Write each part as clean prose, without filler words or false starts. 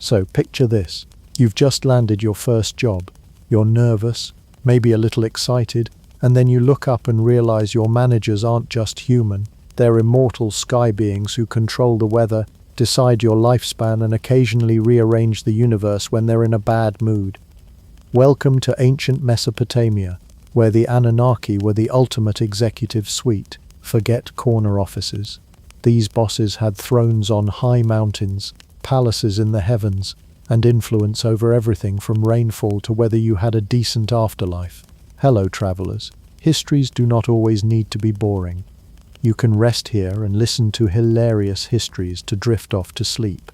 So picture this. You've just landed your first job. You're nervous, maybe a little excited, and then you look up and realize your managers aren't just human. They're immortal sky beings who control the weather, decide your lifespan, and occasionally rearrange the universe when they're in a bad mood. Welcome to ancient Mesopotamia, where the Anunnaki were the ultimate executive suite. Forget corner offices. These bosses had thrones on high mountains, palaces in the heavens, and influence over everything from rainfall to whether you had a decent afterlife. Hello, travelers. Histories do not always need to be boring. You can rest here and listen to hilarious histories to drift off to sleep.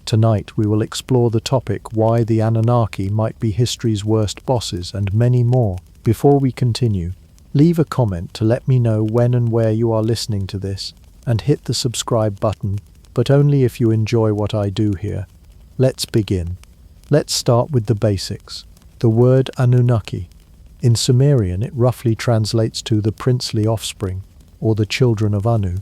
Tonight we will explore the topic why the Anunnaki might be history's worst bosses and many more. Before we continue, leave a comment to let me know when and where you are listening to this, and hit the subscribe button, but only if you enjoy what I do here. Let's begin. Let's start with the basics. The word Anunnaki. In Sumerian it roughly translates to the princely offspring, or the children of Anu.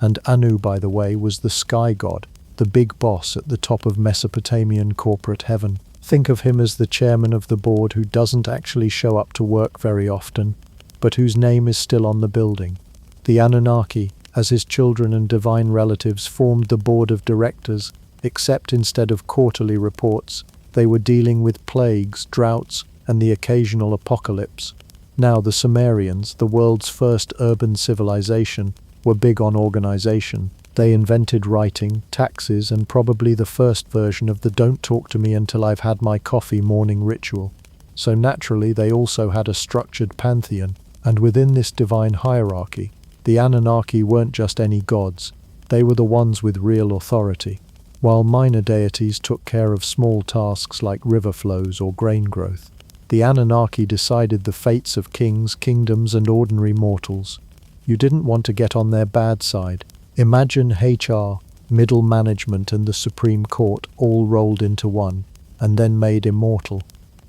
And Anu, by the way, was the sky god, the big boss at the top of Mesopotamian corporate heaven. Think of him as the chairman of the board who doesn't actually show up to work very often, but whose name is still on the building. The Anunnaki, as his children and divine relatives, formed the board of directors, except instead of quarterly reports, they were dealing with plagues, droughts, and the occasional apocalypse. Now the Sumerians, the world's first urban civilization, were big on organization. They invented writing, taxes, and probably the first version of the "don't talk to me until I've had my coffee" morning ritual. So naturally they also had a structured pantheon, and within this divine hierarchy, the Anunnaki weren't just any gods, they were the ones with real authority. While minor deities took care of small tasks like river flows or grain growth, the Anunnaki decided the fates of kings, kingdoms, and ordinary mortals. You didn't want to get on their bad side. Imagine HR, middle management, and the Supreme Court all rolled into one, and then made immortal.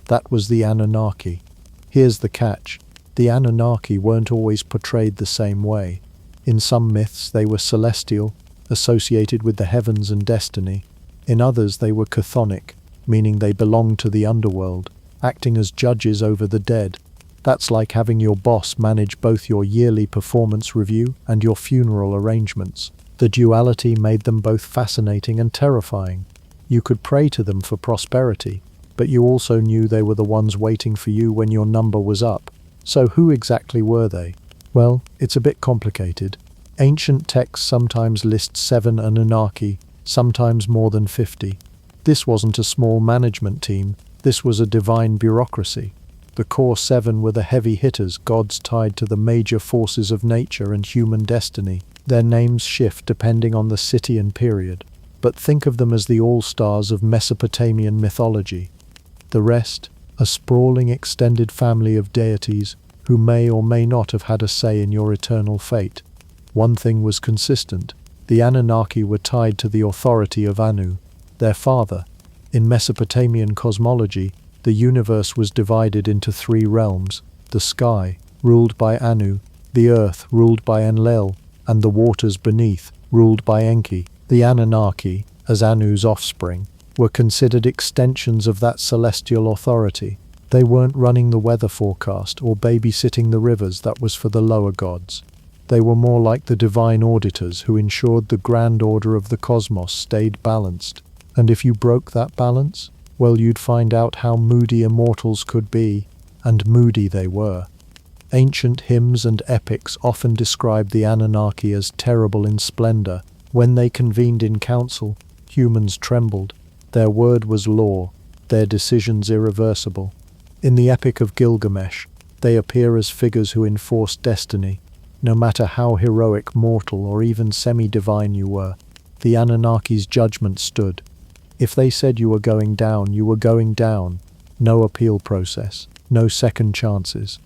That was the Anunnaki. Here's the catch. The Anunnaki weren't always portrayed the same way. In some myths they were celestial, associated with the heavens and destiny. In others they were chthonic, meaning they belonged to the underworld, acting as judges over the dead. That's like having your boss manage both your yearly performance review and your funeral arrangements. The duality made them both fascinating and terrifying. You could pray to them for prosperity, but you also knew they were the ones waiting for you when your number was up. So who exactly were they? Well, it's a bit complicated. Ancient texts sometimes list 7 Anunnaki, sometimes more than 50. This wasn't a small management team, this was a divine bureaucracy. The core 7 were the heavy hitters, gods tied to the major forces of nature and human destiny. Their names shift depending on the city and period, but think of them as the all-stars of Mesopotamian mythology. The rest, a sprawling extended family of deities who may or may not have had a say in your eternal fate. One thing was consistent. The Anunnaki were tied to the authority of Anu, their father. In Mesopotamian cosmology, the universe was divided into 3 realms: the sky, ruled by Anu, the earth, ruled by Enlil, and the waters beneath, ruled by Enki. The Anunnaki, as Anu's offspring, were considered extensions of that celestial authority. They weren't running the weather forecast or babysitting the rivers that was for the lower gods. They were more like the divine auditors who ensured the grand order of the cosmos stayed balanced. And if you broke that balance, well, you'd find out how moody immortals could be, and moody they were. Ancient hymns and epics often describe the Anunnaki as terrible in splendor. When they convened in council, humans trembled. Their word was law, their decisions irreversible. In the Epic of Gilgamesh, they appear as figures who enforce destiny. No matter how heroic, mortal, or even semi-divine you were, the Anunnaki's judgment stood. If they said you were going down, you were going down. No appeal process, no second chances.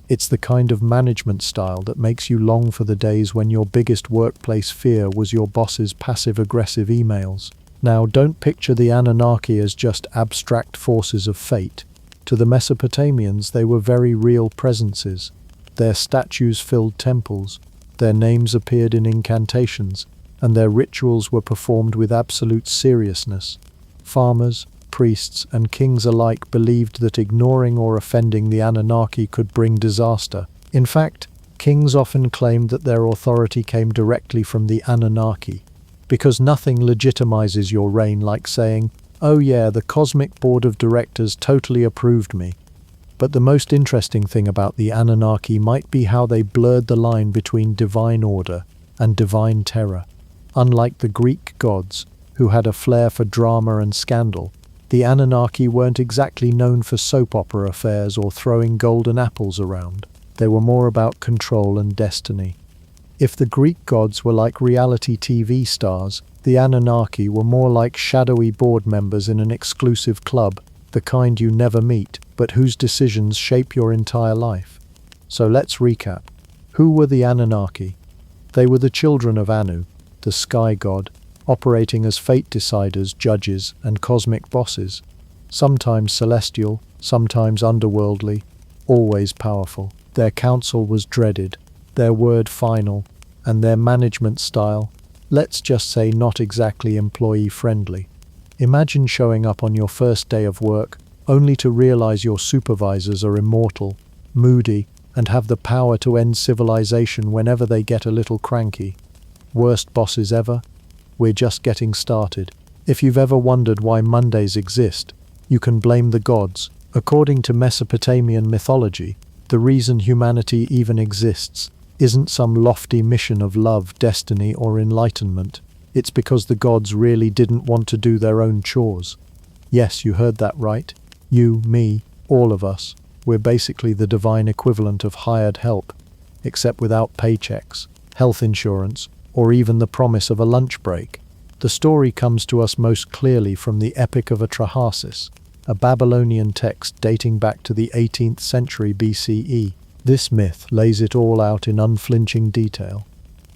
It's the kind of management style that makes you long for the days when your biggest workplace fear was your boss's passive-aggressive emails. Now, don't picture the Anunnaki as just abstract forces of fate. To the Mesopotamians, they were very real presences. Their statues filled temples, their names appeared in incantations, and their rituals were performed with absolute seriousness. Farmers, priests, and kings alike believed that ignoring or offending the Anunnaki could bring disaster. In fact, kings often claimed that their authority came directly from the Anunnaki, because nothing legitimizes your reign like saying, "Oh yeah, the cosmic board of directors totally approved me." But the most interesting thing about the Anunnaki might be how they blurred the line between divine order and divine terror. Unlike the Greek gods, who had a flair for drama and scandal, the Anunnaki weren't exactly known for soap opera affairs or throwing golden apples around. They were more about control and destiny. If the Greek gods were like reality TV stars, the Anunnaki were more like shadowy board members in an exclusive club, the kind you never meet, but whose decisions shape your entire life. So let's recap. Who were the Anunnaki? They were the children of Anu, the sky god, operating as fate deciders, judges, and cosmic bosses. Sometimes celestial, sometimes underworldly, always powerful. Their counsel was dreaded, their word final, and their management style, let's just say, not exactly employee-friendly. Imagine showing up on your first day of work only to realize your supervisors are immortal, moody, and have the power to end civilization whenever they get a little cranky. Worst bosses ever? We're just getting started. If you've ever wondered why Mondays exist, you can blame the gods. According to Mesopotamian mythology, the reason humanity even exists isn't some lofty mission of love, destiny, or enlightenment. It's because the gods really didn't want to do their own chores. Yes, you heard that right. You, me, all of us. We're basically the divine equivalent of hired help, except without paychecks, health insurance, or even the promise of a lunch break. The story comes to us most clearly from the Epic of Atrahasis, a Babylonian text dating back to the 18th century BCE. This myth lays it all out in unflinching detail.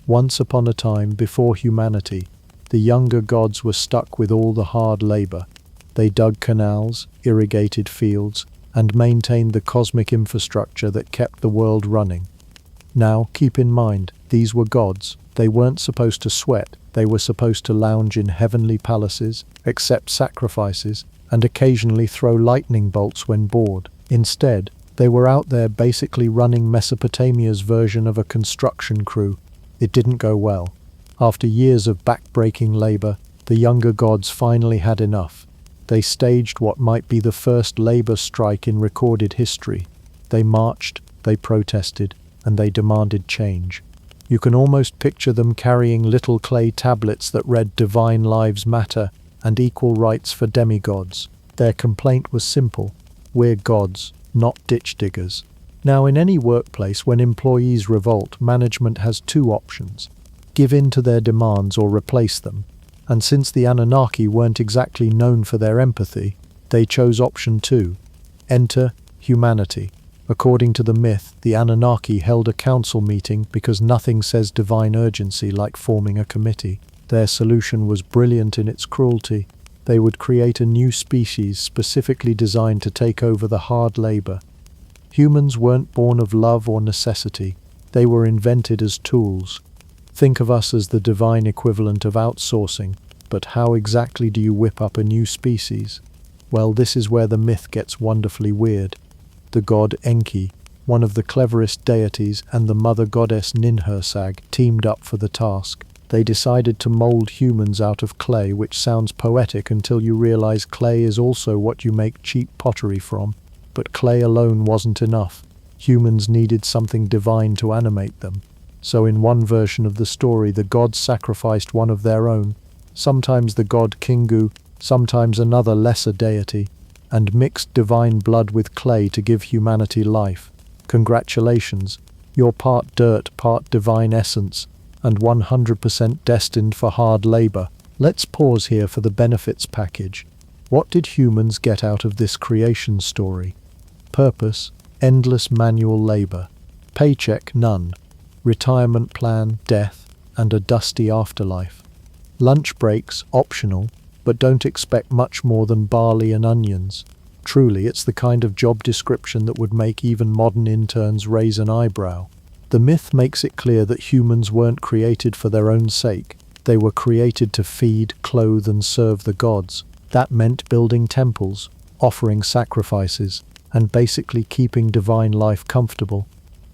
Once upon a time, before humanity, the younger gods were stuck with all the hard labor. They dug canals, irrigated fields, and maintained the cosmic infrastructure that kept the world running. Now, keep in mind, these were gods. They weren't supposed to sweat. They were supposed to lounge in heavenly palaces, accept sacrifices, and occasionally throw lightning bolts when bored. Instead, they were out there basically running Mesopotamia's version of a construction crew. It didn't go well. After years of back-breaking labor, the younger gods finally had enough. They staged what might be the first labor strike in recorded history. They marched, they protested, and they demanded change. You can almost picture them carrying little clay tablets that read "Divine Lives Matter" and "Equal Rights for Demigods." Their complaint was simple: we're gods, not ditch diggers. Now, in any workplace, when employees revolt, management has two options: give in to their demands or replace them. And since the Anunnaki weren't exactly known for their empathy, they chose option 2, enter humanity. According to the myth, the Anunnaki held a council meeting because nothing says divine urgency like forming a committee. Their solution was brilliant in its cruelty. They would create a new species specifically designed to take over the hard labor. Humans weren't born of love or necessity. They were invented as tools. Think of us as the divine equivalent of outsourcing, but how exactly do you whip up a new species? Well, this is where the myth gets wonderfully weird. The god Enki, one of the cleverest deities, and the mother goddess Ninhursag teamed up for the task. They decided to mold humans out of clay, which sounds poetic until you realize clay is also what you make cheap pottery from. But clay alone wasn't enough. Humans needed something divine to animate them. So in one version of the story, the gods sacrificed one of their own, sometimes the god Kingu, sometimes another lesser deity, and mixed divine blood with clay to give humanity life. Congratulations, you're part dirt, part divine essence, and 100% destined for hard labor. Let's pause here for the benefits package. What did humans get out of this creation story? Purpose: endless manual labor. Paycheck: none. Retirement plan: death, and a dusty afterlife. Lunch breaks: optional, but don't expect much more than barley and onions. Truly, it's the kind of job description that would make even modern interns raise an eyebrow. The myth makes it clear that humans weren't created for their own sake. They were created to feed, clothe, and serve the gods. That meant building temples, offering sacrifices, and basically keeping divine life comfortable.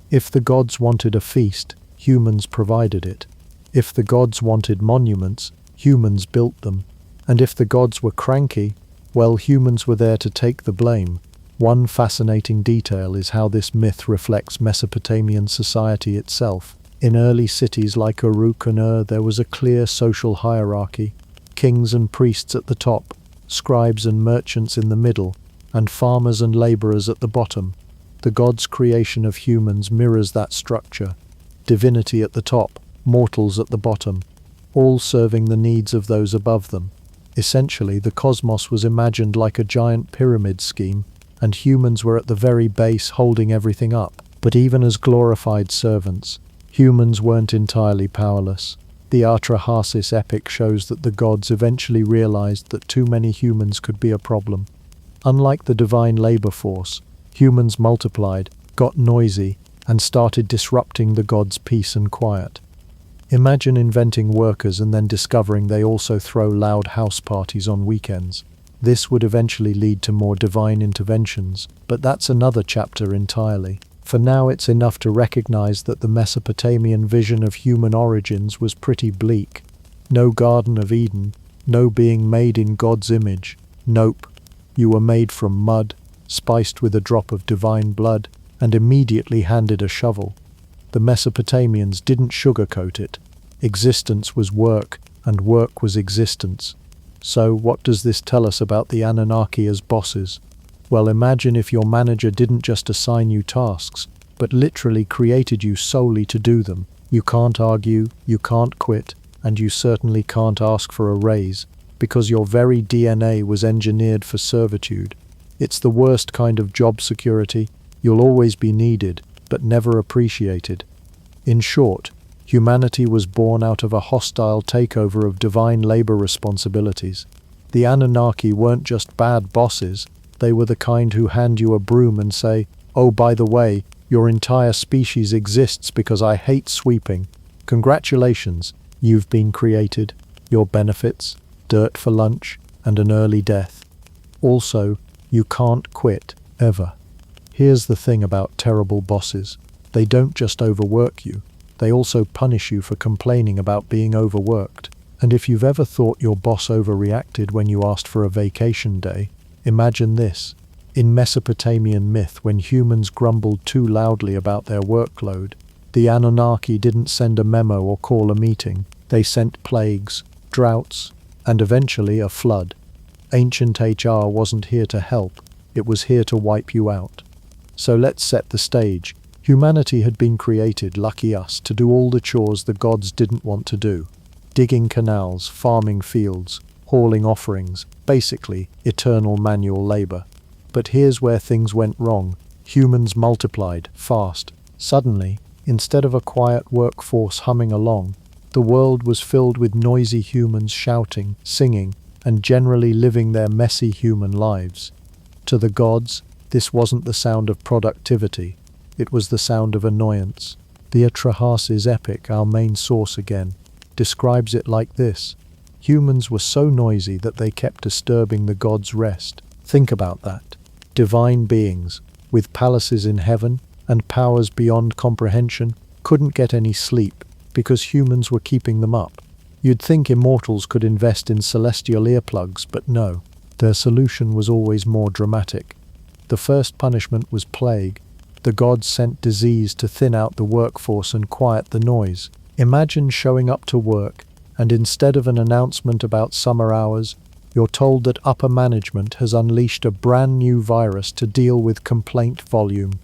If the gods wanted a feast, humans provided it. If the gods wanted monuments, humans built them. And if the gods were cranky, well, humans were there to take the blame. One fascinating detail is how this myth reflects Mesopotamian society itself. In early cities like Uruk and Ur, there was a clear social hierarchy. Kings and priests at the top, scribes and merchants in the middle, and farmers and laborers at the bottom. The gods' creation of humans mirrors that structure. Divinity at the top, mortals at the bottom, all serving the needs of those above them. Essentially, the cosmos was imagined like a giant pyramid scheme, and humans were at the very base holding everything up. But even as glorified servants, humans weren't entirely powerless. The harshest epic shows that the gods eventually realized that too many humans could be a problem. Unlike the divine labor force, humans multiplied, got noisy, and started disrupting the gods' peace and quiet. Imagine inventing workers and then discovering they also throw loud house parties on weekends. This would eventually lead to more divine interventions, but that's another chapter entirely. For now, it's enough to recognize that the Mesopotamian vision of human origins was pretty bleak. No Garden of Eden, no being made in God's image. Nope. You were made from mud, spiced with a drop of divine blood, and immediately handed a shovel. The Mesopotamians didn't sugarcoat it. Existence was work, and work was existence. So, what does this tell us about the Anunnaki as bosses? Well, imagine if your manager didn't just assign you tasks, but literally created you solely to do them. You can't argue, you can't quit, and you certainly can't ask for a raise, because your very DNA was engineered for servitude. It's the worst kind of job security. You'll always be needed, but never appreciated. In short, humanity was born out of a hostile takeover of divine labor responsibilities. The Anunnaki weren't just bad bosses, they were the kind who hand you a broom and say, "Oh, by the way, your entire species exists because I hate sweeping. Congratulations, you've been created. Your benefits, dirt for lunch, and an early death. Also, you can't quit, ever." Here's the thing about terrible bosses. They don't just overwork you, they also punish you for complaining about being overworked. And if you've ever thought your boss overreacted when you asked for a vacation day, imagine this. In Mesopotamian myth, when humans grumbled too loudly about their workload, the Anunnaki didn't send a memo or call a meeting. They sent plagues, droughts, and eventually a flood. Ancient HR wasn't here to help, it was here to wipe you out. So let's set the stage. Humanity had been created, lucky us, to do all the chores the gods didn't want to do. Digging canals, farming fields, hauling offerings, basically eternal manual labor. But here's where things went wrong. Humans multiplied, fast. Suddenly, instead of a quiet workforce humming along, the world was filled with noisy humans shouting, singing, and generally living their messy human lives. To the gods, this wasn't the sound of productivity, it was the sound of annoyance. The Atrahasis epic, our main source again, describes it like this. Humans were so noisy that they kept disturbing the gods' rest. Think about that. Divine beings, with palaces in heaven and powers beyond comprehension, couldn't get any sleep because humans were keeping them up. You'd think immortals could invest in celestial earplugs, but no. Their solution was always more dramatic. The first punishment was plague. The gods sent disease to thin out the workforce and quiet the noise. Imagine showing up to work, and instead of an announcement about summer hours, you're told that upper management has unleashed a brand new virus to deal with complaint volume.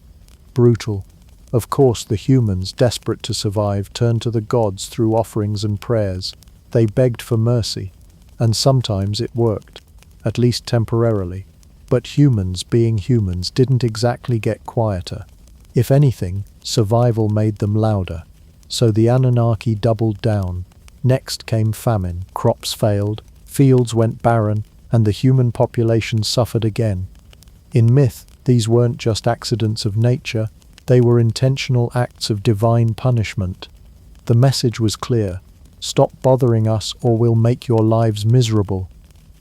Brutal. Of course, the humans, desperate to survive, turned to the gods through offerings and prayers. They begged for mercy, and sometimes it worked, at least temporarily. But humans, being humans, didn't exactly get quieter. If anything, survival made them louder. So the Anunnaki doubled down. Next came famine. Crops failed, fields went barren, and the human population suffered again. In myth, these weren't just accidents of nature, they were intentional acts of divine punishment. The message was clear: stop bothering us or we'll make your lives miserable.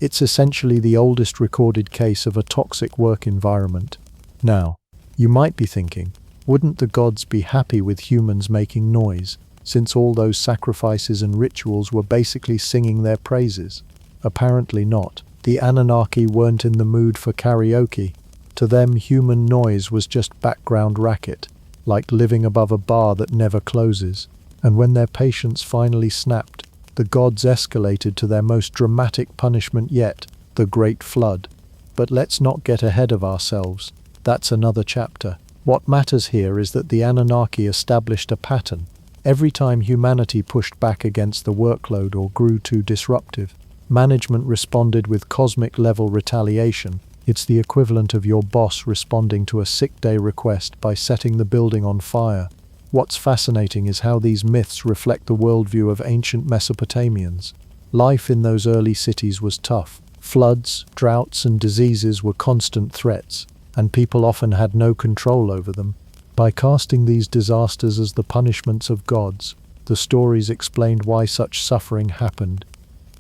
It's essentially the oldest recorded case of a toxic work environment. Now, you might be thinking, wouldn't the gods be happy with humans making noise, since all those sacrifices and rituals were basically singing their praises? Apparently not. The Anunnaki weren't in the mood for karaoke. To them, human noise was just background racket, like living above a bar that never closes. And when their patience finally snapped, the gods escalated to their most dramatic punishment yet, the Great Flood. But let's not get ahead of ourselves. That's another chapter. What matters here is that the Anunnaki established a pattern. Every time humanity pushed back against the workload or grew too disruptive, management responded with cosmic-level retaliation. It's the equivalent of your boss responding to a sick day request by setting the building on fire. What's fascinating is how these myths reflect the worldview of ancient Mesopotamians. Life in those early cities was tough. Floods, droughts, and diseases were constant threats, and people often had no control over them. By casting these disasters as the punishments of gods, the stories explained why such suffering happened.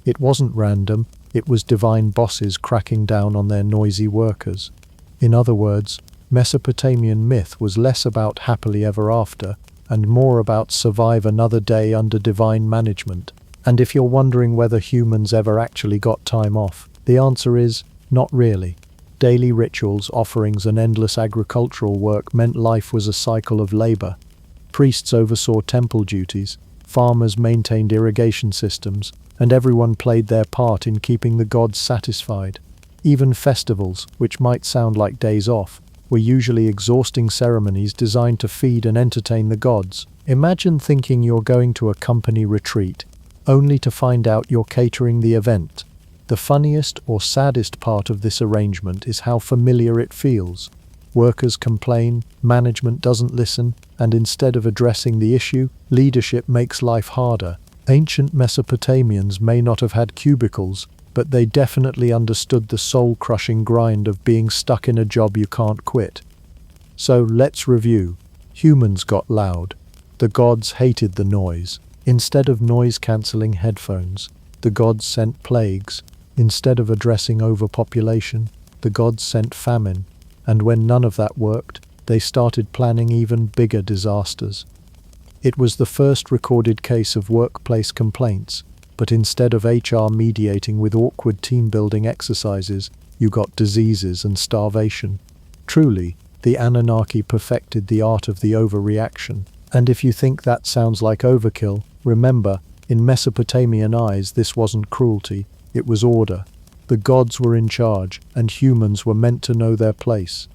It wasn't random, it was divine bosses cracking down on their noisy workers. In other words, Mesopotamian myth was less about happily ever after, and more about survive another day under divine management. And if you're wondering whether humans ever actually got time off, the answer is, not really. Daily rituals, offerings, and endless agricultural work meant life was a cycle of labor. Priests oversaw temple duties, farmers maintained irrigation systems, and everyone played their part in keeping the gods satisfied. Even festivals, which might sound like days off, were usually exhausting ceremonies designed to feed and entertain the gods. Imagine thinking you're going to a company retreat, only to find out you're catering the event. The funniest or saddest part of this arrangement is how familiar it feels. Workers complain, management doesn't listen, and instead of addressing the issue, leadership makes life harder. Ancient Mesopotamians may not have had cubicles, but they definitely understood the soul-crushing grind of being stuck in a job you can't quit. So let's review. Humans got loud. The gods hated the noise. Instead of noise-cancelling headphones, the gods sent plagues. Instead of addressing overpopulation, the gods sent famine. And when none of that worked, they started planning even bigger disasters. It was the first recorded case of workplace complaints, but instead of HR mediating with awkward team-building exercises, you got diseases and starvation. Truly, the Anunnaki perfected the art of the overreaction. And if you think that sounds like overkill, remember, in Mesopotamian eyes this wasn't cruelty, it was order. The gods were in charge, and humans were meant to know their place.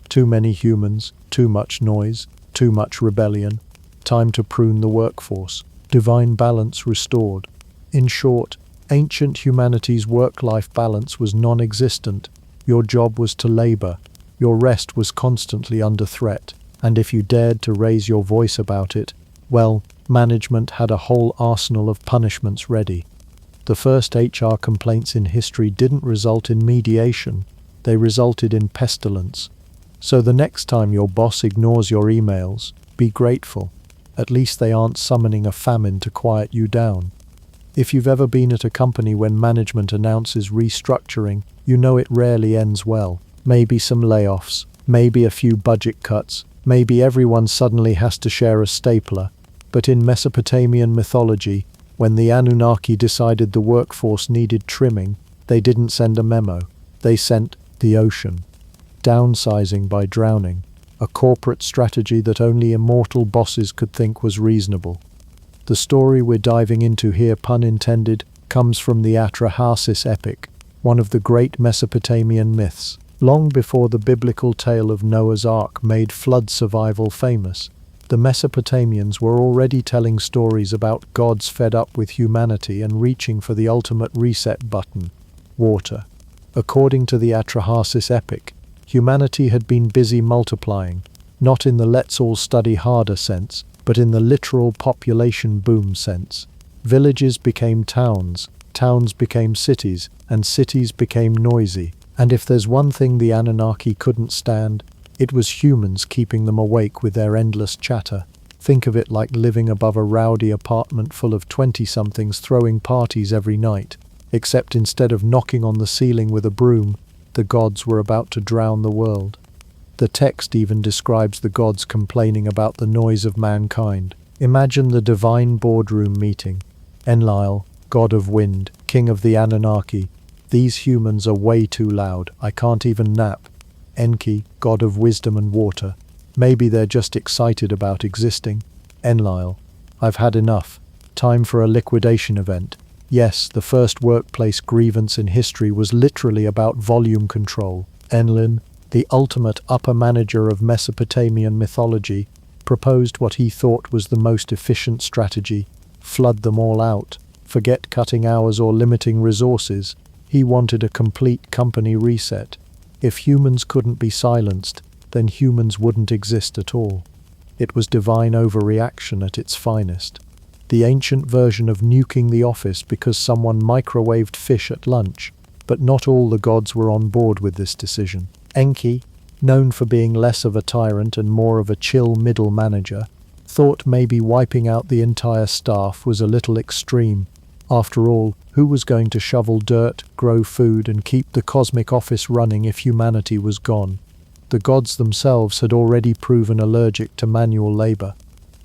Too many humans, too much noise, too much rebellion. Time to prune the workforce. Divine balance restored. In short, ancient humanity's work-life balance was non-existent. Your job was to labor. Your rest was constantly under threat. And if you dared to raise your voice about it, well, management had a whole arsenal of punishments ready. The first HR complaints in history didn't result in mediation. They resulted in pestilence. So the next time your boss ignores your emails, be grateful. At least they aren't summoning a famine to quiet you down. If you've ever been at a company when management announces restructuring, you know it rarely ends well. Maybe some layoffs, maybe a few budget cuts, maybe everyone suddenly has to share a stapler. But in Mesopotamian mythology, when the Anunnaki decided the workforce needed trimming, they didn't send a memo. They sent the ocean. Downsizing by drowning. A corporate strategy that only immortal bosses could think was reasonable. The story we're diving into here, pun intended, comes from the harshest epic, one of the great Mesopotamian myths. Long before the biblical tale of Noah's Ark made flood survival famous, the Mesopotamians were already telling stories about gods fed up with humanity and reaching for the ultimate reset button: water. According to the harshest epic, humanity had been busy multiplying, not in the let's all study harder sense, but in the literal population boom sense. Villages became towns, towns became cities, and cities became noisy. And if there's one thing the Anunnaki couldn't stand, it was humans keeping them awake with their endless chatter. Think of it like living above a rowdy apartment full of 20-somethings throwing parties every night. except instead of knocking on the ceiling with a broom, the gods were about to drown the world. The text even describes the gods complaining about the noise of mankind. Imagine the divine boardroom meeting. Enlil, god of wind, king of the Anunnaki. These humans are way too loud, I can't even nap. Enki, god of wisdom and water. Maybe they're just excited about existing. Enlil, I've had enough. Time for a liquidation event. Yes, the first workplace grievance in history was literally about volume control. Enlil, the ultimate upper manager of Mesopotamian mythology, proposed what he thought was the most efficient strategy: flood them all out. Forget cutting hours or limiting resources. He wanted a complete company reset. If humans couldn't be silenced, then humans wouldn't exist at all. It was divine overreaction at its finest. The ancient version of nuking the office because someone microwaved fish at lunch, but not all the gods were on board with this decision. Enki, known for being less of a tyrant and more of a chill middle manager, thought maybe wiping out the entire staff was a little extreme. After all, who was going to shovel dirt, grow food, and keep the cosmic office running if humanity was gone? The gods themselves had already proven allergic to manual labor.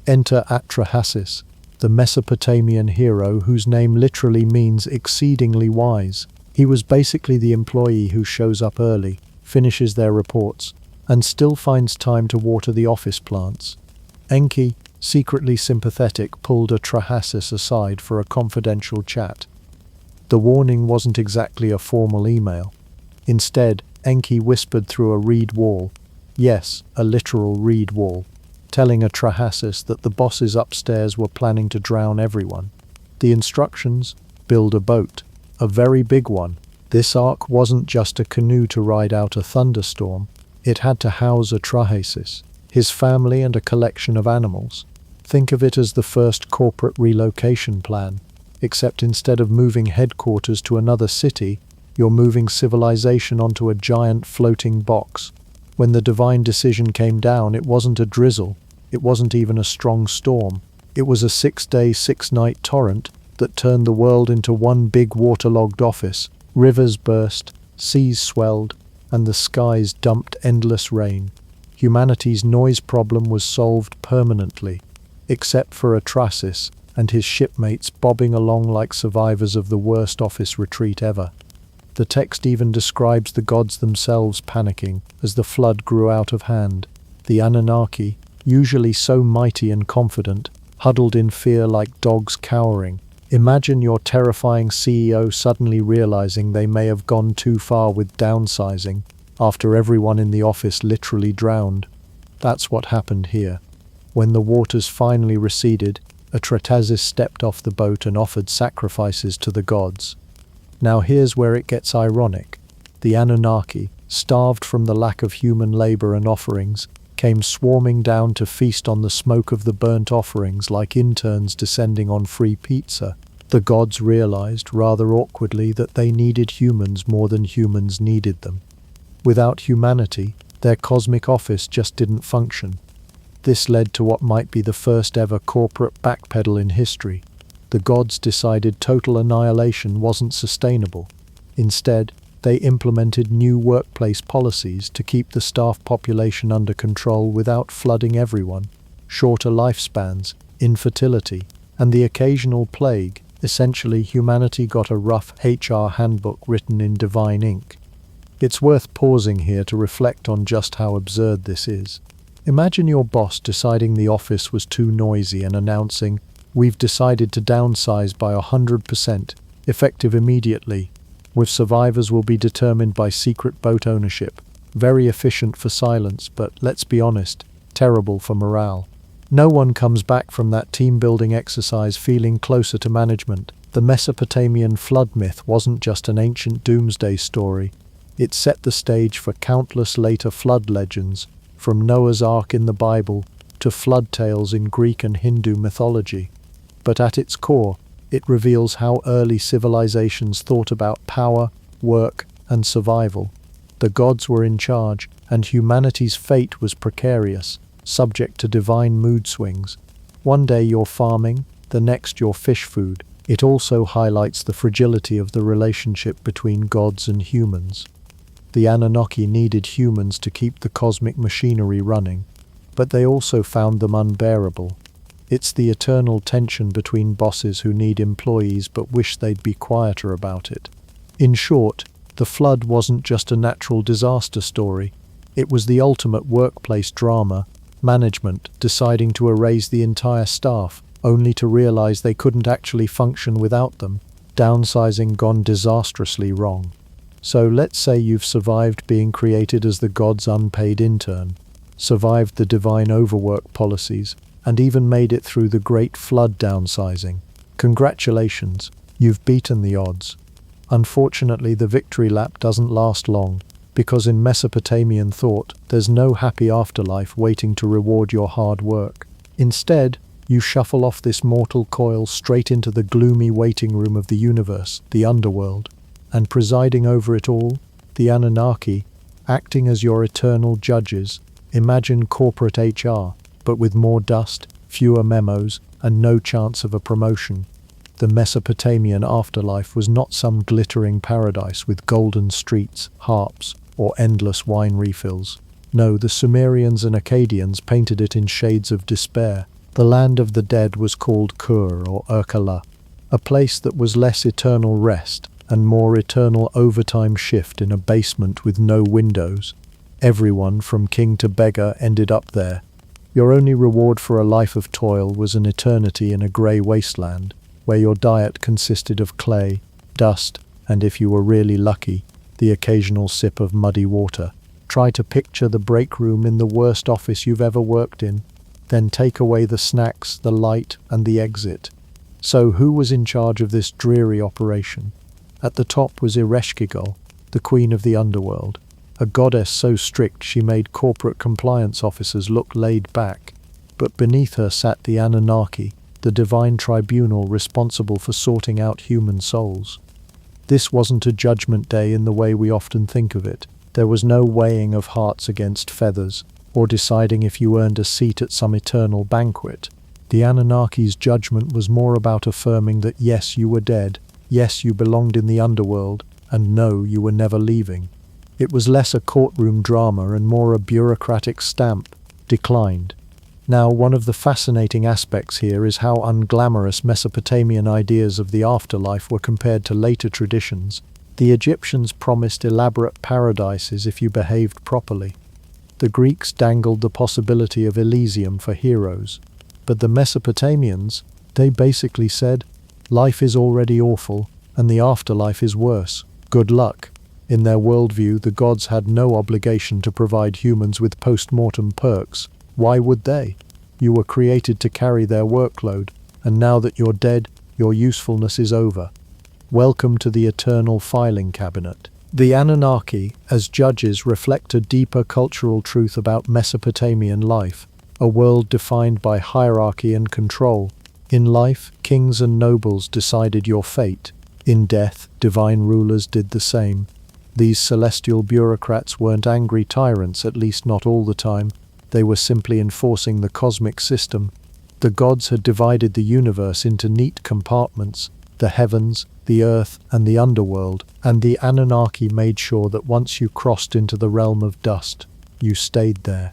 Enter Atrahasis, the Mesopotamian hero whose name literally means exceedingly wise. He was basically the employee who shows up early, finishes their reports, and still finds time to water the office plants. Enki, secretly sympathetic, pulled Atrahasis aside for a confidential chat. The warning wasn't exactly a formal email. Instead, Enki whispered through a reed wall, yes, a literal reed wall, telling Atrahasis that the bosses upstairs were planning to drown everyone. The instructions: build a boat, a very big one. This ark wasn't just a canoe to ride out a thunderstorm. It had to house Atrahasis, his family, and a collection of animals. Think of it as the first corporate relocation plan, except instead of moving headquarters to another city, you're moving civilization onto a giant floating box. When the divine decision came down, it wasn't a drizzle, it wasn't even a strong storm. It was a 6-day, 6-night torrent that turned the world into one big waterlogged office. Rivers burst, seas swelled, and the skies dumped endless rain. Humanity's noise problem was solved permanently, except for Atrahasis and his shipmates bobbing along like survivors of the worst office retreat ever. The text even describes the gods themselves panicking as the flood grew out of hand. The Anunnaki, usually so mighty and confident, huddled in fear like dogs cowering. Imagine your terrifying CEO suddenly realizing they may have gone too far with downsizing after everyone in the office literally drowned. That's what happened here. When the waters finally receded, Atrahasis stepped off the boat and offered sacrifices to the gods. Now here's where it gets ironic. The Anunnaki, starved from the lack of human labor and offerings, came swarming down to feast on the smoke of the burnt offerings like interns descending on free pizza. The gods realized, rather awkwardly, that they needed humans more than humans needed them. Without humanity, their cosmic office just didn't function. This led to what might be the first ever corporate backpedal in history. The gods decided total annihilation wasn't sustainable. Instead, they implemented new workplace policies to keep the staff population under control without flooding everyone. Shorter lifespans, infertility, and the occasional plague. Essentially, humanity got a rough HR handbook written in divine ink. It's worth pausing here to reflect on just how absurd this is. Imagine your boss deciding the office was too noisy and announcing, "We've decided to downsize by 100%, effective immediately, with survivors will be determined by secret boat ownership." Very efficient for silence, but let's be honest, terrible for morale. No one comes back from that team-building exercise feeling closer to management. The Mesopotamian flood myth wasn't just an ancient doomsday story. It set the stage for countless later flood legends, from Noah's Ark in the Bible to flood tales in Greek and Hindu mythology. But at its core, it reveals how early civilizations thought about power, work, and survival. The gods were in charge, and humanity's fate was precarious, subject to divine mood swings. One day you're farming, the next you're fish food. It also highlights the fragility of the relationship between gods and humans. The Anunnaki needed humans to keep the cosmic machinery running, but they also found them unbearable. It's the eternal tension between bosses who need employees but wish they'd be quieter about it. In short, the flood wasn't just a natural disaster story. It was the ultimate workplace drama, management deciding to erase the entire staff, only to realize they couldn't actually function without them, downsizing gone disastrously wrong. So let's say you've survived being created as the god's unpaid intern, survived the divine overwork policies, and even made it through the great flood downsizing. Congratulations, you've beaten the odds. Unfortunately, the victory lap doesn't last long, because in Mesopotamian thought, there's no happy afterlife waiting to reward your hard work. Instead, you shuffle off this mortal coil straight into the gloomy waiting room of the universe, the underworld, and presiding over it all, the Anunnaki, acting as your eternal judges. Imagine corporate HR, but with more dust, fewer memos, and no chance of a promotion. The Mesopotamian afterlife was not some glittering paradise with golden streets, harps, or endless wine refills. No, the Sumerians and Akkadians painted it in shades of despair. The land of the dead was called Kur or Urkala, a place that was less eternal rest and more eternal overtime shift in a basement with no windows. Everyone, from king to beggar, ended up there. Your only reward for a life of toil was an eternity in a grey wasteland, where your diet consisted of clay, dust, and if you were really lucky, the occasional sip of muddy water. Try to picture the break room in the worst office you've ever worked in. Then take away the snacks, the light, and the exit. So who was in charge of this dreary operation? At the top was Ereshkigal, the queen of the underworld, a goddess so strict she made corporate compliance officers look laid back. But beneath her sat the Anunnaki, the divine tribunal responsible for sorting out human souls. This wasn't a judgment day in the way we often think of it. There was no weighing of hearts against feathers, or deciding if you earned a seat at some eternal banquet. The Anunnaki's judgment was more about affirming that yes, you were dead, yes, you belonged in the underworld, and no, you were never leaving. It was less a courtroom drama and more a bureaucratic stamp, declined. Now, one of the fascinating aspects here is how unglamorous Mesopotamian ideas of the afterlife were compared to later traditions. The Egyptians promised elaborate paradises if you behaved properly. The Greeks dangled the possibility of Elysium for heroes. But the Mesopotamians, they basically said, life is already awful, and the afterlife is worse. Good luck. In their worldview, the gods had no obligation to provide humans with post-mortem perks. Why would they? You were created to carry their workload, and now that you're dead, your usefulness is over. Welcome to the eternal filing cabinet. The Anunnaki, as judges, reflect a deeper cultural truth about Mesopotamian life, a world defined by hierarchy and control. In life, kings and nobles decided your fate. In death, divine rulers did the same. These celestial bureaucrats weren't angry tyrants, at least not all the time. They were simply enforcing the cosmic system. The gods had divided the universe into neat compartments, the heavens, the earth, and the underworld, and the Anunnaki made sure that once you crossed into the realm of dust, you stayed there.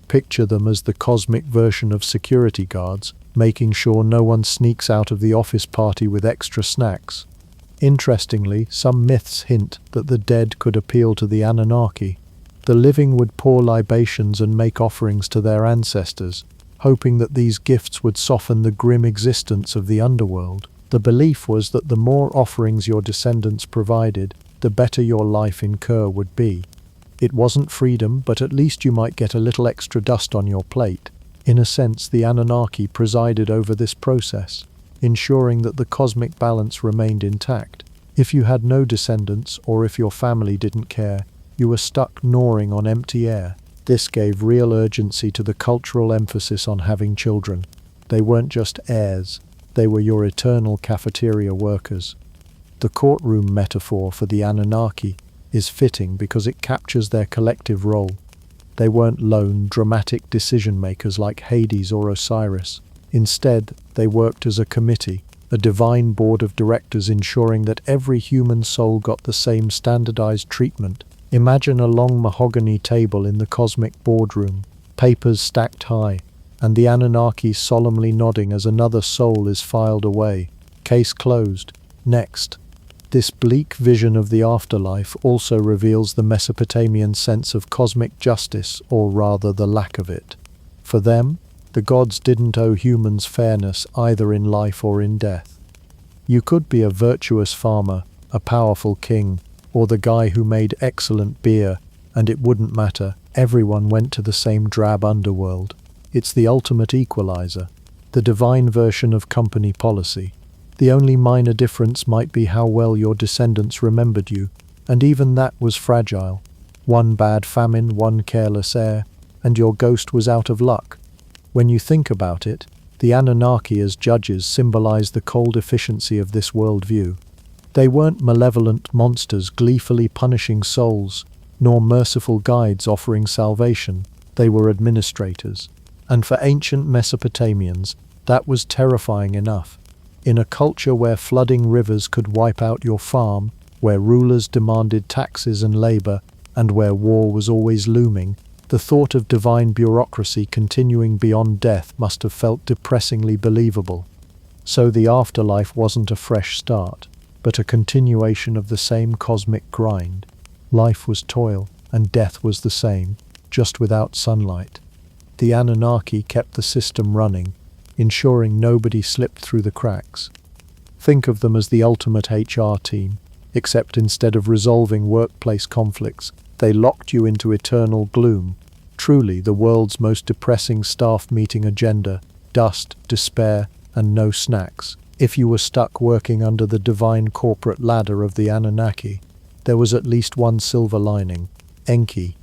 Picture them as the cosmic version of security guards, making sure no one sneaks out of the office party with extra snacks. Interestingly, some myths hint that the dead could appeal to the Anunnaki. The living would pour libations and make offerings to their ancestors, hoping that these gifts would soften the grim existence of the underworld. The belief was that the more offerings your descendants provided, the better your life in Kur would be. It wasn't freedom, but at least you might get a little extra dust on your plate. In a sense, the Anunnaki presided over this process, ensuring that the cosmic balance remained intact. If you had no descendants, or if your family didn't care, you were stuck gnawing on empty air. This gave real urgency to the cultural emphasis on having children. They weren't just heirs, they were your eternal cafeteria workers. The courtroom metaphor for the Anunnaki is fitting because it captures their collective role. They weren't lone, dramatic decision-makers like Hades or Osiris. Instead, they worked as a committee, a divine board of directors ensuring that every human soul got the same standardized treatment. Imagine a long mahogany table in the cosmic boardroom, papers stacked high, and the Anunnaki solemnly nodding as another soul is filed away. Case closed. Next. This bleak vision of the afterlife also reveals the Mesopotamian sense of cosmic justice, or rather the lack of it. For them, the gods didn't owe humans fairness either in life or in death. You could be a virtuous farmer, a powerful king, or the guy who made excellent beer, and it wouldn't matter. Everyone went to the same drab underworld. It's the ultimate equalizer, the divine version of company policy. The only minor difference might be how well your descendants remembered you, and even that was fragile. One bad famine, one careless heir, and your ghost was out of luck. When you think about it, the Anunnaki as judges symbolize the cold efficiency of this worldview. They weren't malevolent monsters gleefully punishing souls, nor merciful guides offering salvation. They were administrators. And for ancient Mesopotamians, that was terrifying enough. In a culture where flooding rivers could wipe out your farm, where rulers demanded taxes and labor, and where war was always looming, the thought of divine bureaucracy continuing beyond death must have felt depressingly believable. So the afterlife wasn't a fresh start, but a continuation of the same cosmic grind. Life was toil, and death was the same, just without sunlight. The Anunnaki kept the system running, ensuring nobody slipped through the cracks. Think of them as the ultimate HR team, except instead of resolving workplace conflicts, they locked you into eternal gloom. Truly the world's most depressing staff meeting agenda: dust, despair, and no snacks. If you were stuck working under the divine corporate ladder of the Anunnaki, there was at least one silver lining: Enki.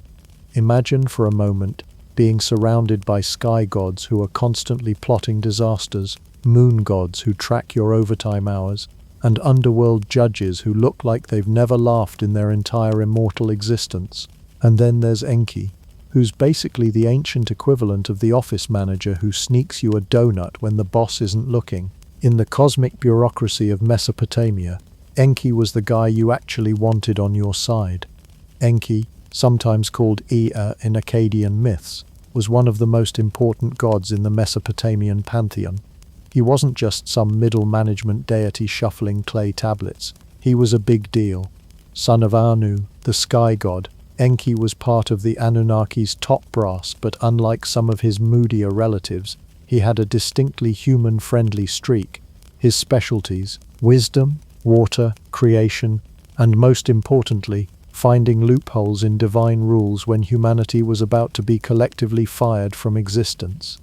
Imagine for a moment being surrounded by sky gods who are constantly plotting disasters, moon gods who track your overtime hours, and underworld judges who look like they've never laughed in their entire immortal existence. And then there's Enki, who's basically the ancient equivalent of the office manager who sneaks you a donut when the boss isn't looking. In the cosmic bureaucracy of Mesopotamia, Enki was the guy you actually wanted on your side. Enki, sometimes called Ea in Akkadian myths, was one of the most important gods in the Mesopotamian pantheon. He wasn't just some middle management deity shuffling clay tablets. He was a big deal. Son of Anu, the sky god, Enki was part of the Anunnaki's top brass, but unlike some of his moodier relatives, he had a distinctly human-friendly streak. His specialties: wisdom, water, creation, and most importantly, finding loopholes in divine rules when humanity was about to be collectively fired from existence.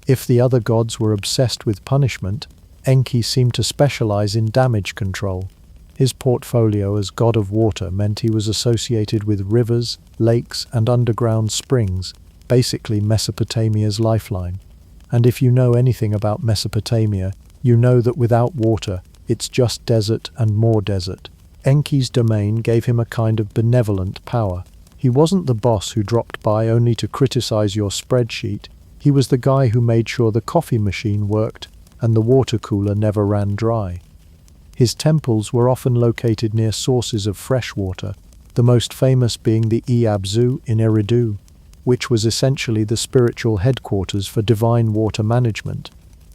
If the other gods were obsessed with punishment, Enki seemed to specialize in damage control. His portfolio as god of water meant he was associated with rivers, lakes, and underground springs, basically Mesopotamia's lifeline. And if you know anything about Mesopotamia, you know that without water, it's just desert and more desert. Enki's domain gave him a kind of benevolent power. He wasn't the boss who dropped by only to criticize your spreadsheet. He was the guy who made sure the coffee machine worked and the water cooler never ran dry. His temples were often located near sources of fresh water, the most famous being the Iabzu in Eridu, which was essentially the spiritual headquarters for divine water management.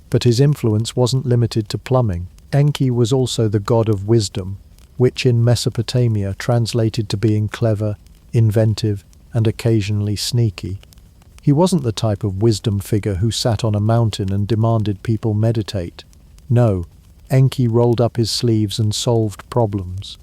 But his influence wasn't limited to plumbing. Enki was also the god of wisdom, which in Mesopotamia translated to being clever, inventive, and occasionally sneaky. He wasn't the type of wisdom figure who sat on a mountain and demanded people meditate. No, Enki rolled up his sleeves and solved problems.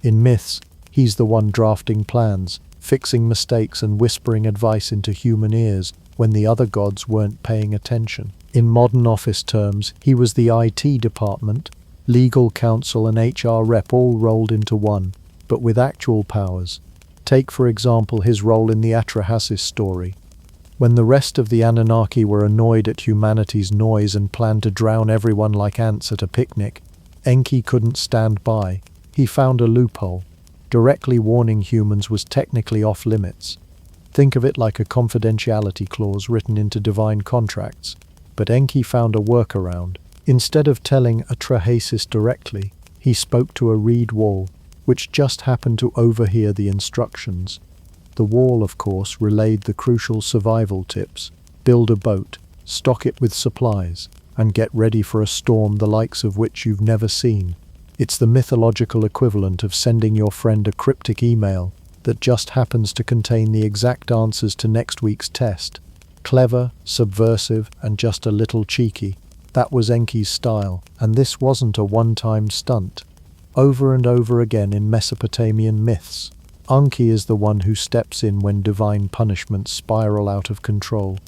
In myths, he's the one drafting plans, fixing mistakes and whispering advice into human ears when the other gods weren't paying attention. In modern office terms, he was the IT department, legal counsel and HR rep all rolled into one, but with actual powers. Take, for example, his role in the Atrahasis story. When the rest of the Anunnaki were annoyed at humanity's noise and planned to drown everyone like ants at a picnic, Enki couldn't stand by. He found a loophole. Directly warning humans was technically off limits. Think of it like a confidentiality clause written into divine contracts. But Enki found a workaround. Instead of telling a harshest directly, he spoke to a reed wall, which just happened to overhear the instructions. The wall, of course, relayed the crucial survival tips: build a boat, stock it with supplies, and get ready for a storm the likes of which you've never seen. It's the mythological equivalent of sending your friend a cryptic email that just happens to contain the exact answers to next week's test. Clever, subversive, and just a little cheeky. That was Enki's style, and this wasn't a one-time stunt. Over and over again in Mesopotamian myths, Enki is the one who steps in when divine punishments spiral out of control.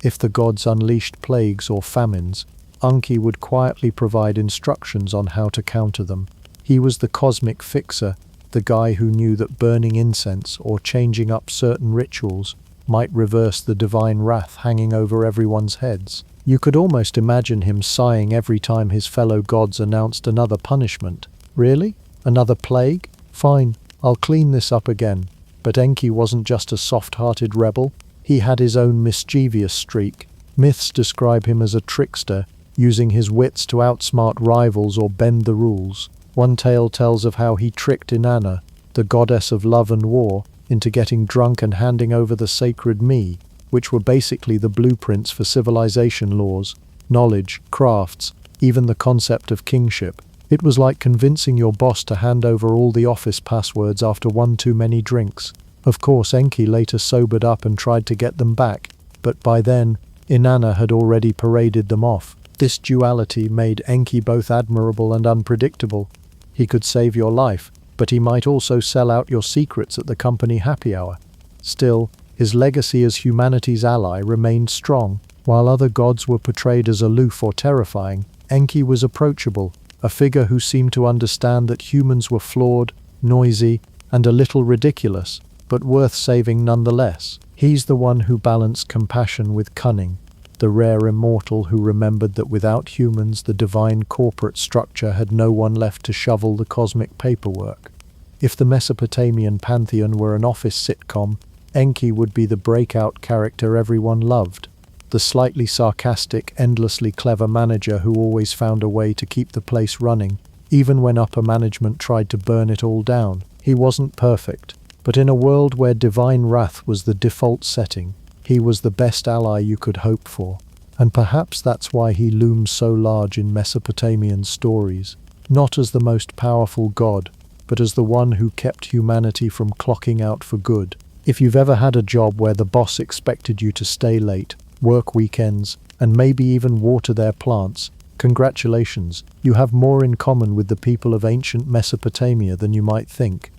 If the gods unleashed plagues or famines, Enki would quietly provide instructions on how to counter them. He was the cosmic fixer, the guy who knew that burning incense or changing up certain rituals might reverse the divine wrath hanging over everyone's heads. You could almost imagine him sighing every time his fellow gods announced another punishment. Really? Another plague? Fine, I'll clean this up again. But Enki wasn't just a soft-hearted rebel. He had his own mischievous streak. Myths describe him as a trickster, using his wits to outsmart rivals or bend the rules. One tale tells of how he tricked Inanna, the goddess of love and war, into getting drunk and handing over the sacred me, which were basically the blueprints for civilization laws, knowledge, crafts, even the concept of kingship. It was like convincing your boss to hand over all the office passwords after one too many drinks. Of course, Enki later sobered up and tried to get them back, but by then, Inanna had already paraded them off. This duality made Enki both admirable and unpredictable. He could save your life, but he might also sell out your secrets at the company happy hour. Still, his legacy as humanity's ally remained strong. While other gods were portrayed as aloof or terrifying, Enki was approachable, a figure who seemed to understand that humans were flawed, noisy, and a little ridiculous, but worth saving nonetheless. He's the one who balanced compassion with cunning, the rare immortal who remembered that without humans the divine corporate structure had no one left to shovel the cosmic paperwork. If the Mesopotamian pantheon were an office sitcom, Enki would be the breakout character everyone loved. The slightly sarcastic, endlessly clever manager who always found a way to keep the place running, even when upper management tried to burn it all down. He wasn't perfect, but in a world where divine wrath was the default setting, he was the best ally you could hope for. And perhaps that's why he looms so large in Mesopotamian stories, not as the most powerful god, but as the one who kept humanity from clocking out for good. If you've ever had a job where the boss expected you to stay late, work weekends, and maybe even water their plants, congratulations, you have more in common with the people of ancient Mesopotamia than you might think.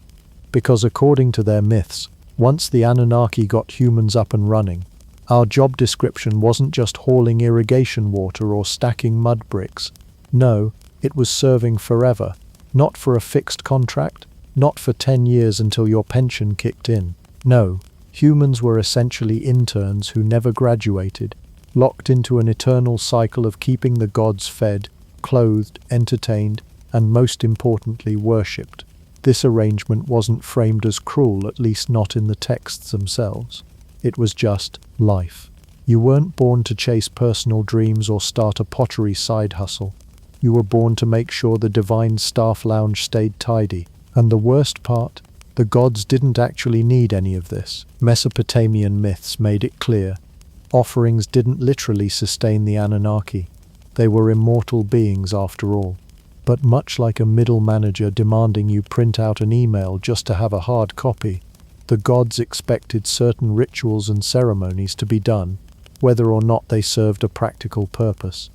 Because according to their myths, once the Anunnaki got humans up and running, our job description wasn't just hauling irrigation water or stacking mud bricks. No, it was serving forever, not for a fixed contract, not for 10 years until your pension kicked in. No, humans were essentially interns who never graduated, locked into an eternal cycle of keeping the gods fed, clothed, entertained, and most importantly worshipped. This arrangement wasn't framed as cruel, at least not in the texts themselves. It was just life. You weren't born to chase personal dreams or start a pottery side hustle. You were born to make sure the divine staff lounge stayed tidy. And the worst part? The gods didn't actually need any of this. Mesopotamian myths made it clear. Offerings didn't literally sustain the Anunnaki. They were immortal beings after all. But much like a middle manager demanding you print out an email just to have a hard copy, the gods expected certain rituals and ceremonies to be done, whether or not they served a practical purpose.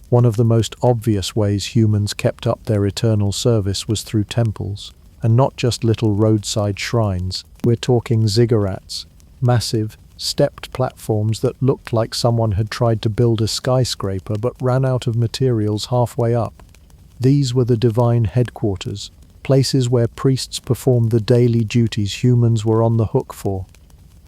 One of the most obvious ways humans kept up their eternal service was through temples. And not just little roadside shrines. We're talking ziggurats, massive, stepped platforms that looked like someone had tried to build a skyscraper but ran out of materials halfway up. These were the divine headquarters, places where priests performed the daily duties humans were on the hook for.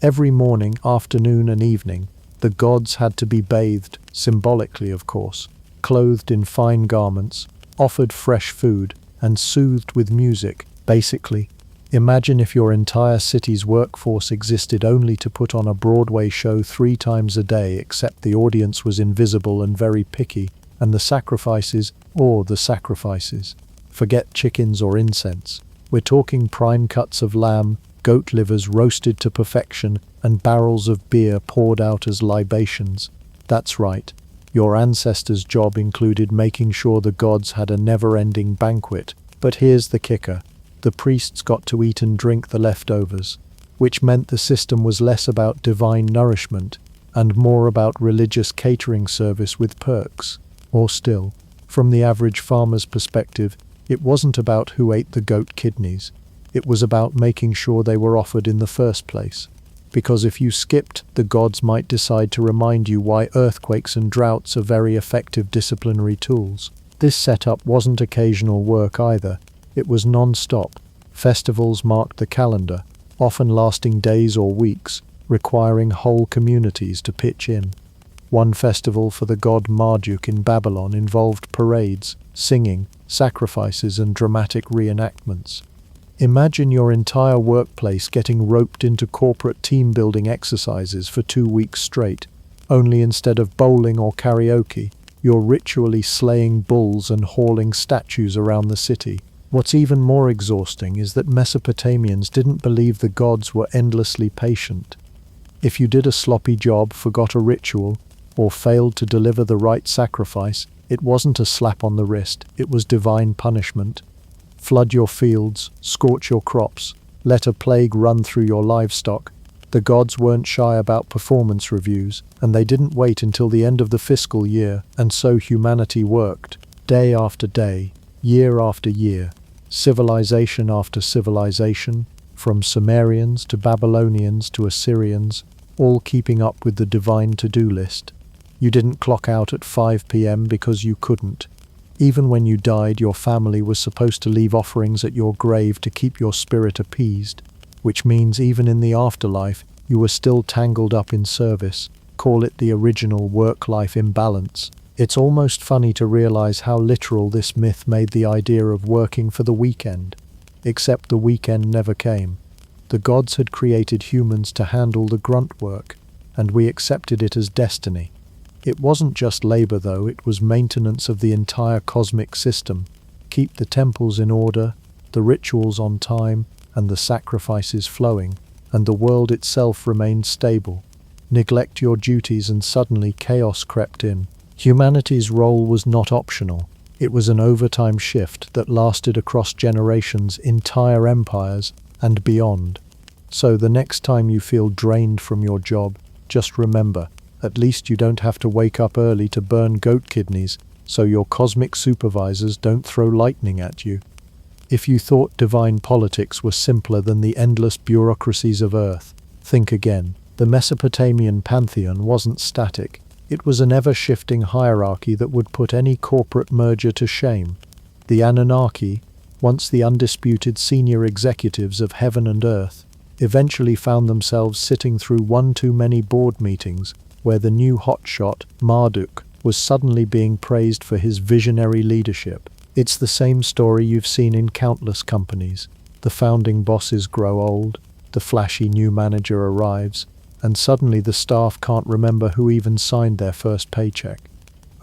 Every morning, afternoon, and evening, the gods had to be bathed, symbolically of course, clothed in fine garments, offered fresh food, and soothed with music. Basically, imagine if your entire city's workforce existed only to put on a Broadway show 3 times a day, except the audience was invisible and very picky. And the sacrifices, forget chickens or incense. We're talking prime cuts of lamb, goat livers roasted to perfection, and barrels of beer poured out as libations. That's right. Your ancestors' job included making sure the gods had a never-ending banquet. But here's the kicker. The priests got to eat and drink the leftovers, which meant the system was less about divine nourishment and more about religious catering service with perks. Or still, from the average farmer's perspective, it wasn't about who ate the goat kidneys. It was about making sure they were offered in the first place. Because if you skipped, the gods might decide to remind you why earthquakes and droughts are very effective disciplinary tools. This setup wasn't occasional work either. It was non-stop. Festivals marked the calendar, often lasting days or weeks, requiring whole communities to pitch in. One festival for the god Marduk in Babylon involved parades, singing, sacrifices, and dramatic reenactments. Imagine your entire workplace getting roped into corporate team-building exercises for 2 weeks straight, only instead of bowling or karaoke, you're ritually slaying bulls and hauling statues around the city. What's even more exhausting is that Mesopotamians didn't believe the gods were endlessly patient. If you did a sloppy job, forgot a ritual, or failed to deliver the right sacrifice, it wasn't a slap on the wrist, it was divine punishment. Flood your fields, scorch your crops, let a plague run through your livestock. The gods weren't shy about performance reviews, and they didn't wait until the end of the fiscal year, and so humanity worked, day after day, year after year, civilization after civilization, from Sumerians to Babylonians to Assyrians, all keeping up with the divine to-do list. You didn't clock out at 5 p.m. because you couldn't. Even when you died, your family was supposed to leave offerings at your grave to keep your spirit appeased, which means even in the afterlife, you were still tangled up in service. Call it the original work-life imbalance. It's almost funny to realize how literal this myth made the idea of working for the weekend. Except the weekend never came. The gods had created humans to handle the grunt work, and we accepted it as destiny. It wasn't just labor though, it was maintenance of the entire cosmic system. Keep the temples in order, the rituals on time, and the sacrifices flowing, and the world itself remained stable. Neglect your duties and suddenly chaos crept in. Humanity's role was not optional. It was an overtime shift that lasted across generations, entire empires, and beyond. So the next time you feel drained from your job, just remember, at least you don't have to wake up early to burn goat kidneys so your cosmic supervisors don't throw lightning at you. If you thought divine politics were simpler than the endless bureaucracies of Earth, think again. The Mesopotamian pantheon wasn't static. It was an ever-shifting hierarchy that would put any corporate merger to shame. The Anunnaki, once the undisputed senior executives of heaven and earth, eventually found themselves sitting through one too many board meetings where the new hotshot, Marduk, was suddenly being praised for his visionary leadership. It's the same story you've seen in countless companies. The founding bosses grow old, the flashy new manager arrives, and suddenly the staff can't remember who even signed their first paycheck.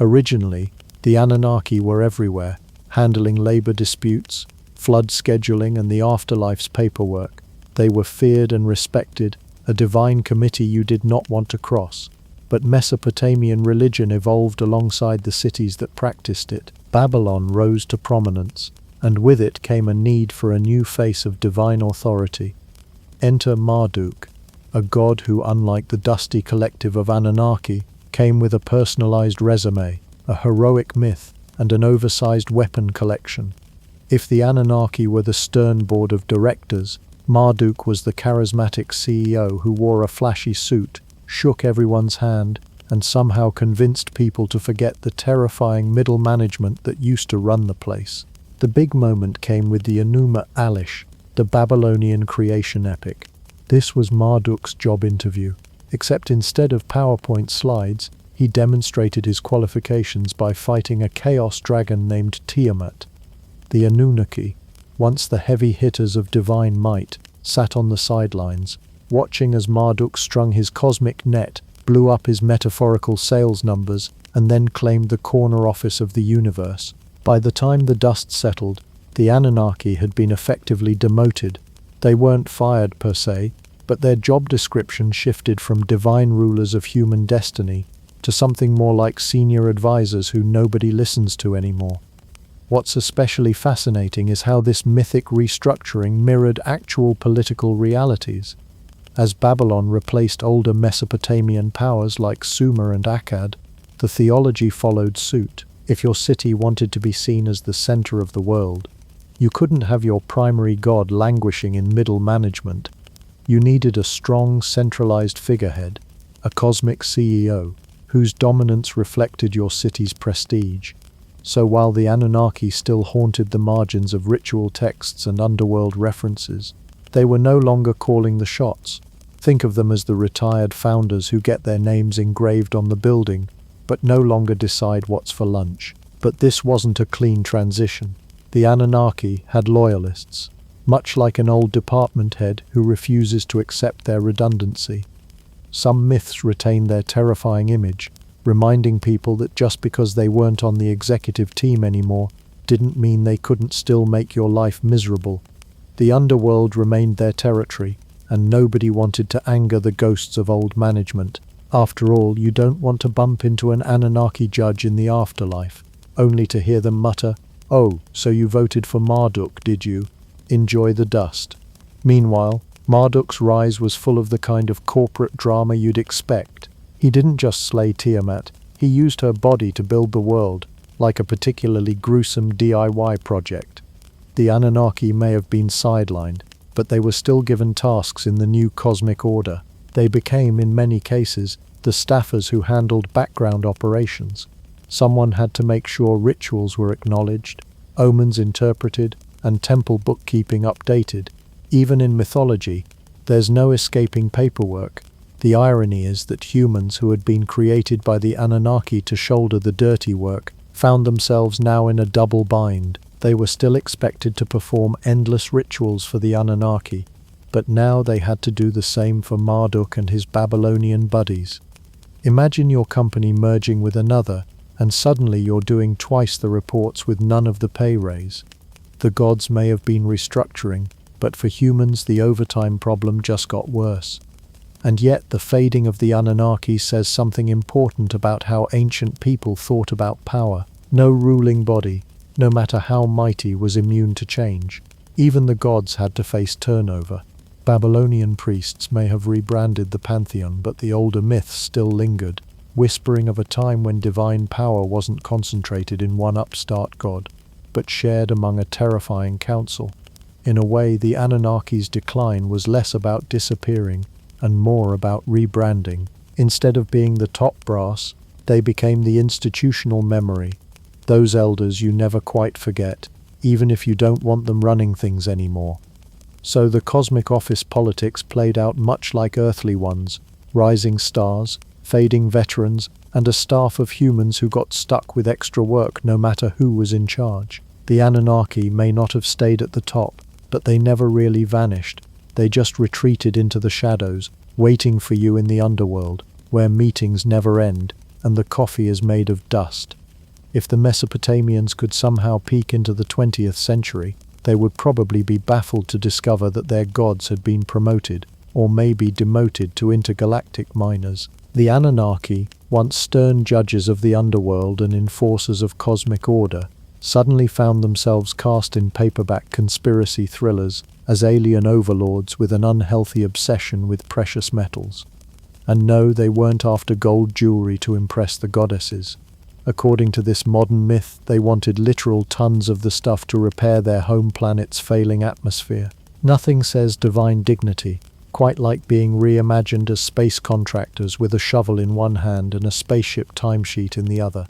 Originally, the Anunnaki were everywhere, handling labor disputes, flood scheduling, and the afterlife's paperwork. They were feared and respected, a divine committee you did not want to cross. But Mesopotamian religion evolved alongside the cities that practiced it. Babylon rose to prominence, and with it came a need for a new face of divine authority. Enter Marduk, a god who, unlike the dusty collective of Anunnaki, came with a personalized resume, a heroic myth, and an oversized weapon collection. If the Anunnaki were the stern board of directors, Marduk was the charismatic CEO who wore a flashy suit, shook everyone's hand, and somehow convinced people to forget the terrifying middle management that used to run the place. The big moment came with the Enuma Elish, the Babylonian creation epic. This was Marduk's job interview, except instead of PowerPoint slides, he demonstrated his qualifications by fighting a chaos dragon named Tiamat. The Anunnaki, once the heavy hitters of divine might, sat on the sidelines, watching as Marduk strung his cosmic net blew up his metaphorical sales numbers, and then claimed the corner office of the universe. By the time the dust settled, the Anunnaki had been effectively demoted. They weren't fired per se, but their job description shifted from divine rulers of human destiny to something more like senior advisors who nobody listens to anymore. What's especially fascinating is how this mythic restructuring mirrored actual political realities. As Babylon replaced older Mesopotamian powers like Sumer and Akkad, the theology followed suit. If your city wanted to be seen as the center of the world, you couldn't have your primary god languishing in middle management. You needed a strong, centralized figurehead, a cosmic CEO, whose dominance reflected your city's prestige. So while the Anunnaki still haunted the margins of ritual texts and underworld references, they were no longer calling the shots. Think of them as the retired founders who get their names engraved on the building, but no longer decide what's for lunch. But this wasn't a clean transition. The Anunnaki had loyalists, much like an old department head who refuses to accept their redundancy. Some myths retain their terrifying image, reminding people that just because they weren't on the executive team anymore didn't mean they couldn't still make your life miserable. The underworld remained their territory, and nobody wanted to anger the ghosts of old management. After all, you don't want to bump into an Anunnaki judge in the afterlife, only to hear them mutter, "Oh, so you voted for Marduk, did you? Enjoy the dust." Meanwhile, Marduk's rise was full of the kind of corporate drama you'd expect. He didn't just slay Tiamat, he used her body to build the world, like a particularly gruesome DIY project. The Anunnaki may have been sidelined, but they were still given tasks in the new cosmic order. They became, in many cases, the staffers who handled background operations. Someone had to make sure rituals were acknowledged, omens interpreted, and temple bookkeeping updated. Even in mythology, there's no escaping paperwork. The irony is that humans who had been created by the Anunnaki to shoulder the dirty work found themselves now in a double bind. They were still expected to perform endless rituals for the Anunnaki, but now they had to do the same for Marduk and his Babylonian buddies. Imagine your company merging with another, and suddenly you're doing twice the reports with none of the pay raise. The gods may have been restructuring, but for humans the overtime problem just got worse. And yet the fading of the Anunnaki says something important about how ancient people thought about power. No ruling body, no matter how mighty, was immune to change. Even the gods had to face turnover. Babylonian priests may have rebranded the pantheon, but the older myths still lingered, whispering of a time when divine power wasn't concentrated in one upstart god, but shared among a terrifying council. In a way, the Anunnaki's decline was less about disappearing and more about rebranding. Instead of being the top brass, they became the institutional memory, those elders you never quite forget, even if you don't want them running things anymore. So the cosmic office politics played out much like earthly ones: rising stars, fading veterans, and a staff of humans who got stuck with extra work no matter who was in charge. The Anunnaki may not have stayed at the top, but they never really vanished. They just retreated into the shadows, waiting for you in the underworld, where meetings never end, and the coffee is made of dust. If the Mesopotamians could somehow peek into the 20th century, they would probably be baffled to discover that their gods had been promoted, or maybe demoted, to intergalactic minors. The Anunnaki, once stern judges of the underworld and enforcers of cosmic order, suddenly found themselves cast in paperback conspiracy thrillers as alien overlords with an unhealthy obsession with precious metals. And no, they weren't after gold jewelry to impress the goddesses. According to this modern myth, they wanted literal tons of the stuff to repair their home planet's failing atmosphere. Nothing says divine dignity quite like being reimagined as space contractors with a shovel in one hand and a spaceship timesheet in the other.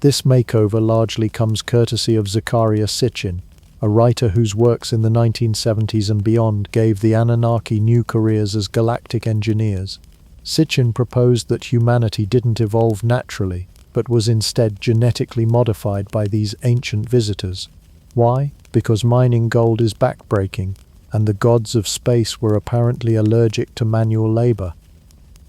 This makeover largely comes courtesy of Zecharia Sitchin, a writer whose works in the 1970s and beyond gave the Anunnaki new careers as galactic engineers. Sitchin proposed that humanity didn't evolve naturally, but was instead genetically modified by these ancient visitors. Why? Because mining gold is backbreaking, and the gods of space were apparently allergic to manual labor.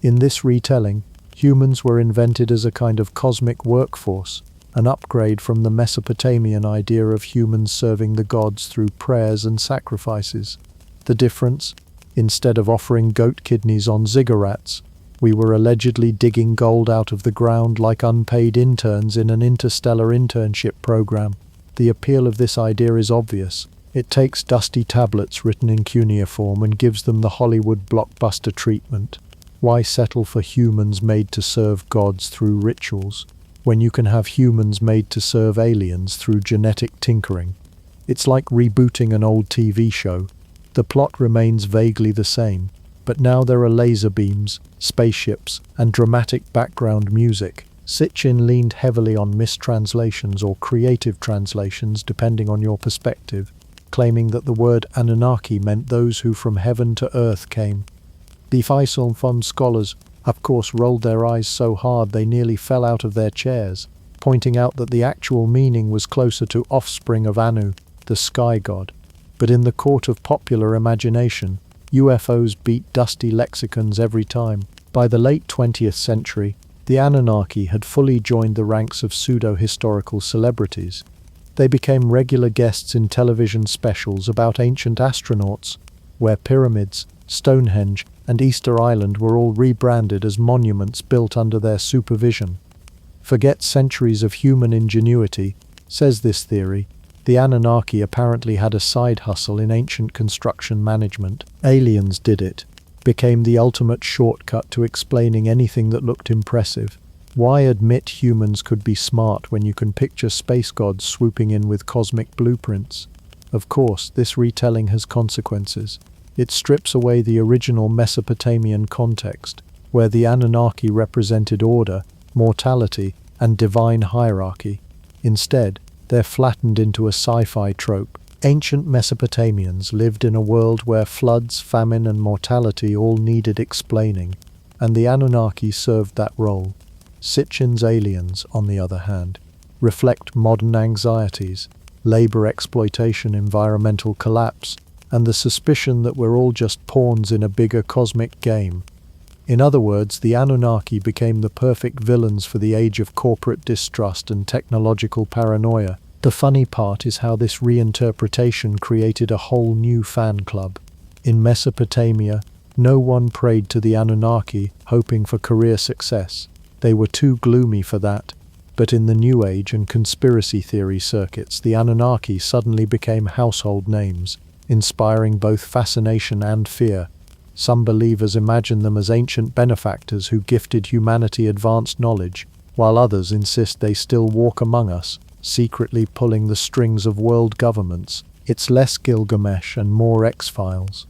In this retelling, humans were invented as a kind of cosmic workforce, an upgrade from the Mesopotamian idea of humans serving the gods through prayers and sacrifices. The difference? Instead of offering goat kidneys on ziggurats, we were allegedly digging gold out of the ground like unpaid interns in an interstellar internship program. The appeal of this idea is obvious. It takes dusty tablets written in cuneiform and gives them the Hollywood blockbuster treatment. Why settle for humans made to serve gods through rituals, when you can have humans made to serve aliens through genetic tinkering? It's like rebooting an old TV show. The plot remains vaguely the same, but now there are laser beams, spaceships, and dramatic background music. Sitchin leaned heavily on mistranslations or creative translations depending on your perspective, claiming that the word Anunnaki meant those who from heaven to earth came. The Faisal Fund scholars, of course, rolled their eyes so hard they nearly fell out of their chairs, pointing out that the actual meaning was closer to offspring of Anu, the sky god. But in the court of popular imagination, UFOs beat dusty lexicons every time. By the late 20th century, the Anunnaki had fully joined the ranks of pseudo-historical celebrities. They became regular guests in television specials about ancient astronauts, where pyramids, Stonehenge, and Easter Island were all rebranded as monuments built under their supervision. Forget centuries of human ingenuity, says this theory. The Anunnaki apparently had a side hustle in ancient construction management. Aliens did it. Became the ultimate shortcut to explaining anything that looked impressive. Why admit humans could be smart when you can picture space gods swooping in with cosmic blueprints? Of course, this retelling has consequences. It strips away the original Mesopotamian context, where the Anunnaki represented order, mortality, and divine hierarchy. Instead, they're flattened into a sci-fi trope. Ancient Mesopotamians lived in a world where floods, famine, and mortality all needed explaining, and the Anunnaki served that role. Sitchin's aliens, on the other hand, reflect modern anxieties, labor exploitation, environmental collapse, and the suspicion that we're all just pawns in a bigger cosmic game. In other words, the Anunnaki became the perfect villains for the age of corporate distrust and technological paranoia. The funny part is how this reinterpretation created a whole new fan club. In Mesopotamia, no one prayed to the Anunnaki, hoping for career success. They were too gloomy for that. But in the New Age and conspiracy theory circuits, the Anunnaki suddenly became household names, inspiring both fascination and fear. Some believers imagine them as ancient benefactors who gifted humanity advanced knowledge, while others insist they still walk among us, secretly pulling the strings of world governments. It's less Gilgamesh and more X-Files.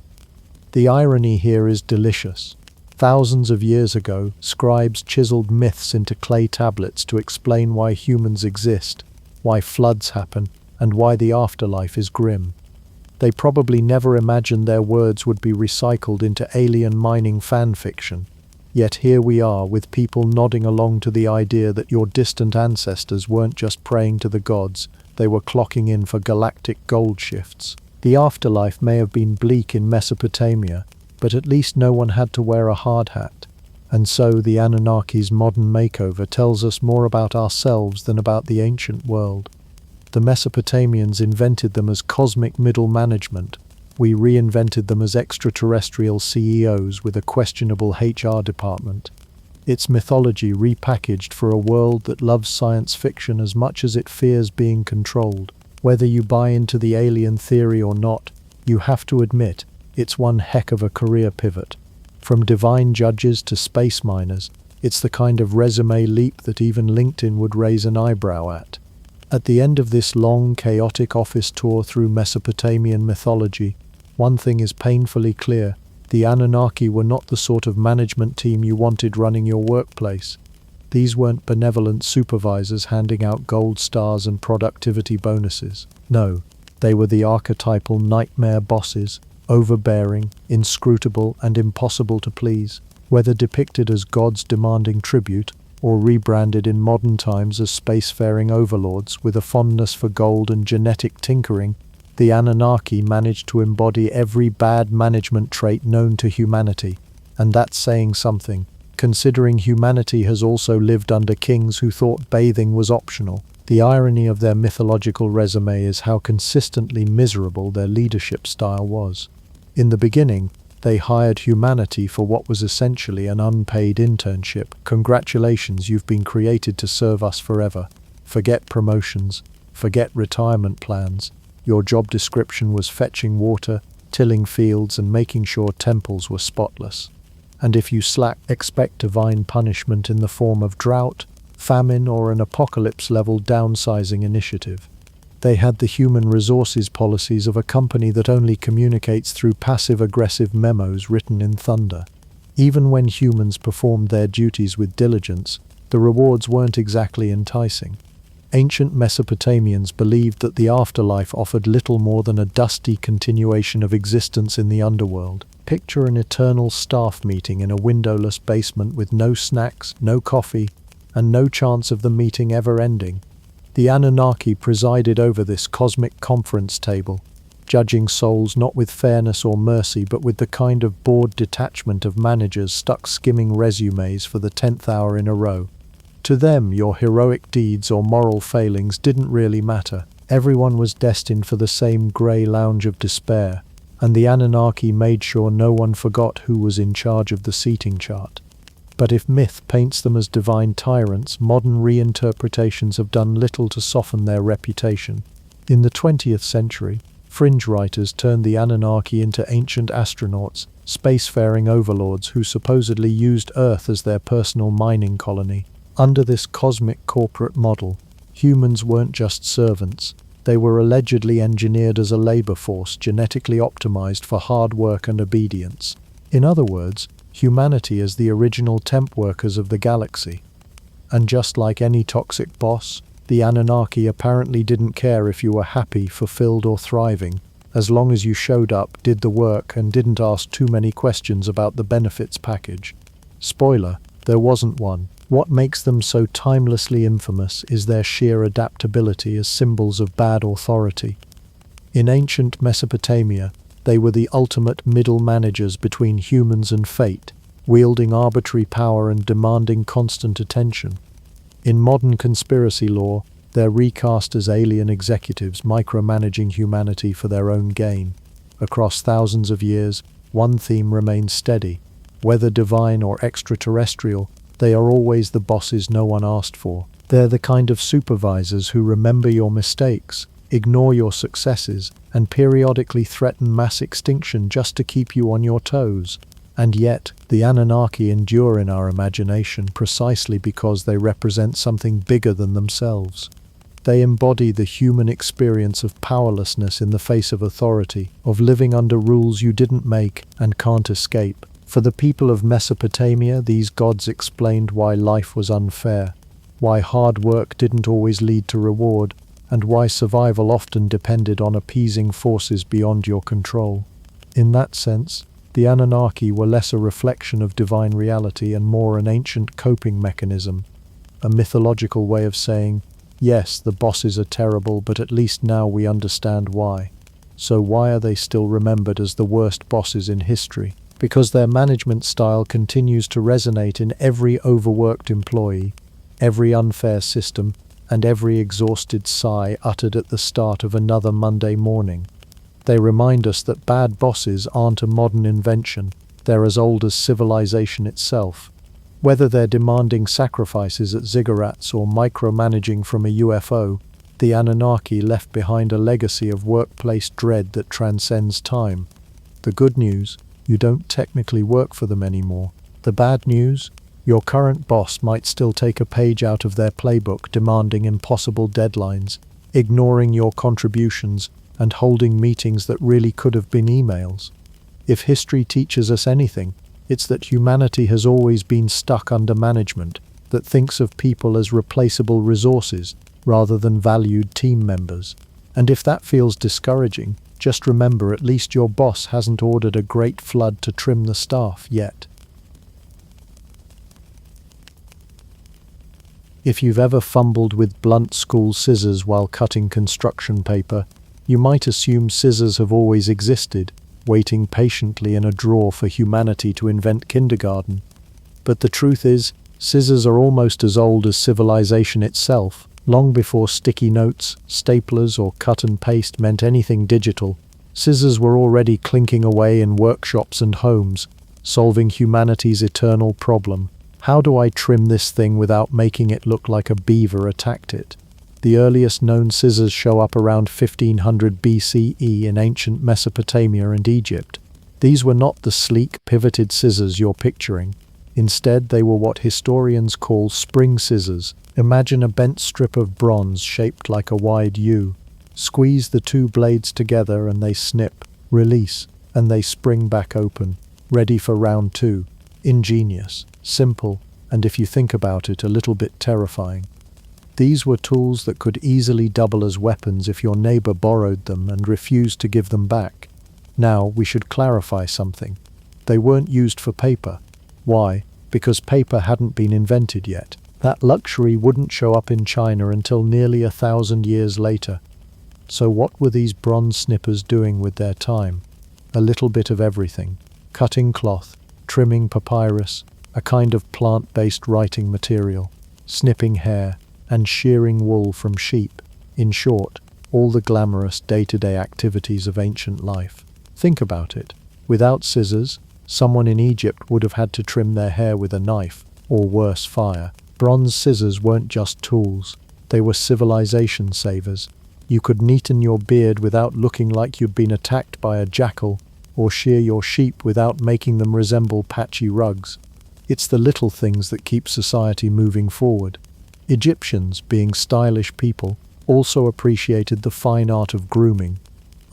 The irony here is delicious. Thousands of years ago, scribes chiseled myths into clay tablets to explain why humans exist, why floods happen, and why the afterlife is grim. They probably never imagined their words would be recycled into alien mining fan fiction. Yet here we are with people nodding along to the idea that your distant ancestors weren't just praying to the gods, they were clocking in for galactic gold shifts. The afterlife may have been bleak in Mesopotamia, but at least no one had to wear a hard hat. And so the Anunnaki's modern makeover tells us more about ourselves than about the ancient world. The Mesopotamians invented them as cosmic middle management. We reinvented them as extraterrestrial CEOs with a questionable HR department. It's mythology repackaged for a world that loves science fiction as much as it fears being controlled. Whether you buy into the alien theory or not, you have to admit it's one heck of a career pivot. From divine judges to space miners, it's the kind of resume leap that even LinkedIn would raise an eyebrow at. At the end of this long, chaotic office tour through Mesopotamian mythology, one thing is painfully clear: the Anunnaki were not the sort of management team you wanted running your workplace. These weren't benevolent supervisors handing out gold stars and productivity bonuses. No, they were the archetypal nightmare bosses, overbearing, inscrutable, and impossible to please. Whether depicted as gods demanding tribute, or rebranded in modern times as spacefaring overlords with a fondness for gold and genetic tinkering, the Anunnaki managed to embody every bad management trait known to humanity. And that's saying something. considering humanity has also lived under kings who thought bathing was optional. The irony of their mythological resume is how consistently miserable their leadership style was. In the beginning, they hired humanity for what was essentially an unpaid internship. Congratulations, you've been created to serve us forever. Forget promotions, forget retirement plans. Your job description was fetching water, tilling fields, and making sure temples were spotless. And if you slack, expect divine punishment in the form of drought, famine, or an apocalypse-level downsizing initiative. They had the human resources policies of a company that only communicates through passive-aggressive memos written in thunder. Even when humans performed their duties with diligence, the rewards weren't exactly enticing. Ancient Mesopotamians believed that the afterlife offered little more than a dusty continuation of existence in the underworld. Picture an eternal staff meeting in a windowless basement with no snacks, no coffee, and no chance of the meeting ever ending. The Anunnaki presided over this cosmic conference table, judging souls not with fairness or mercy but with the kind of bored detachment of managers stuck skimming resumes for the 10th hour in a row. To them, your heroic deeds or moral failings didn't really matter. Everyone was destined for the same grey lounge of despair, and the Anunnaki made sure no one forgot who was in charge of the seating chart. But if myth paints them as divine tyrants, modern reinterpretations have done little to soften their reputation. In the 20th century, fringe writers turned the Anunnaki into ancient astronauts, spacefaring overlords who supposedly used Earth as their personal mining colony. Under this cosmic corporate model, humans weren't just servants. They were allegedly engineered as a labor force genetically optimized for hard work and obedience. In other words, humanity as the original temp workers of the galaxy. And just like any toxic boss, the Anunnaki apparently didn't care if you were happy, fulfilled, or thriving, as long as you showed up, did the work, and didn't ask too many questions about the benefits package. Spoiler, there wasn't one. What makes them so timelessly infamous is their sheer adaptability as symbols of bad authority. In ancient Mesopotamia, they were the ultimate middle managers between humans and fate, wielding arbitrary power and demanding constant attention. In modern conspiracy lore, they're recast as alien executives micromanaging humanity for their own gain. Across thousands of years, one theme remains steady. Whether divine or extraterrestrial, they are always the bosses no one asked for. They're the kind of supervisors who remember your mistakes, ignore your successes, and periodically threaten mass extinction just to keep you on your toes. And yet, the Anunnaki endure in our imagination precisely because they represent something bigger than themselves. They embody the human experience of powerlessness in the face of authority, of living under rules you didn't make and can't escape. For the people of Mesopotamia, these gods explained why life was unfair, why hard work didn't always lead to reward, and why survival often depended on appeasing forces beyond your control. In that sense, the Anunnaki were less a reflection of divine reality and more an ancient coping mechanism, a mythological way of saying, yes, the bosses are terrible, but at least now we understand why. So why are they still remembered as the worst bosses in history? Because their management style continues to resonate in every overworked employee, every unfair system, and every exhausted sigh uttered at the start of another Monday morning. They remind us that bad bosses aren't a modern invention, they're as old as civilization itself. Whether they're demanding sacrifices at ziggurats or micromanaging from a UFO, the Anunnaki left behind a legacy of workplace dread that transcends time. The good news: you don't technically work for them anymore. The bad news? Your current boss might still take a page out of their playbook, demanding impossible deadlines, ignoring your contributions, and holding meetings that really could have been emails. If history teaches us anything, it's that humanity has always been stuck under management that thinks of people as replaceable resources rather than valued team members. And if that feels discouraging, just remember at least your boss hasn't ordered a great flood to trim the staff yet. If you've ever fumbled with blunt school scissors while cutting construction paper, you might assume scissors have always existed, waiting patiently in a drawer for humanity to invent kindergarten. But the truth is, scissors are almost as old as civilization itself. Long before sticky notes, staplers, or cut and paste meant anything digital, scissors were already clinking away in workshops and homes, solving humanity's eternal problem. How do I trim this thing without making it look like a beaver attacked it? The earliest known scissors show up around 1500 BCE in ancient Mesopotamia and Egypt. These were not the sleek, pivoted scissors you're picturing. Instead, they were what historians call spring scissors. Imagine a bent strip of bronze shaped like a wide U. Squeeze the two blades together and they snip, release, and they spring back open, ready for round two. Ingenious, simple, and if you think about it, a little bit terrifying. These were tools that could easily double as weapons if your neighbor borrowed them and refused to give them back. Now, we should clarify something. They weren't used for paper. Why? Because paper hadn't been invented yet. That luxury wouldn't show up in China until nearly 1,000 years later. So what were these bronze snippers doing with their time? A little bit of everything. Cutting cloth, trimming papyrus, a kind of plant-based writing material, snipping hair, and shearing wool from sheep. In short, all the glamorous day-to-day activities of ancient life. Think about it. Without scissors, someone in Egypt would have had to trim their hair with a knife, or worse, fire. Bronze scissors weren't just tools. They were civilization savers. You could neaten your beard without looking like you'd been attacked by a jackal, or shear your sheep without making them resemble patchy rugs. It's the little things that keep society moving forward. Egyptians, being stylish people, also appreciated the fine art of grooming.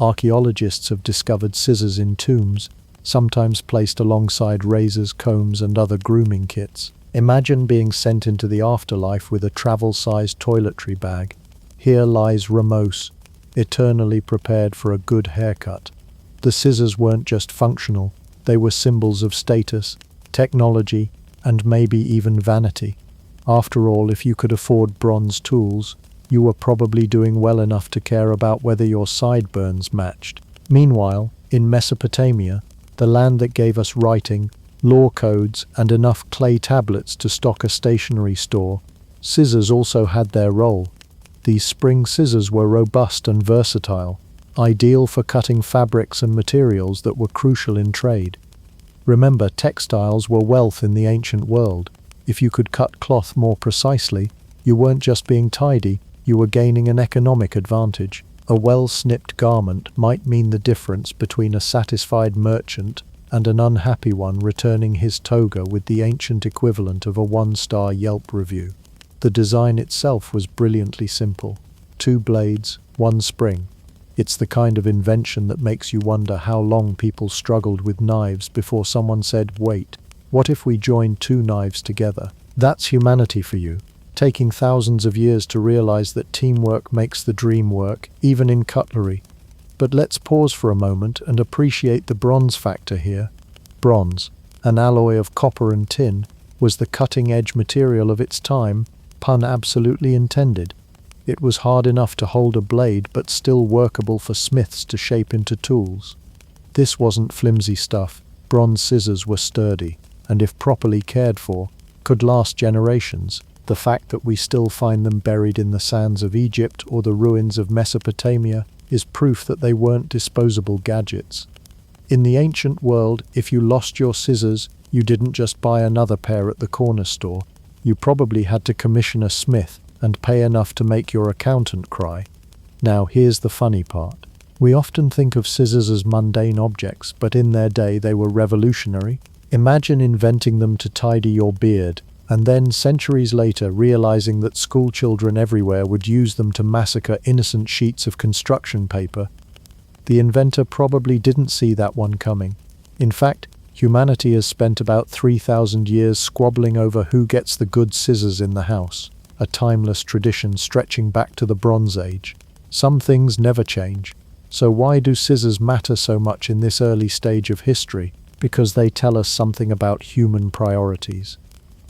Archaeologists have discovered scissors in tombs, sometimes placed alongside razors, combs, and other grooming kits. Imagine being sent into the afterlife with a travel-sized toiletry bag. Here lies Ramos, eternally prepared for a good haircut. The scissors weren't just functional, they were symbols of status, technology, and maybe even vanity. After all, if you could afford bronze tools, you were probably doing well enough to care about whether your sideburns matched. Meanwhile, in Mesopotamia, the land that gave us writing, law codes, and enough clay tablets to stock a stationery store, scissors also had their role. These spring scissors were robust and versatile, ideal for cutting fabrics and materials that were crucial in trade. Remember, textiles were wealth in the ancient world. If you could cut cloth more precisely, you weren't just being tidy, you were gaining an economic advantage. A well-snipped garment might mean the difference between a satisfied merchant and an unhappy one returning his toga with the ancient equivalent of a one-star Yelp review. The design itself was brilliantly simple. 2 blades, 1 spring. It's the kind of invention that makes you wonder how long people struggled with knives before someone said, wait, what if we joined 2 knives together? That's humanity for you. Taking thousands of years to realize that teamwork makes the dream work, even in cutlery. But let's pause for a moment and appreciate the bronze factor here. Bronze, an alloy of copper and tin, was the cutting-edge material of its time, pun absolutely intended. It was hard enough to hold a blade but still workable for smiths to shape into tools. This wasn't flimsy stuff. Bronze scissors were sturdy, and if properly cared for, could last generations. The fact that we still find them buried in the sands of Egypt or the ruins of Mesopotamia is proof that they weren't disposable gadgets. In the ancient world, if you lost your scissors, you didn't just buy another pair at the corner store. You probably had to commission a smith and pay enough to make your accountant cry. Now, here's the funny part. We often think of scissors as mundane objects, but in their day they were revolutionary. Imagine inventing them to tidy your beard, and then centuries later realizing that schoolchildren everywhere would use them to massacre innocent sheets of construction paper. The inventor probably didn't see that one coming. In fact, humanity has spent about 3,000 years squabbling over who gets the good scissors in the house, a timeless tradition stretching back to the Bronze Age. Some things never change. So why do scissors matter so much in this early stage of history? Because they tell us something about human priorities.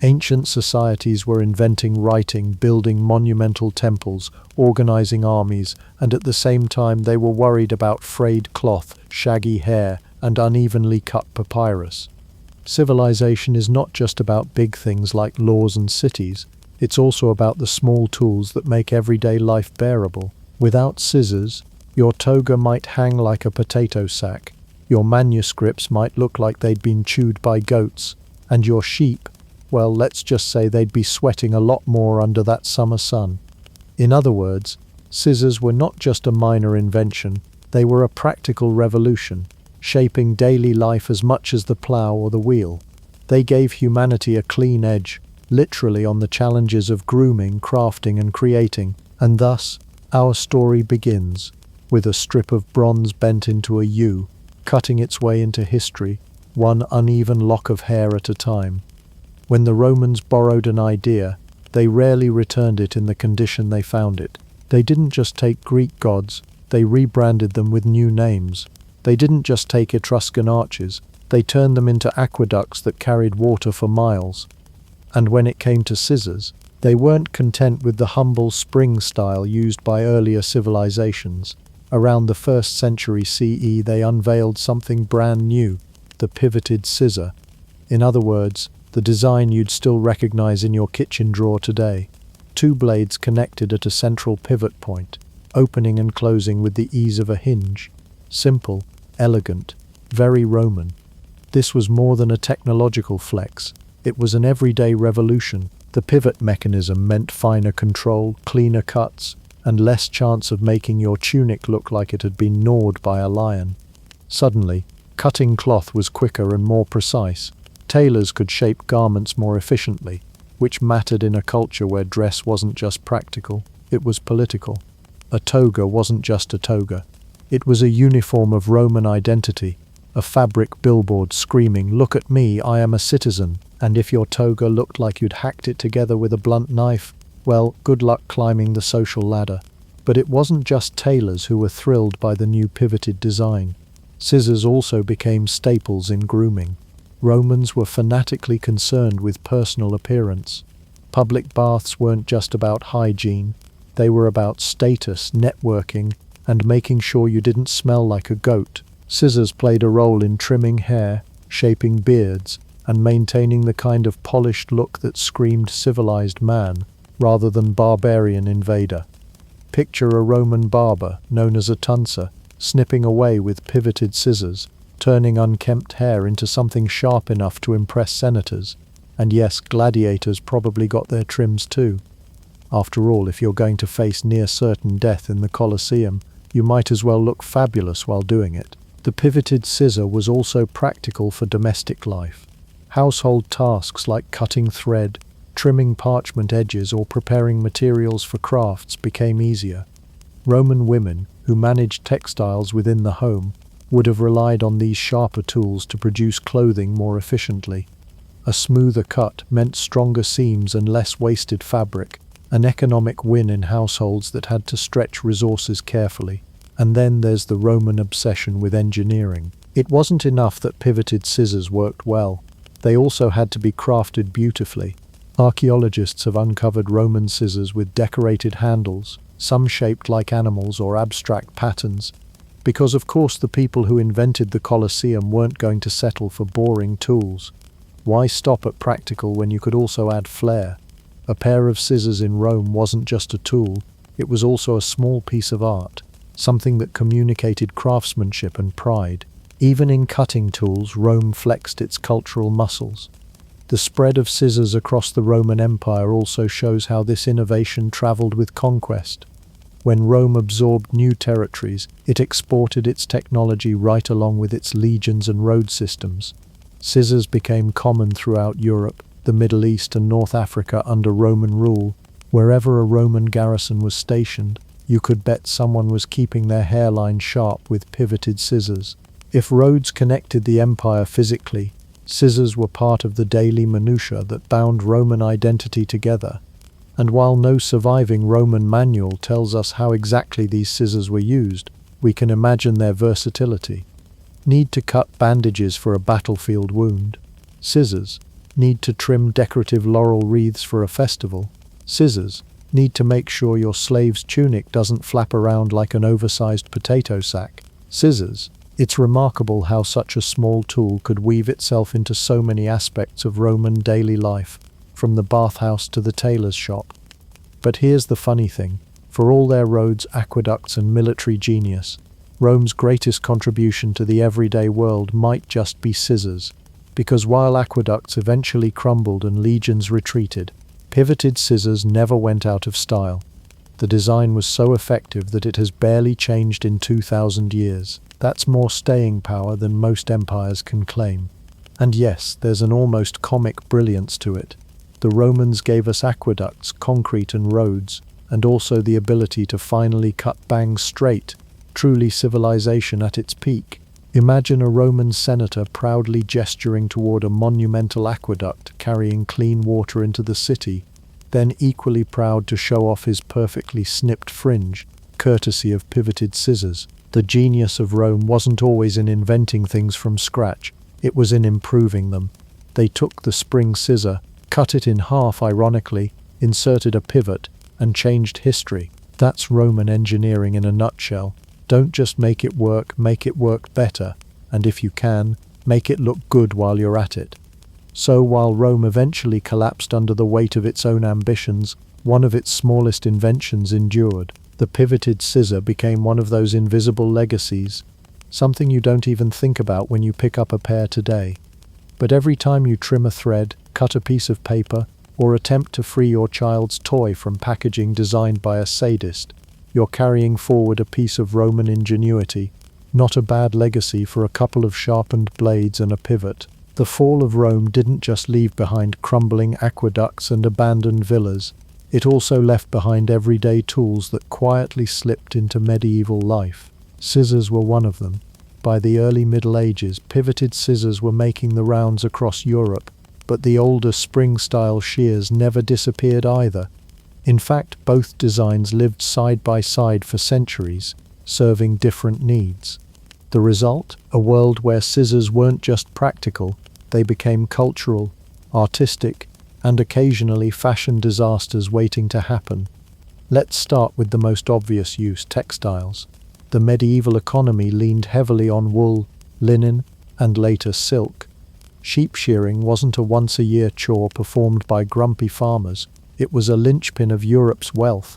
Ancient societies were inventing writing, building monumental temples, organizing armies, and at the same time they were worried about frayed cloth, shaggy hair, and unevenly cut papyrus. Civilization is not just about big things like laws and cities, it's also about the small tools that make everyday life bearable. Without scissors, your toga might hang like a potato sack, your manuscripts might look like they'd been chewed by goats, and your sheep, well, let's just say they'd be sweating a lot more under that summer sun. In other words, scissors were not just a minor invention, they were a practical revolution, shaping daily life as much as the plough or the wheel. They gave humanity a clean edge, literally on the challenges of grooming, crafting and creating, and thus, our story begins, with a strip of bronze bent into a U, cutting its way into history, one uneven lock of hair at a time. When the Romans borrowed an idea, they rarely returned it in the condition they found it. They didn't just take Greek gods, they rebranded them with new names. They didn't just take Etruscan arches, they turned them into aqueducts that carried water for miles. And when it came to scissors, they weren't content with the humble spring style used by earlier civilizations. Around the 1st century CE, they unveiled something brand new, the pivoted scissor. In other words, the design you'd still recognize in your kitchen drawer today. 2 blades connected at a central pivot point, opening and closing with the ease of a hinge. Simple, elegant, very Roman. This was more than a technological flex. It was an everyday revolution. The pivot mechanism meant finer control, cleaner cuts, and less chance of making your tunic look like it had been gnawed by a lion. Suddenly, cutting cloth was quicker and more precise. Tailors could shape garments more efficiently, which mattered in a culture where dress wasn't just practical, it was political. A toga wasn't just a toga. It was a uniform of Roman identity, a fabric billboard screaming, "Look at me, I am a citizen." And if your toga looked like you'd hacked it together with a blunt knife, well, good luck climbing the social ladder. But it wasn't just tailors who were thrilled by the new pivoted design. Scissors also became staples in grooming. Romans were fanatically concerned with personal appearance. Public baths weren't just about hygiene, they were about status, networking, and making sure you didn't smell like a goat. Scissors played a role in trimming hair, shaping beards, and maintaining the kind of polished look that screamed civilized man, rather than barbarian invader. Picture a Roman barber, known as a tuncer, snipping away with pivoted scissors, turning unkempt hair into something sharp enough to impress senators. And yes, gladiators probably got their trims too. After all, if you're going to face near certain death in the Colosseum, you might as well look fabulous while doing it. The pivoted scissor was also practical for domestic life. Household tasks like cutting thread, trimming parchment edges, or preparing materials for crafts became easier. Roman women, who managed textiles within the home, would have relied on these sharper tools to produce clothing more efficiently. A smoother cut meant stronger seams and less wasted fabric, an economic win in households that had to stretch resources carefully. And then there's the Roman obsession with engineering. It wasn't enough that pivoted scissors worked well. They also had to be crafted beautifully. Archaeologists have uncovered Roman scissors with decorated handles, some shaped like animals or abstract patterns, because of course the people who invented the Colosseum weren't going to settle for boring tools. Why stop at practical when you could also add flair? A pair of scissors in Rome wasn't just a tool, it was also a small piece of art, something that communicated craftsmanship and pride. Even in cutting tools, Rome flexed its cultural muscles. The spread of scissors across the Roman Empire also shows how this innovation traveled with conquest. When Rome absorbed new territories, it exported its technology right along with its legions and road systems. Scissors became common throughout Europe, the Middle East and North Africa under Roman rule. Wherever a Roman garrison was stationed, you could bet someone was keeping their hairline sharp with pivoted scissors. If roads connected the empire physically, scissors were part of the daily minutiae that bound Roman identity together. And while no surviving Roman manual tells us how exactly these scissors were used, we can imagine their versatility. Need to cut bandages for a battlefield wound? Scissors. Need to trim decorative laurel wreaths for a festival? Scissors. Need to make sure your slave's tunic doesn't flap around like an oversized potato sack? Scissors. It's remarkable how such a small tool could weave itself into so many aspects of Roman daily life, from the bathhouse to the tailor's shop. But here's the funny thing. For all their roads, aqueducts, and military genius, Rome's greatest contribution to the everyday world might just be scissors. Because while aqueducts eventually crumbled and legions retreated, pivoted scissors never went out of style. The design was so effective that it has barely changed in 2,000 years. That's more staying power than most empires can claim. And yes, there's an almost comic brilliance to it. The Romans gave us aqueducts, concrete and roads, and also the ability to finally cut bangs straight, truly civilization at its peak. Imagine a Roman senator proudly gesturing toward a monumental aqueduct carrying clean water into the city, then equally proud to show off his perfectly snipped fringe, courtesy of pivoted scissors. The genius of Rome wasn't always in inventing things from scratch, it was in improving them. They took the spring scissor, cut it in half ironically, inserted a pivot, and changed history. That's Roman engineering in a nutshell. Don't just make it work better, and if you can, make it look good while you're at it. So while Rome eventually collapsed under the weight of its own ambitions, one of its smallest inventions endured. The pivoted scissor became one of those invisible legacies, something you don't even think about when you pick up a pair today. But every time you trim a thread, cut a piece of paper, or attempt to free your child's toy from packaging designed by a sadist, you're carrying forward a piece of Roman ingenuity. Not a bad legacy for a couple of sharpened blades and a pivot. The fall of Rome didn't just leave behind crumbling aqueducts and abandoned villas. It also left behind everyday tools that quietly slipped into medieval life. Scissors were one of them. By the early Middle Ages, pivoted scissors were making the rounds across Europe, but the older spring-style shears never disappeared either. In fact, both designs lived side by side for centuries, serving different needs. The result? A world where scissors weren't just practical, they became cultural, artistic, and occasionally fashion disasters waiting to happen. Let's start with the most obvious use, textiles. The medieval economy leaned heavily on wool, linen, and later silk. Sheep shearing wasn't a once-a-year chore performed by grumpy farmers. It was a linchpin of Europe's wealth.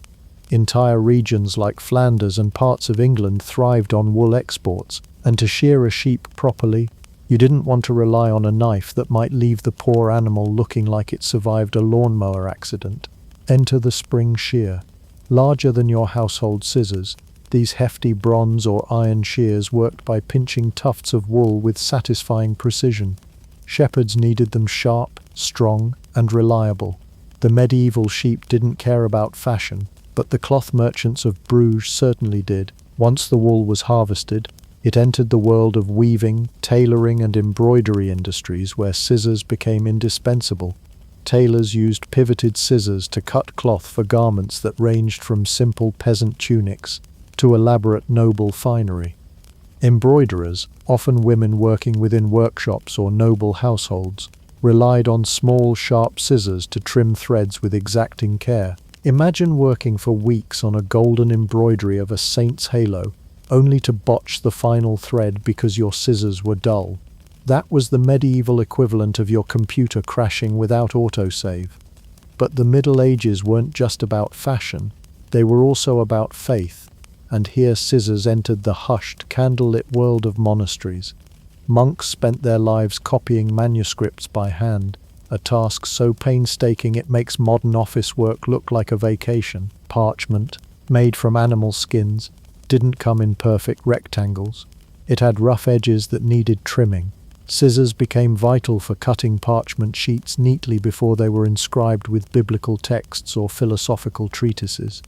Entire regions like Flanders and parts of England thrived on wool exports, and to shear a sheep properly, you didn't want to rely on a knife that might leave the poor animal looking like it survived a lawnmower accident. Enter the spring shear. Larger than your household scissors, these hefty bronze or iron shears worked by pinching tufts of wool with satisfying precision. Shepherds needed them sharp, strong, and reliable. The medieval sheep didn't care about fashion, but the cloth merchants of Bruges certainly did. Once the wool was harvested, it entered the world of weaving, tailoring, and embroidery industries where scissors became indispensable. Tailors used pivoted scissors to cut cloth for garments that ranged from simple peasant tunics to elaborate noble finery. Embroiderers, often women working within workshops or noble households, relied on small, sharp scissors to trim threads with exacting care. Imagine working for weeks on a golden embroidery of a saint's halo, only to botch the final thread because your scissors were dull. That was the medieval equivalent of your computer crashing without autosave. But the Middle Ages weren't just about fashion, they were also about faith, and here scissors entered the hushed, candlelit world of monasteries. Monks spent their lives copying manuscripts by hand, a task so painstaking it makes modern office work look like a vacation. Parchment, made from animal skins, didn't come in perfect rectangles. It had rough edges that needed trimming. Scissors became vital for cutting parchment sheets neatly before they were inscribed with biblical texts or philosophical treatises.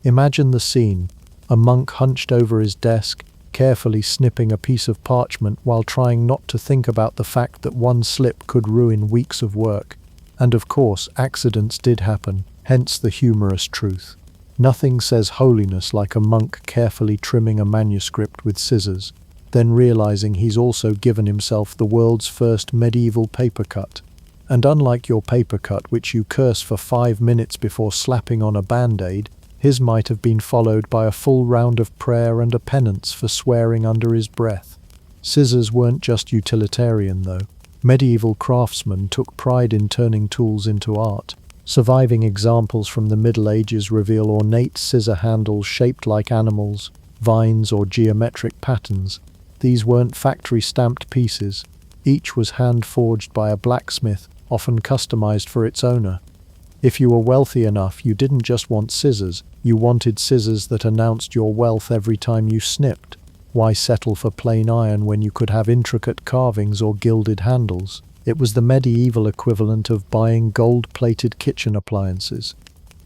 Imagine the scene: a monk hunched over his desk, carefully snipping a piece of parchment while trying not to think about the fact that one slip could ruin weeks of work. And of course, accidents did happen, hence the humorous truth. Nothing says holiness like a monk carefully trimming a manuscript with scissors, then realizing he's also given himself the world's first medieval paper cut. And unlike your paper cut, which you curse for 5 minutes before slapping on a band-aid, his might have been followed by a full round of prayer and a penance for swearing under his breath. Scissors weren't just utilitarian, though. Medieval craftsmen took pride in turning tools into art. Surviving examples from the Middle Ages reveal ornate scissor handles shaped like animals, vines, or geometric patterns. These weren't factory-stamped pieces. Each was hand-forged by a blacksmith, often customized for its owner. If you were wealthy enough, you didn't just want scissors, you wanted scissors that announced your wealth every time you snipped. Why settle for plain iron when you could have intricate carvings or gilded handles? It was the medieval equivalent of buying gold-plated kitchen appliances.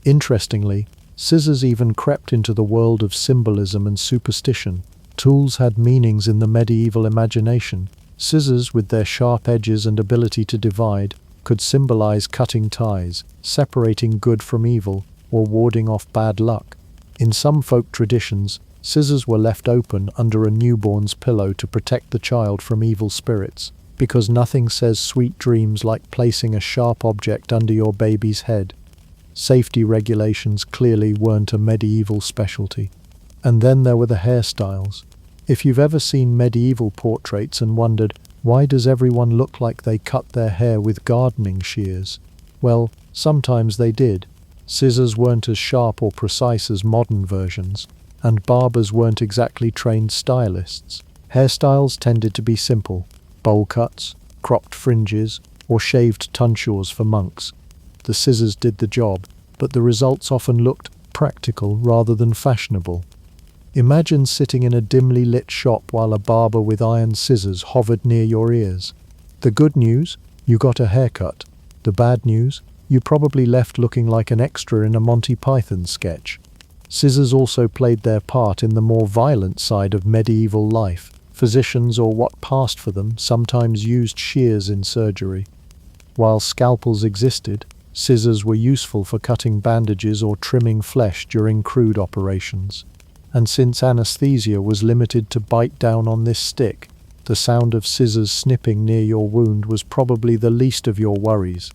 Interestingly, scissors even crept into the world of symbolism and superstition. Tools had meanings in the medieval imagination. Scissors, with their sharp edges and ability to divide, could symbolize cutting ties, separating good from evil, or warding off bad luck. In some folk traditions, scissors were left open under a newborn's pillow to protect the child from evil spirits, because nothing says sweet dreams like placing a sharp object under your baby's head. Safety regulations clearly weren't a medieval specialty. And then there were the hairstyles. If you've ever seen medieval portraits and wondered, why does everyone look like they cut their hair with gardening shears? Well, sometimes they did. Scissors weren't as sharp or precise as modern versions, and barbers weren't exactly trained stylists. Hairstyles tended to be simple: bowl cuts, cropped fringes, or shaved tonsures for monks. The scissors did the job, but the results often looked practical rather than fashionable. Imagine sitting in a dimly lit shop while a barber with iron scissors hovered near your ears. The good news? You got a haircut. The bad news? You probably left looking like an extra in a Monty Python sketch. Scissors also played their part in the more violent side of medieval life. Physicians, or what passed for them, sometimes used shears in surgery. While scalpels existed, scissors were useful for cutting bandages or trimming flesh during crude operations. And since anesthesia was limited to bite down on this stick, the sound of scissors snipping near your wound was probably the least of your worries.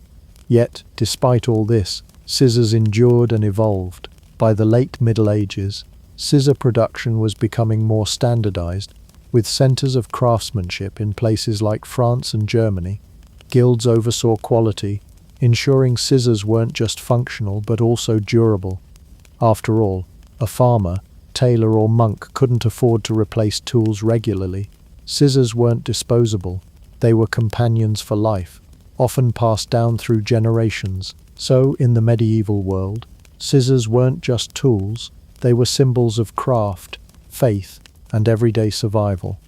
Yet, despite all this, scissors endured and evolved. By the late Middle Ages, scissor production was becoming more standardized, with centers of craftsmanship in places like France and Germany. Guilds oversaw quality, ensuring scissors weren't just functional but also durable. After all, a farmer, tailor, or monk couldn't afford to replace tools regularly. Scissors weren't disposable. They were companions for life, often passed down through generations. So, in the medieval world, scissors weren't just tools, they were symbols of craft, faith, and everyday survival.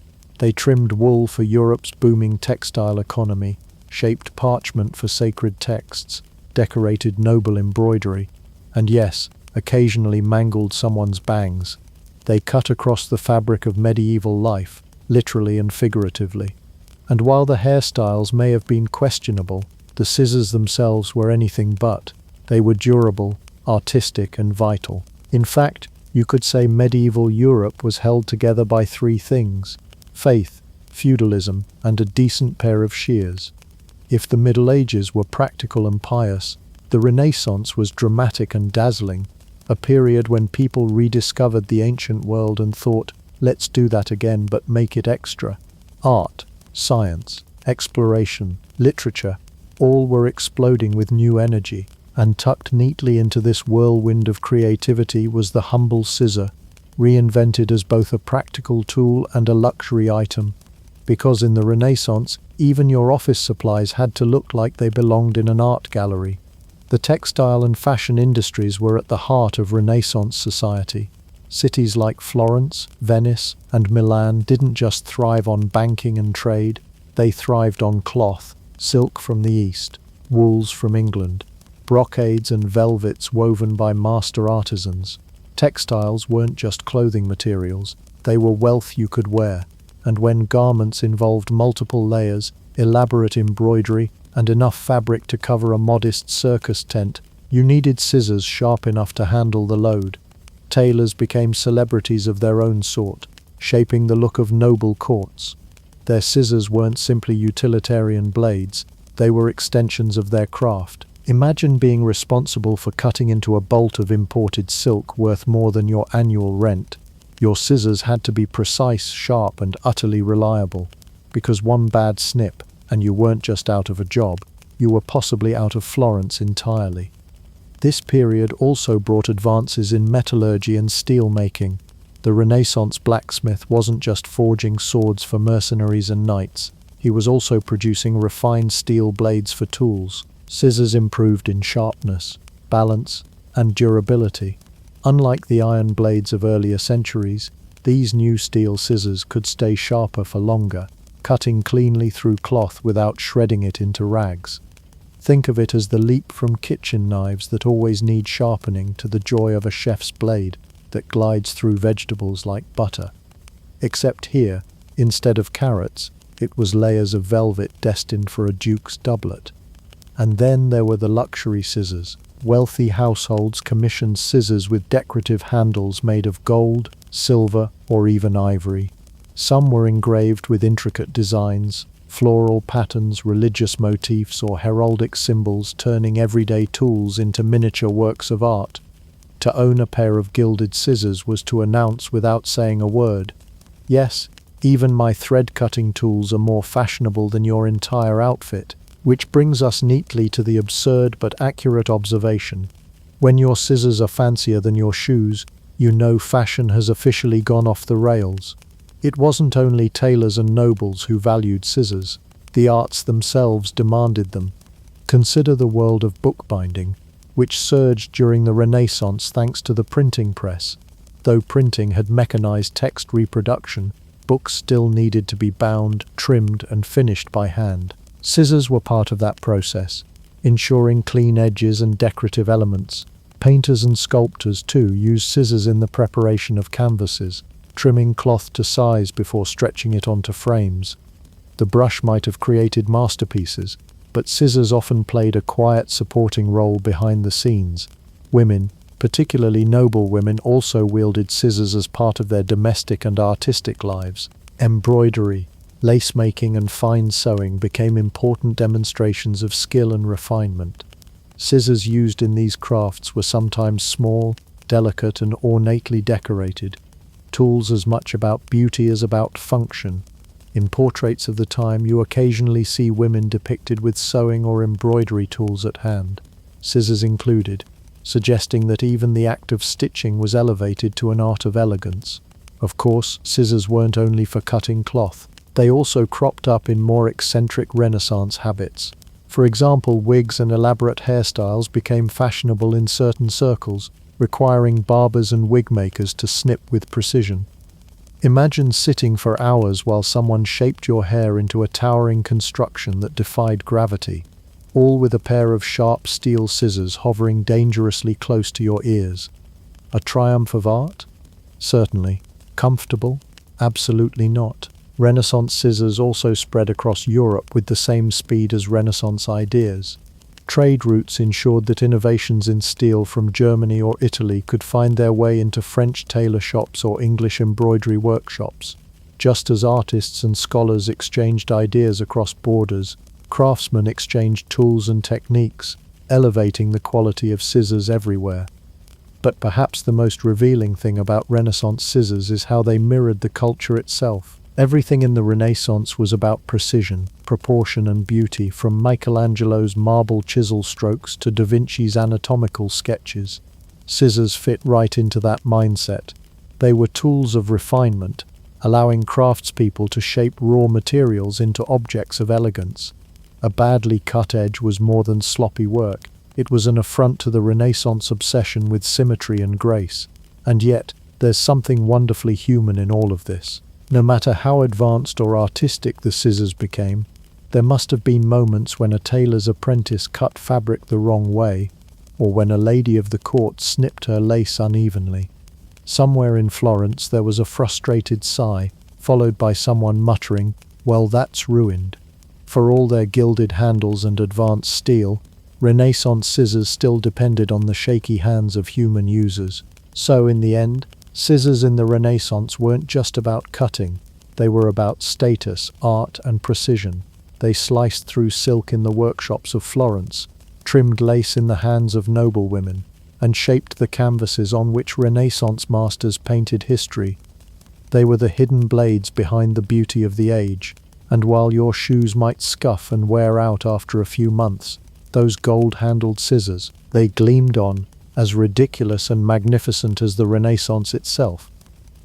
They trimmed wool for Europe's booming textile economy, shaped parchment for sacred texts, decorated noble embroidery, and yes, occasionally mangled someone's bangs. They cut across the fabric of medieval life, literally and figuratively. And while the hairstyles may have been questionable, the scissors themselves were anything but. They were durable, artistic, and vital. In fact, you could say medieval Europe was held together by three things: faith, feudalism, and a decent pair of shears. If the Middle Ages were practical and pious, the Renaissance was dramatic and dazzling, a period when people rediscovered the ancient world and thought, let's do that again but make it extra. Art, science, exploration, literature, all were exploding with new energy, and tucked neatly into this whirlwind of creativity was the humble scissor, reinvented as both a practical tool and a luxury item. Because in the Renaissance, even your office supplies had to look like they belonged in an art gallery. The textile and fashion industries were at the heart of Renaissance society. Cities like Florence, Venice, and Milan didn't just thrive on banking and trade, they thrived on cloth, silk from the East, wools from England, brocades and velvets woven by master artisans. Textiles weren't just clothing materials, they were wealth you could wear, and when garments involved multiple layers, elaborate embroidery, and enough fabric to cover a modest circus tent, you needed scissors sharp enough to handle the load. Tailors became celebrities of their own sort, shaping the look of noble courts. Their scissors weren't simply utilitarian blades, they were extensions of their craft. Imagine being responsible for cutting into a bolt of imported silk worth more than your annual rent. Your scissors had to be precise, sharp, and utterly reliable, because one bad snip, and you weren't just out of a job, you were possibly out of Florence entirely. This period also brought advances in metallurgy and steel making. The Renaissance blacksmith wasn't just forging swords for mercenaries and knights, he was also producing refined steel blades for tools. Scissors improved in sharpness, balance, and durability. Unlike the iron blades of earlier centuries, these new steel scissors could stay sharper for longer, cutting cleanly through cloth without shredding it into rags. Think of it as the leap from kitchen knives that always need sharpening to the joy of a chef's blade that glides through vegetables like butter. Except here, instead of carrots, it was layers of velvet destined for a duke's doublet. And then there were the luxury scissors. Wealthy households commissioned scissors with decorative handles made of gold, silver, or even ivory. Some were engraved with intricate designs, floral patterns, religious motifs, or heraldic symbols, turning everyday tools into miniature works of art. To own a pair of gilded scissors was to announce without saying a word, "Yes, even my thread-cutting tools are more fashionable than your entire outfit." Which brings us neatly to the absurd but accurate observation. When your scissors are fancier than your shoes, you know fashion has officially gone off the rails. It wasn't only tailors and nobles who valued scissors. The arts themselves demanded them. Consider the world of bookbinding, which surged during the Renaissance thanks to the printing press. Though printing had mechanized text reproduction, books still needed to be bound, trimmed, and finished by hand. Scissors were part of that process, ensuring clean edges and decorative elements. Painters and sculptors, too, used scissors in the preparation of canvases, trimming cloth to size before stretching it onto frames. The brush might have created masterpieces, but scissors often played a quiet supporting role behind the scenes. Women, particularly noble women, also wielded scissors as part of their domestic and artistic lives. Embroidery, lace-making and fine sewing became important demonstrations of skill and refinement. Scissors used in these crafts were sometimes small, delicate, and ornately decorated, tools as much about beauty as about function. In portraits of the time, you occasionally see women depicted with sewing or embroidery tools at hand, scissors included, suggesting that even the act of stitching was elevated to an art of elegance. Of course, scissors weren't only for cutting cloth. They also cropped up in more eccentric Renaissance habits. For example, wigs and elaborate hairstyles became fashionable in certain circles, requiring barbers and wig makers to snip with precision. Imagine sitting for hours while someone shaped your hair into a towering construction that defied gravity, all with a pair of sharp steel scissors hovering dangerously close to your ears. A triumph of art? Certainly. Comfortable? Absolutely not. Renaissance scissors also spread across Europe with the same speed as Renaissance ideas. Trade routes ensured that innovations in steel from Germany or Italy could find their way into French tailor shops or English embroidery workshops. Just as artists and scholars exchanged ideas across borders, craftsmen exchanged tools and techniques, elevating the quality of scissors everywhere. But perhaps the most revealing thing about Renaissance scissors is how they mirrored the culture itself. Everything in the Renaissance was about precision, proportion, and beauty, from Michelangelo's marble chisel strokes to Da Vinci's anatomical sketches. Scissors fit right into that mindset. They were tools of refinement, allowing craftspeople to shape raw materials into objects of elegance. A badly cut edge was more than sloppy work. It was an affront to the Renaissance obsession with symmetry and grace. And yet, there's something wonderfully human in all of this. No matter how advanced or artistic the scissors became, there must have been moments when a tailor's apprentice cut fabric the wrong way, or when a lady of the court snipped her lace unevenly. Somewhere in Florence there was a frustrated sigh, followed by someone muttering, "Well, that's ruined." For all their gilded handles and advanced steel, Renaissance scissors still depended on the shaky hands of human users. So in the end, scissors in the Renaissance weren't just about cutting, they were about status, art, and precision. They sliced through silk in the workshops of Florence, trimmed lace in the hands of noble women, and shaped the canvases on which Renaissance masters painted history. They were the hidden blades behind the beauty of the age, and while your shoes might scuff and wear out after a few months, those gold-handled scissors, they gleamed on, as ridiculous and magnificent as the Renaissance itself.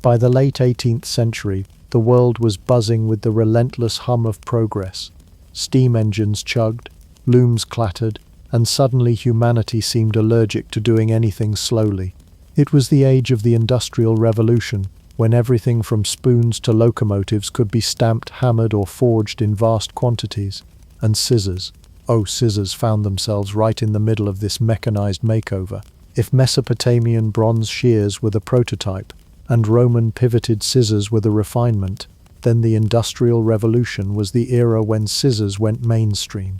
By the late 18th century, the world was buzzing with the relentless hum of progress. Steam engines chugged, looms clattered, and suddenly humanity seemed allergic to doing anything slowly. It was the age of the Industrial Revolution, when everything from spoons to locomotives could be stamped, hammered, or forged in vast quantities. And scissors, oh, scissors found themselves right in the middle of this mechanized makeover. If Mesopotamian bronze shears were the prototype, and Roman pivoted scissors were the refinement, then the Industrial Revolution was the era when scissors went mainstream.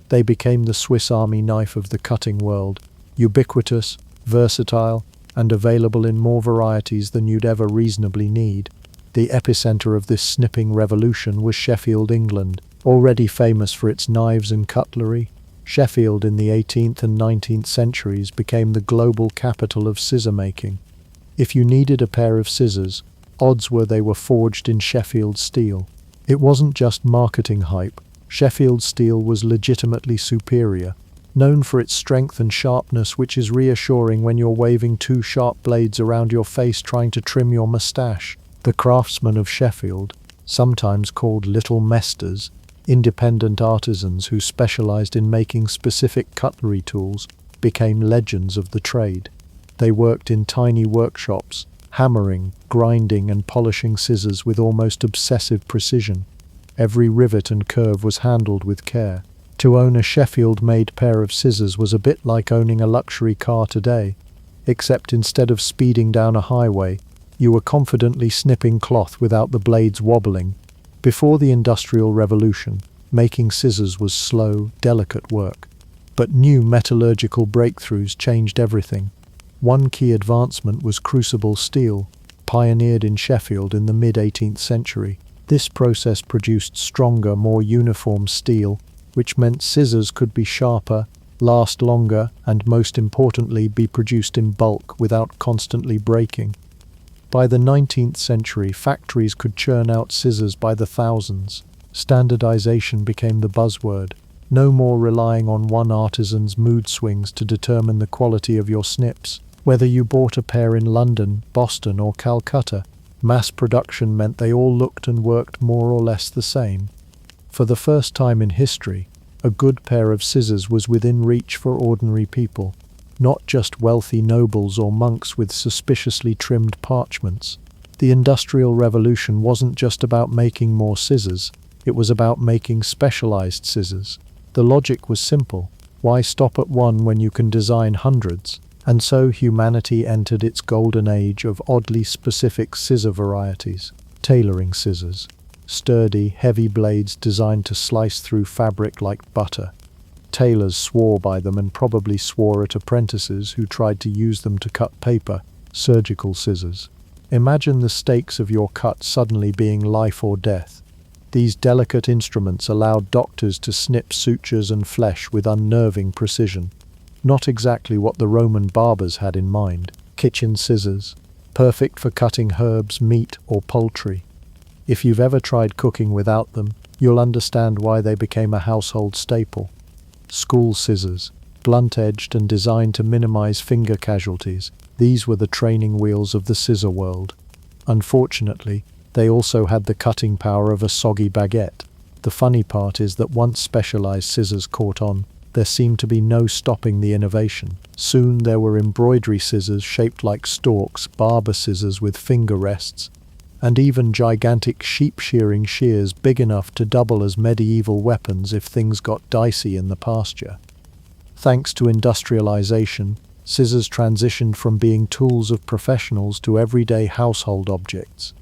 They became the Swiss Army knife of the cutting world, ubiquitous, versatile, and available in more varieties than you'd ever reasonably need. The epicenter of this snipping revolution was Sheffield, England, already famous for its knives and cutlery. Sheffield in the 18th and 19th centuries became the global capital of scissor making. If you needed a pair of scissors, odds were they were forged in Sheffield steel. It wasn't just marketing hype. Sheffield steel was legitimately superior, known for its strength and sharpness, which is reassuring when you're waving two sharp blades around your face trying to trim your mustache. The craftsmen of Sheffield, sometimes called little mesters, independent artisans who specialized in making specific cutlery tools, became legends of the trade. They worked in tiny workshops, hammering, grinding, and polishing scissors with almost obsessive precision. Every rivet and curve was handled with care. To own a Sheffield-made pair of scissors was a bit like owning a luxury car today, except instead of speeding down a highway, you were confidently snipping cloth without the blades wobbling. Before the Industrial Revolution, making scissors was slow, delicate work. But new metallurgical breakthroughs changed everything. One key advancement was crucible steel, pioneered in Sheffield in the mid-18th century. This process produced stronger, more uniform steel, which meant scissors could be sharper, last longer, and most importantly, be produced in bulk without constantly breaking. By the 19th century, factories could churn out scissors by the thousands. Standardization became the buzzword. No more relying on one artisan's mood swings to determine the quality of your snips. Whether you bought a pair in London, Boston, or Calcutta, mass production meant they all looked and worked more or less the same. For the first time in history, a good pair of scissors was within reach for ordinary people, not just wealthy nobles or monks with suspiciously trimmed parchments. The Industrial Revolution wasn't just about making more scissors, it was about making specialized scissors. The logic was simple. Why stop at one when you can design hundreds? And so humanity entered its golden age of oddly specific scissor varieties. Tailoring scissors. Sturdy, heavy blades designed to slice through fabric like butter. Tailors swore by them and probably swore at apprentices who tried to use them to cut paper. Surgical scissors. Imagine the stakes of your cut suddenly being life or death. These delicate instruments allowed doctors to snip sutures and flesh with unnerving precision. Not exactly what the Roman barbers had in mind. Kitchen scissors. Perfect for cutting herbs, meat, or poultry. If you've ever tried cooking without them, you'll understand why they became a household staple. School scissors, blunt-edged and designed to minimize finger casualties. These were the training wheels of the scissor world. Unfortunately, they also had the cutting power of a soggy baguette. The funny part is that once specialized scissors caught on, there seemed to be no stopping the innovation. Soon there were embroidery scissors shaped like stalks, barber scissors with finger rests, and even gigantic sheep-shearing shears big enough to double as medieval weapons if things got dicey in the pasture. Thanks to industrialization, scissors transitioned from being tools of professionals to everyday household objects.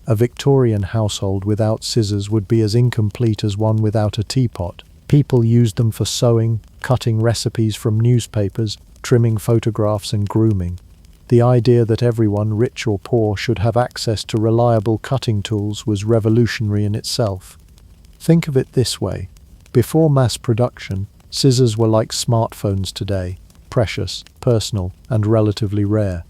A Victorian household without scissors would be as incomplete as one without a teapot. People used them for sewing, cutting recipes from newspapers, trimming photographs, and grooming. The idea that everyone, rich or poor, should have access to reliable cutting tools was revolutionary in itself. Think of it this way. Before mass production, scissors were like smartphones today, precious, personal, and relatively rare.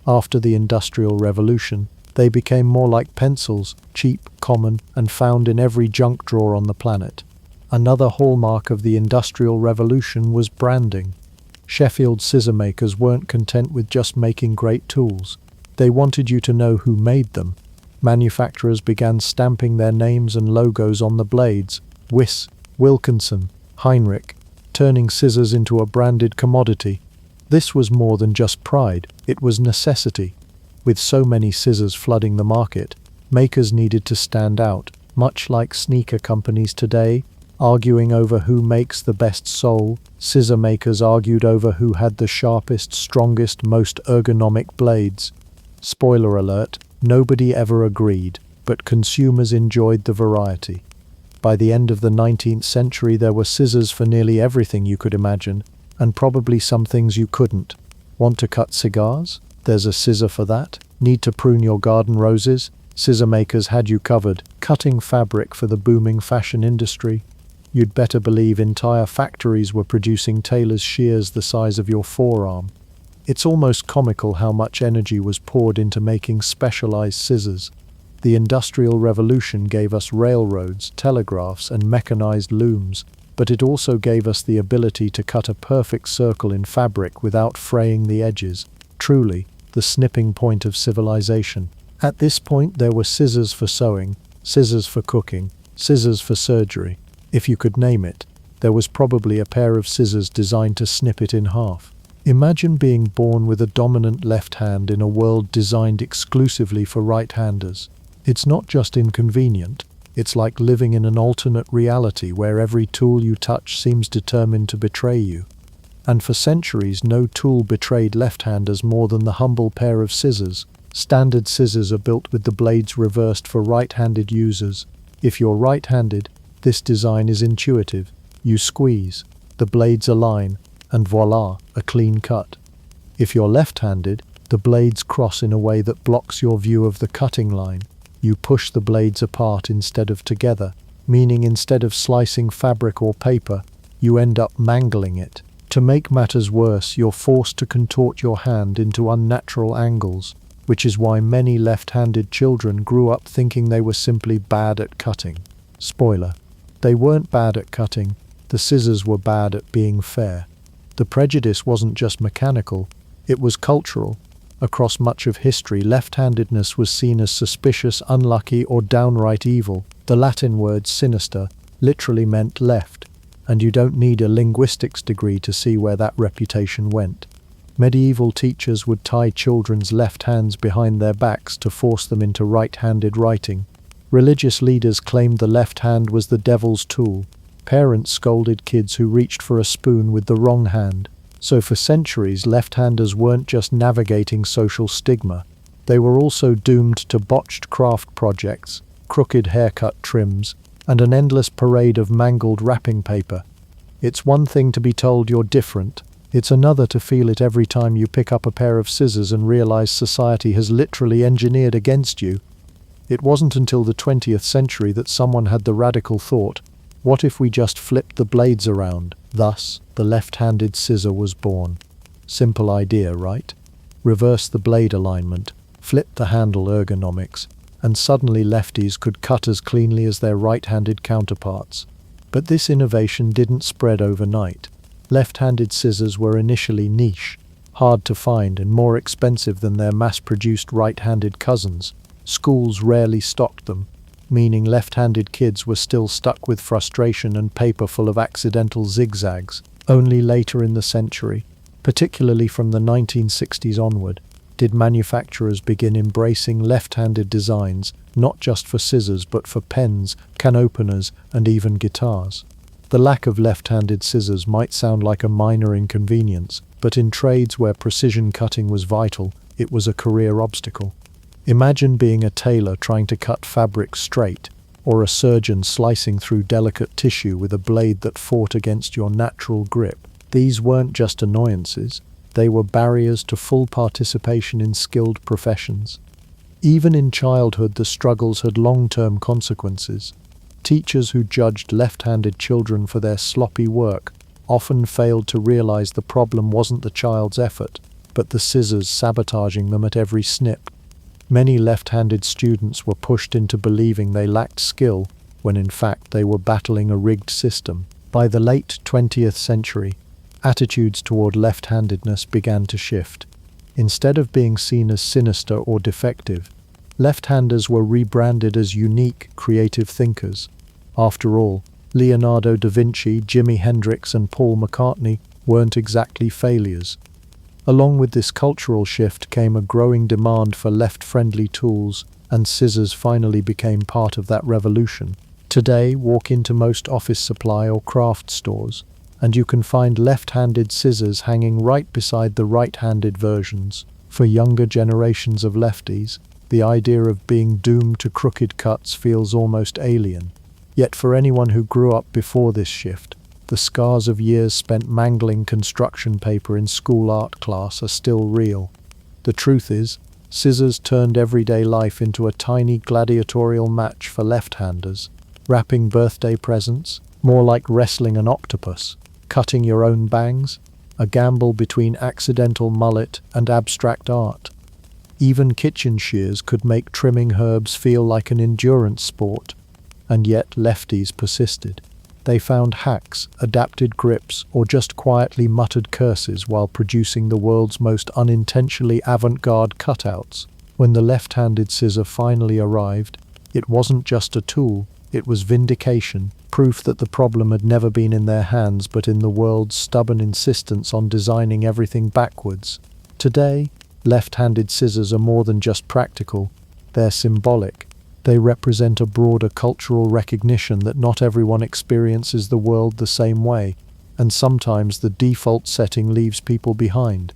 After the Industrial Revolution, They became more like pencils, cheap, common, and found in every junk drawer on the planet. Another hallmark of the Industrial Revolution was branding. Sheffield scissor makers weren't content with just making great tools. They wanted you to know who made them. Manufacturers began stamping their names and logos on the blades: Wyss, Wilkinson, Heinrich, turning scissors into a branded commodity. This was more than just pride, it was necessity. With so many scissors flooding the market, makers needed to stand out, much like sneaker companies today, arguing over who makes the best sole. Scissor makers argued over who had the sharpest, strongest, most ergonomic blades. Spoiler alert, nobody ever agreed, but consumers enjoyed the variety. By the end of the 19th century, there were scissors for nearly everything you could imagine, and probably some things you couldn't. Want to cut cigars? There's a scissor for that. Need to prune your garden roses? Scissor makers had you covered. Cutting fabric for the booming fashion industry? You'd better believe entire factories were producing tailors' shears the size of your forearm. It's almost comical how much energy was poured into making specialized scissors. The Industrial Revolution gave us railroads, telegraphs, and mechanized looms, but it also gave us the ability to cut a perfect circle in fabric without fraying the edges. Truly, the snipping point of civilization. At this point, there were scissors for sewing, scissors for cooking, scissors for surgery. If you could name it, there was probably a pair of scissors designed to snip it in half. Imagine being born with a dominant left hand in a world designed exclusively for right-handers. It's not just inconvenient, it's like living in an alternate reality where every tool you touch seems determined to betray you. And for centuries, no tool betrayed left-handers more than the humble pair of scissors. Standard scissors are built with the blades reversed for right-handed users. If you're right-handed, this design is intuitive. You squeeze, the blades align, and voila, a clean cut. If you're left-handed, the blades cross in a way that blocks your view of the cutting line. You push the blades apart instead of together, meaning instead of slicing fabric or paper, you end up mangling it. To make matters worse, you're forced to contort your hand into unnatural angles, which is why many left-handed children grew up thinking they were simply bad at cutting. Spoiler: they weren't bad at cutting, the scissors were bad at being fair. The prejudice wasn't just mechanical, it was cultural. Across much of history, left-handedness was seen as suspicious, unlucky, or downright evil. The Latin word sinister literally meant left, and you don't need a linguistics degree to see where that reputation went. Medieval teachers would tie children's left hands behind their backs to force them into right-handed writing. Religious leaders claimed the left hand was the devil's tool. Parents scolded kids who reached for a spoon with the wrong hand. So for centuries, left-handers weren't just navigating social stigma. They were also doomed to botched craft projects, crooked haircut trims, and an endless parade of mangled wrapping paper. It's one thing to be told you're different. It's another to feel it every time you pick up a pair of scissors and realize society has literally engineered against you. It wasn't until the 20th century that someone had the radical thought, what if we just flipped the blades around? Thus, the left-handed scissor was born. Simple idea, right? Reverse the blade alignment, flip the handle ergonomics, and suddenly lefties could cut as cleanly as their right-handed counterparts. But this innovation didn't spread overnight. Left-handed scissors were initially niche, hard to find and more expensive than their mass-produced right-handed cousins. Schools rarely stocked them, meaning left-handed kids were still stuck with frustration and paper full of accidental zigzags. Only later in the century, particularly from the 1960s onward, did manufacturers begin embracing left-handed designs, not just for scissors but for pens, can openers, and even guitars. The lack of left-handed scissors might sound like a minor inconvenience, but in trades where precision cutting was vital, it was a career obstacle. Imagine being a tailor trying to cut fabric straight, or a surgeon slicing through delicate tissue with a blade that fought against your natural grip. These weren't just annoyances, they were barriers to full participation in skilled professions. Even in childhood, the struggles had long-term consequences. Teachers who judged left-handed children for their sloppy work often failed to realize the problem wasn't the child's effort, but the scissors sabotaging them at every snip. Many left-handed students were pushed into believing they lacked skill when in fact they were battling a rigged system. By the late 20th century, attitudes toward left-handedness began to shift. Instead of being seen as sinister or defective, left-handers were rebranded as unique, creative thinkers. After all, Leonardo da Vinci, Jimi Hendrix, and Paul McCartney weren't exactly failures. Along with this cultural shift came a growing demand for left-friendly tools, and scissors finally became part of that revolution. Today, walk into most office supply or craft stores, and you can find left-handed scissors hanging right beside the right-handed versions. For younger generations of lefties, the idea of being doomed to crooked cuts feels almost alien. Yet for anyone who grew up before this shift, the scars of years spent mangling construction paper in school art class are still real. The truth is, scissors turned everyday life into a tiny gladiatorial match for left-handers. Wrapping birthday presents, more like wrestling an octopus. Cutting your own bangs, a gamble between accidental mullet and abstract art. Even kitchen shears could make trimming herbs feel like an endurance sport. And yet lefties persisted. They found hacks, adapted grips, or just quietly muttered curses while producing the world's most unintentionally avant-garde cutouts. When the left-handed scissor finally arrived, it wasn't just a tool, it was vindication, proof that the problem had never been in their hands but in the world's stubborn insistence on designing everything backwards. Today, left-handed scissors are more than just practical, they're symbolic. They represent a broader cultural recognition that not everyone experiences the world the same way, and sometimes the default setting leaves people behind.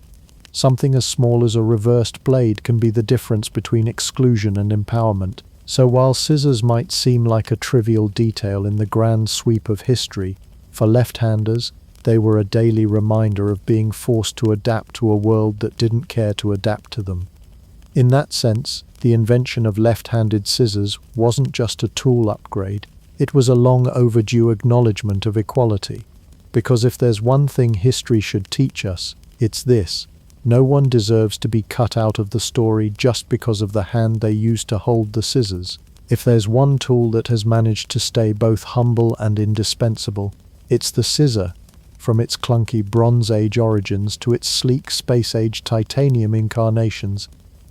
Something as small as a reversed blade can be the difference between exclusion and empowerment. So while scissors might seem like a trivial detail in the grand sweep of history, for left-handers, they were a daily reminder of being forced to adapt to a world that didn't care to adapt to them. In that sense, the invention of left-handed scissors wasn't just a tool upgrade, it was a long overdue acknowledgement of equality. Because if there's one thing history should teach us, it's this: no one deserves to be cut out of the story just because of the hand they used to hold the scissors. If there's one tool that has managed to stay both humble and indispensable, it's the scissor. From its clunky Bronze Age origins to its sleek Space Age titanium incarnations,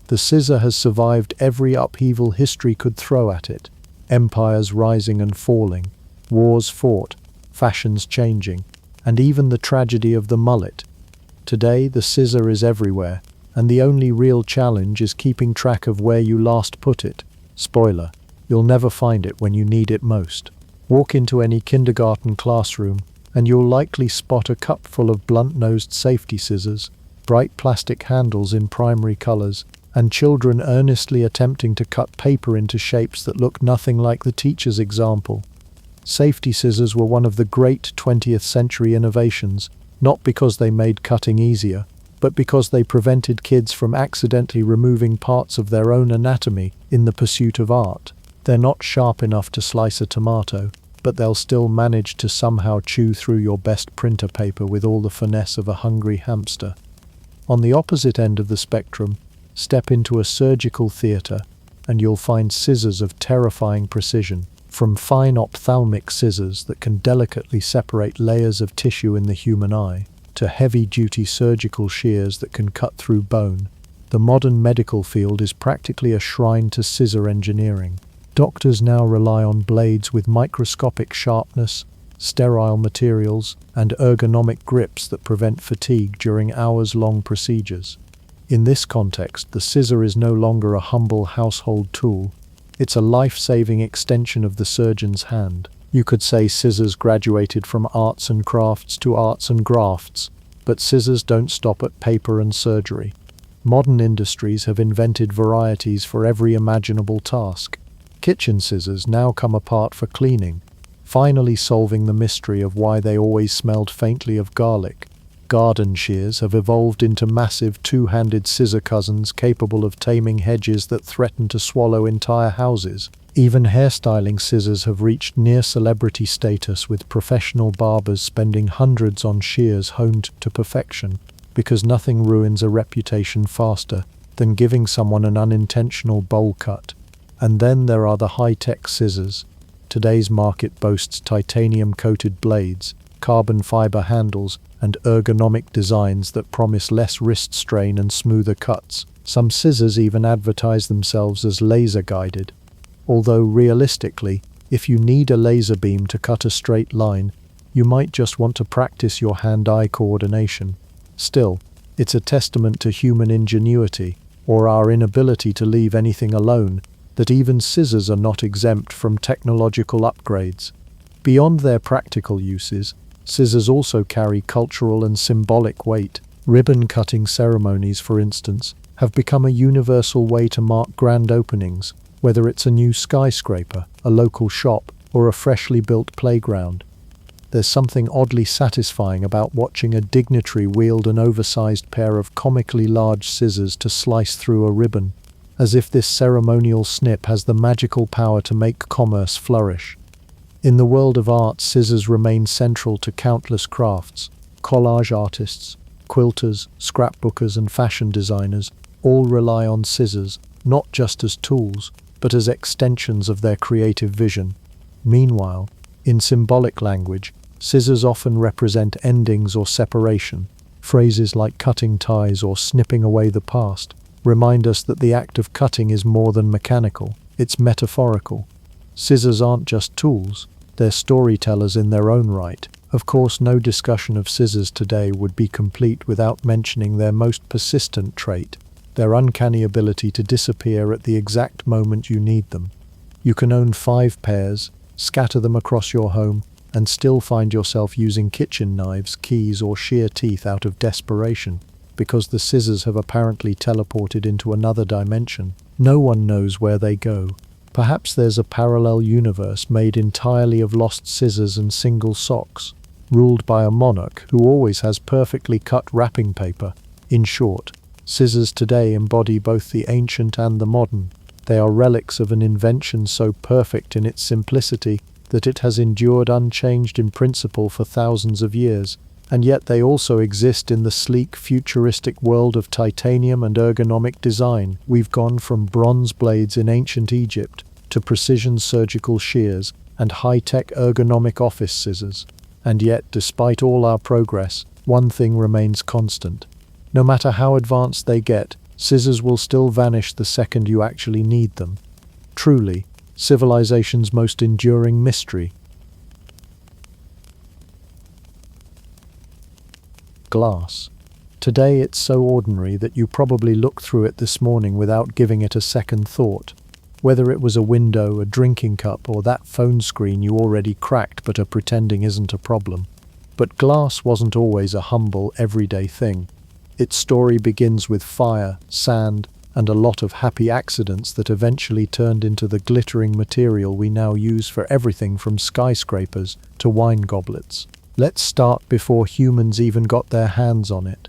the scissor has survived every upheaval history could throw at it. Empires rising and falling, wars fought, fashions changing, and even the tragedy of the mullet. Today, the scissor is everywhere, and the only real challenge is keeping track of where you last put it. Spoiler, you'll never find it when you need it most. Walk into any kindergarten classroom, and you'll likely spot a cup full of blunt-nosed safety scissors, bright plastic handles in primary colors, and children earnestly attempting to cut paper into shapes that look nothing like the teacher's example. Safety scissors were one of the great 20th century innovations, not because they made cutting easier, but because they prevented kids from accidentally removing parts of their own anatomy in the pursuit of art. They're not sharp enough to slice a tomato, but they'll still manage to somehow chew through your best printer paper with all the finesse of a hungry hamster. On the opposite end of the spectrum, step into a surgical theater, and you'll find scissors of terrifying precision, from fine ophthalmic scissors that can delicately separate layers of tissue in the human eye, to heavy-duty surgical shears that can cut through bone. The modern medical field is practically a shrine to scissor engineering. Doctors now rely on blades with microscopic sharpness, sterile materials, and ergonomic grips that prevent fatigue during hours-long procedures. In this context, the scissor is no longer a humble household tool. It's a life-saving extension of the surgeon's hand. You could say scissors graduated from arts and crafts to arts and grafts, but scissors don't stop at paper and surgery. Modern industries have invented varieties for every imaginable task. Kitchen scissors now come apart for cleaning, finally solving the mystery of why they always smelled faintly of garlic. Garden shears have evolved into massive two-handed scissor cousins capable of taming hedges that threaten to swallow entire houses. Even hairstyling scissors have reached near-celebrity status, with professional barbers spending hundreds on shears honed to perfection, because nothing ruins a reputation faster than giving someone an unintentional bowl cut. And then there are the high-tech scissors. Today's market boasts titanium-coated blades, carbon fiber handles, and ergonomic designs that promise less wrist strain and smoother cuts. Some scissors even advertise themselves as laser-guided. Although realistically, if you need a laser beam to cut a straight line, you might just want to practice your hand-eye coordination. Still, it's a testament to human ingenuity, or our inability to leave anything alone, that even scissors are not exempt from technological upgrades. Beyond their practical uses, scissors also carry cultural and symbolic weight. Ribbon-cutting ceremonies, for instance, have become a universal way to mark grand openings, whether it's a new skyscraper, a local shop, or a freshly built playground. There's something oddly satisfying about watching a dignitary wield an oversized pair of comically large scissors to slice through a ribbon, as if this ceremonial snip has the magical power to make commerce flourish. In the world of art, scissors remain central to countless crafts. Collage artists, quilters, scrapbookers, and fashion designers all rely on scissors, not just as tools, but as extensions of their creative vision. Meanwhile, in symbolic language, scissors often represent endings or separation. Phrases like cutting ties or snipping away the past remind us that the act of cutting is more than mechanical, it's metaphorical. Scissors aren't just tools, they're storytellers in their own right. Of course, no discussion of scissors today would be complete without mentioning their most persistent trait, their uncanny ability to disappear at the exact moment you need them. You can own 5 pairs, scatter them across your home, and still find yourself using kitchen knives, keys, or shear teeth out of desperation, because the scissors have apparently teleported into another dimension. No one knows where they go. Perhaps there's a parallel universe made entirely of lost scissors and single socks, ruled by a monarch who always has perfectly cut wrapping paper. In short, scissors today embody both the ancient and the modern. They are relics of an invention so perfect in its simplicity that it has endured unchanged in principle for thousands of years, and yet they also exist in the sleek, futuristic world of titanium and ergonomic design. We've gone from bronze blades in ancient Egypt to precision surgical shears and high-tech ergonomic office scissors. And yet, despite all our progress, one thing remains constant. No matter how advanced they get, scissors will still vanish the second you actually need them. Truly, civilization's most enduring mystery. Glass. Today it's so ordinary that you probably looked through it this morning without giving it a second thought. Whether it was a window, a drinking cup, or that phone screen you already cracked but are pretending isn't a problem. But glass wasn't always a humble, everyday thing. Its story begins with fire, sand, and a lot of happy accidents that eventually turned into the glittering material we now use for everything from skyscrapers to wine goblets. Let's start before humans even got their hands on it.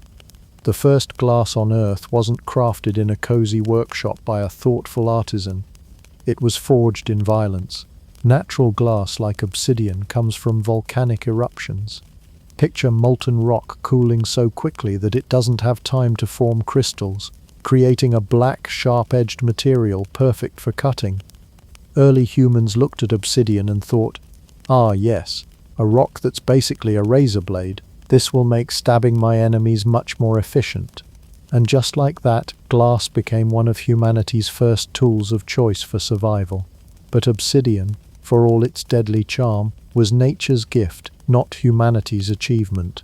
The first glass on Earth wasn't crafted in a cozy workshop by a thoughtful artisan. It was forged in violence. Natural glass, like obsidian, comes from volcanic eruptions. Picture molten rock cooling so quickly that it doesn't have time to form crystals, creating a black, sharp-edged material perfect for cutting. Early humans looked at obsidian and thought, "Ah, yes, a rock that's basically a razor blade. This will make stabbing my enemies much more efficient." And just like that, glass became one of humanity's first tools of choice for survival. But obsidian, for all its deadly charm, was nature's gift, not humanity's achievement.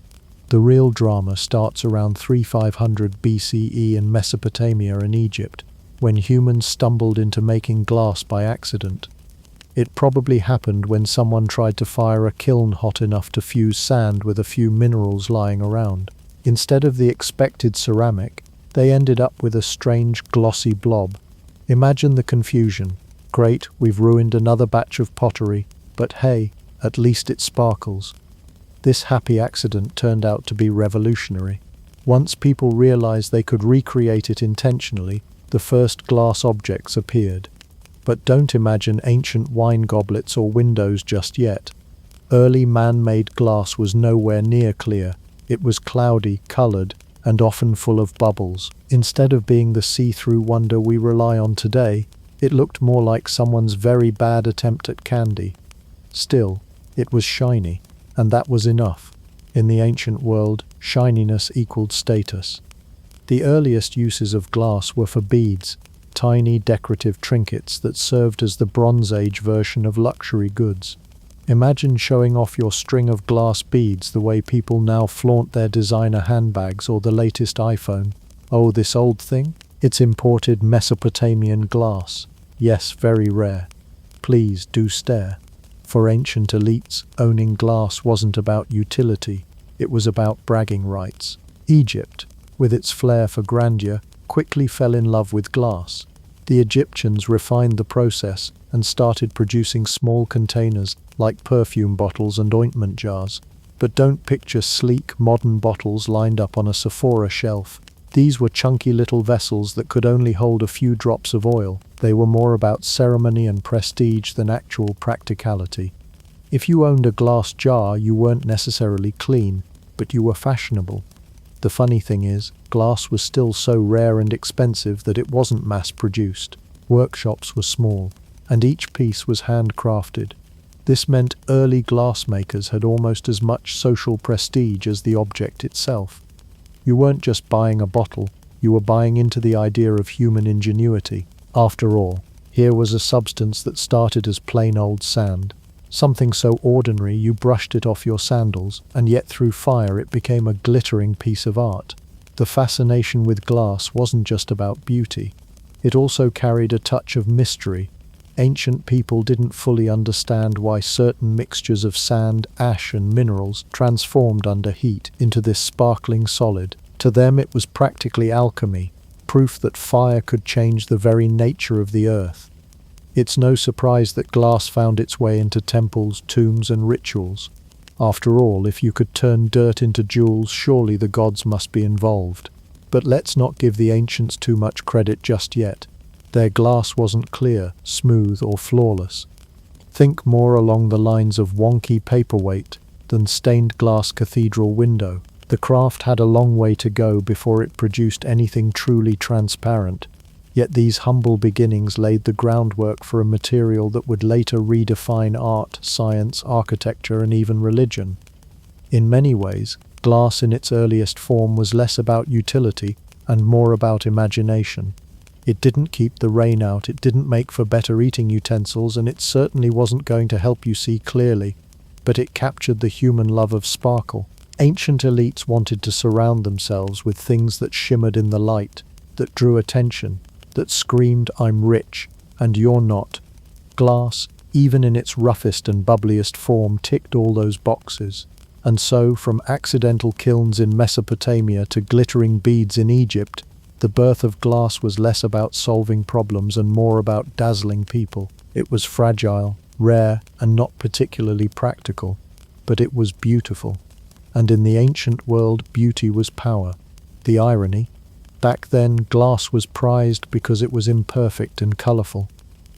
The real drama starts around 3500 BCE in Mesopotamia and Egypt, when humans stumbled into making glass by accident. It probably happened when someone tried to fire a kiln hot enough to fuse sand with a few minerals lying around. Instead of the expected ceramic, they ended up with a strange, glossy blob. Imagine the confusion. Great, we've ruined another batch of pottery, but hey, at least it sparkles. This happy accident turned out to be revolutionary. Once people realized they could recreate it intentionally, the first glass objects appeared. But don't imagine ancient wine goblets or windows just yet. Early man-made glass was nowhere near clear. It was cloudy, colored, and often full of bubbles. Instead of being the see-through wonder we rely on today, it looked more like someone's very bad attempt at candy. Still, it was shiny, and that was enough. In the ancient world, shininess equaled status. The earliest uses of glass were for beads, tiny decorative trinkets that served as the Bronze Age version of luxury goods. Imagine showing off your string of glass beads the way people now flaunt their designer handbags or the latest iPhone. Oh, this old thing? It's imported Mesopotamian glass. Yes, very rare. Please do stare. For ancient elites, owning glass wasn't about utility, it was about bragging rights. Egypt, with its flair for grandeur, quickly fell in love with glass. The Egyptians refined the process and started producing small containers like perfume bottles and ointment jars. But don't picture sleek, modern bottles lined up on a Sephora shelf. These were chunky little vessels that could only hold a few drops of oil. They were more about ceremony and prestige than actual practicality. If you owned a glass jar, you weren't necessarily clean, but you were fashionable. The funny thing is, glass was still so rare and expensive that it wasn't mass-produced. Workshops were small, and each piece was handcrafted. This meant early glassmakers had almost as much social prestige as the object itself. You weren't just buying a bottle, you were buying into the idea of human ingenuity. After all, here was a substance that started as plain old sand. Something so ordinary you brushed it off your sandals, and yet through fire it became a glittering piece of art. The fascination with glass wasn't just about beauty. It also carried a touch of mystery. Ancient people didn't fully understand why certain mixtures of sand, ash, and minerals transformed under heat into this sparkling solid. To them it was practically alchemy, proof that fire could change the very nature of the earth. It's no surprise that glass found its way into temples, tombs, and rituals. After all, if you could turn dirt into jewels, surely the gods must be involved. But let's not give the ancients too much credit just yet. Their glass wasn't clear, smooth, or flawless. Think more along the lines of wonky paperweight than stained glass cathedral window. The craft had a long way to go before it produced anything truly transparent. Yet these humble beginnings laid the groundwork for a material that would later redefine art, science, architecture, and even religion. In many ways, glass in its earliest form was less about utility and more about imagination. It didn't keep the rain out, it didn't make for better eating utensils, and it certainly wasn't going to help you see clearly, but it captured the human love of sparkle. Ancient elites wanted to surround themselves with things that shimmered in the light, that drew attention, that screamed, "I'm rich, and you're not." Glass, even in its roughest and bubbliest form, ticked all those boxes. And so, from accidental kilns in Mesopotamia to glittering beads in Egypt, the birth of glass was less about solving problems and more about dazzling people. It was fragile, rare, and not particularly practical, but it was beautiful. And in the ancient world, beauty was power. The irony? Back then, glass was prized because it was imperfect and colorful.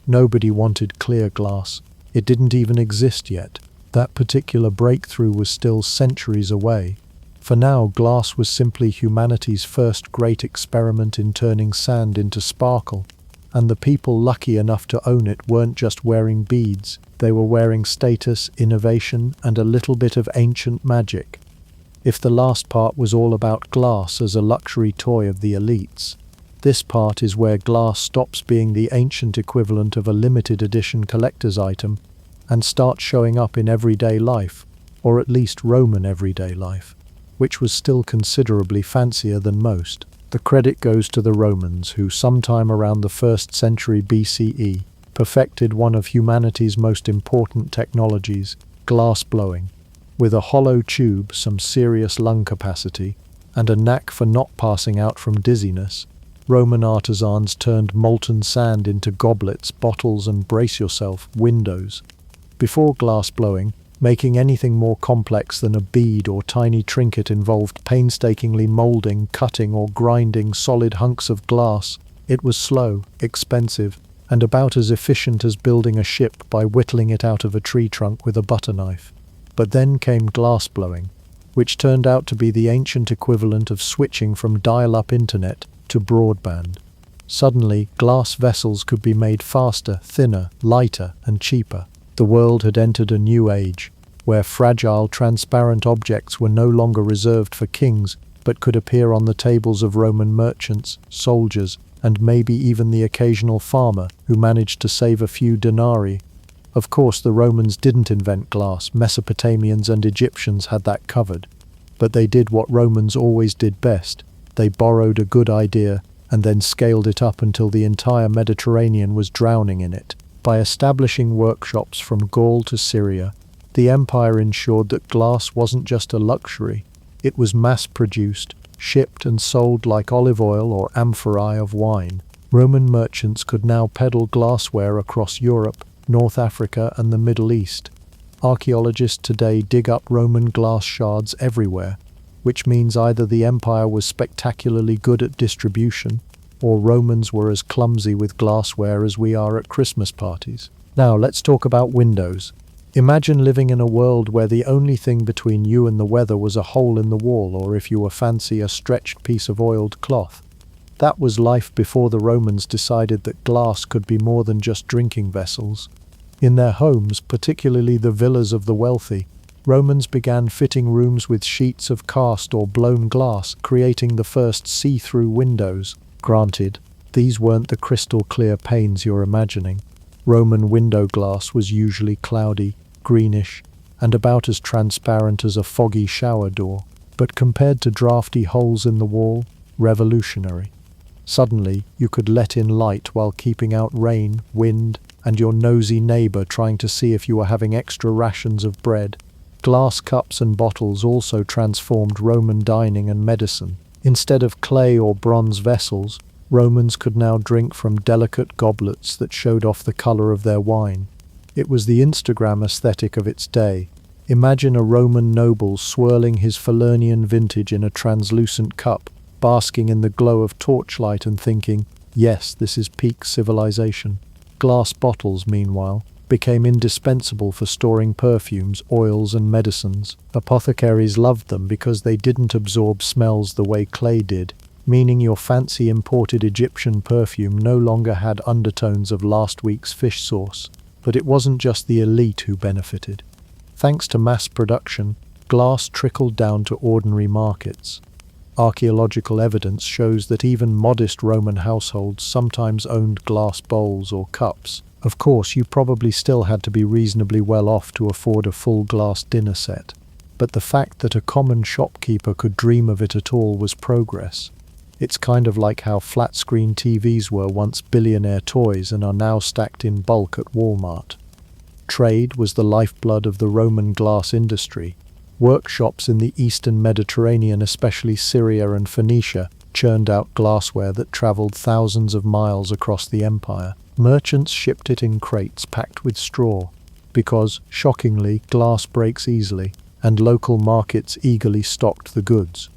Nobody wanted clear glass. It didn't even exist yet. That particular breakthrough was still centuries away. For now, glass was simply humanity's first great experiment in turning sand into sparkle. And the people lucky enough to own it weren't just wearing beads. They were wearing status, innovation, and a little bit of ancient magic. If the last part was all about glass as a luxury toy of the elites, this part is where glass stops being the ancient equivalent of a limited edition collector's item and starts showing up in everyday life, or at least Roman everyday life, which was still considerably fancier than most. The credit goes to the Romans, who sometime around the 1st century BCE perfected one of humanity's most important technologies, glass blowing. With a hollow tube, some serious lung capacity, and a knack for not passing out from dizziness, Roman artisans turned molten sand into goblets, bottles, and, brace yourself, windows. Before glass blowing, making anything more complex than a bead or tiny trinket involved painstakingly molding, cutting, or grinding solid hunks of glass. It was slow, expensive, and about as efficient as building a ship by whittling it out of a tree trunk with a butter knife. But then came glass blowing. which turned out to be the ancient equivalent of switching from dial-up internet to broadband. Suddenly, glass vessels could be made faster, thinner, lighter, and cheaper. The world had entered a new age, where fragile, transparent objects were no longer reserved for kings, but could appear on the tables of Roman merchants, soldiers, and maybe even the occasional farmer who managed to save a few denarii. Of course, the Romans didn't invent glass. Mesopotamians and Egyptians had that covered. But they did what Romans always did best. They borrowed a good idea and then scaled it up until the entire Mediterranean was drowning in it. By establishing workshops from Gaul to Syria, the empire ensured that glass wasn't just a luxury. It was mass-produced, shipped and sold like olive oil or amphorae of wine. Roman merchants could now peddle glassware across Europe, North Africa, and the Middle East. Archaeologists today dig up Roman glass shards everywhere, which means either the empire was spectacularly good at distribution, or Romans were as clumsy with glassware as we are at Christmas parties. Now let's talk about windows. Imagine living in a world where the only thing between you and the weather was a hole in the wall, or if you were fancy, a stretched piece of oiled cloth. That was life before the Romans decided that glass could be more than just drinking vessels. In their homes, particularly the villas of the wealthy, Romans began fitting rooms with sheets of cast or blown glass, creating the first see-through windows. Granted, these weren't the crystal-clear panes you're imagining. Roman window glass was usually cloudy, greenish, and about as transparent as a foggy shower door. But compared to drafty holes in the wall, revolutionary. Suddenly, you could let in light while keeping out rain, wind, and your nosy neighbor trying to see if you were having extra rations of bread. Glass cups and bottles also transformed Roman dining and medicine. Instead of clay or bronze vessels, Romans could now drink from delicate goblets that showed off the color of their wine. It was the Instagram aesthetic of its day. Imagine a Roman noble swirling his Falernian vintage in a translucent cup, basking in the glow of torchlight and thinking, yes, this is peak civilization. Glass bottles, meanwhile, became indispensable for storing perfumes, oils, and medicines. Apothecaries loved them because they didn't absorb smells the way clay did, meaning your fancy imported Egyptian perfume no longer had undertones of last week's fish sauce. But it wasn't just the elite who benefited. Thanks to mass production, glass trickled down to ordinary markets. Archaeological evidence shows that even modest Roman households sometimes owned glass bowls or cups. Of course, you probably still had to be reasonably well off to afford a full glass dinner set. But the fact that a common shopkeeper could dream of it at all was progress. It's kind of like how flat-screen TVs were once billionaire toys and are now stacked in bulk at Walmart. Trade was the lifeblood of the Roman glass industry. Workshops in the eastern Mediterranean, especially Syria and Phoenicia, churned out glassware that traveled thousands of miles across the empire. Merchants shipped it in crates packed with straw, because, shockingly, glass breaks easily, and local markets eagerly stocked the goods.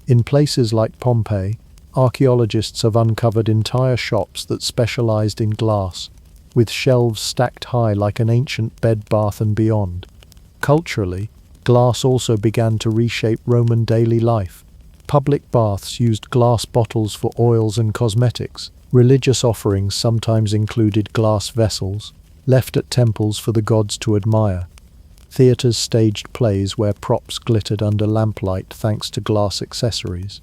In places like Pompeii, archaeologists have uncovered entire shops that specialized in glass, with shelves stacked high like an ancient Bed Bath and Beyond. Culturally, glass also began to reshape Roman daily life. Public baths used glass bottles for oils and cosmetics. Religious offerings sometimes included glass vessels, left at temples for the gods to admire. Theaters staged plays where props glittered under lamplight thanks to glass accessories.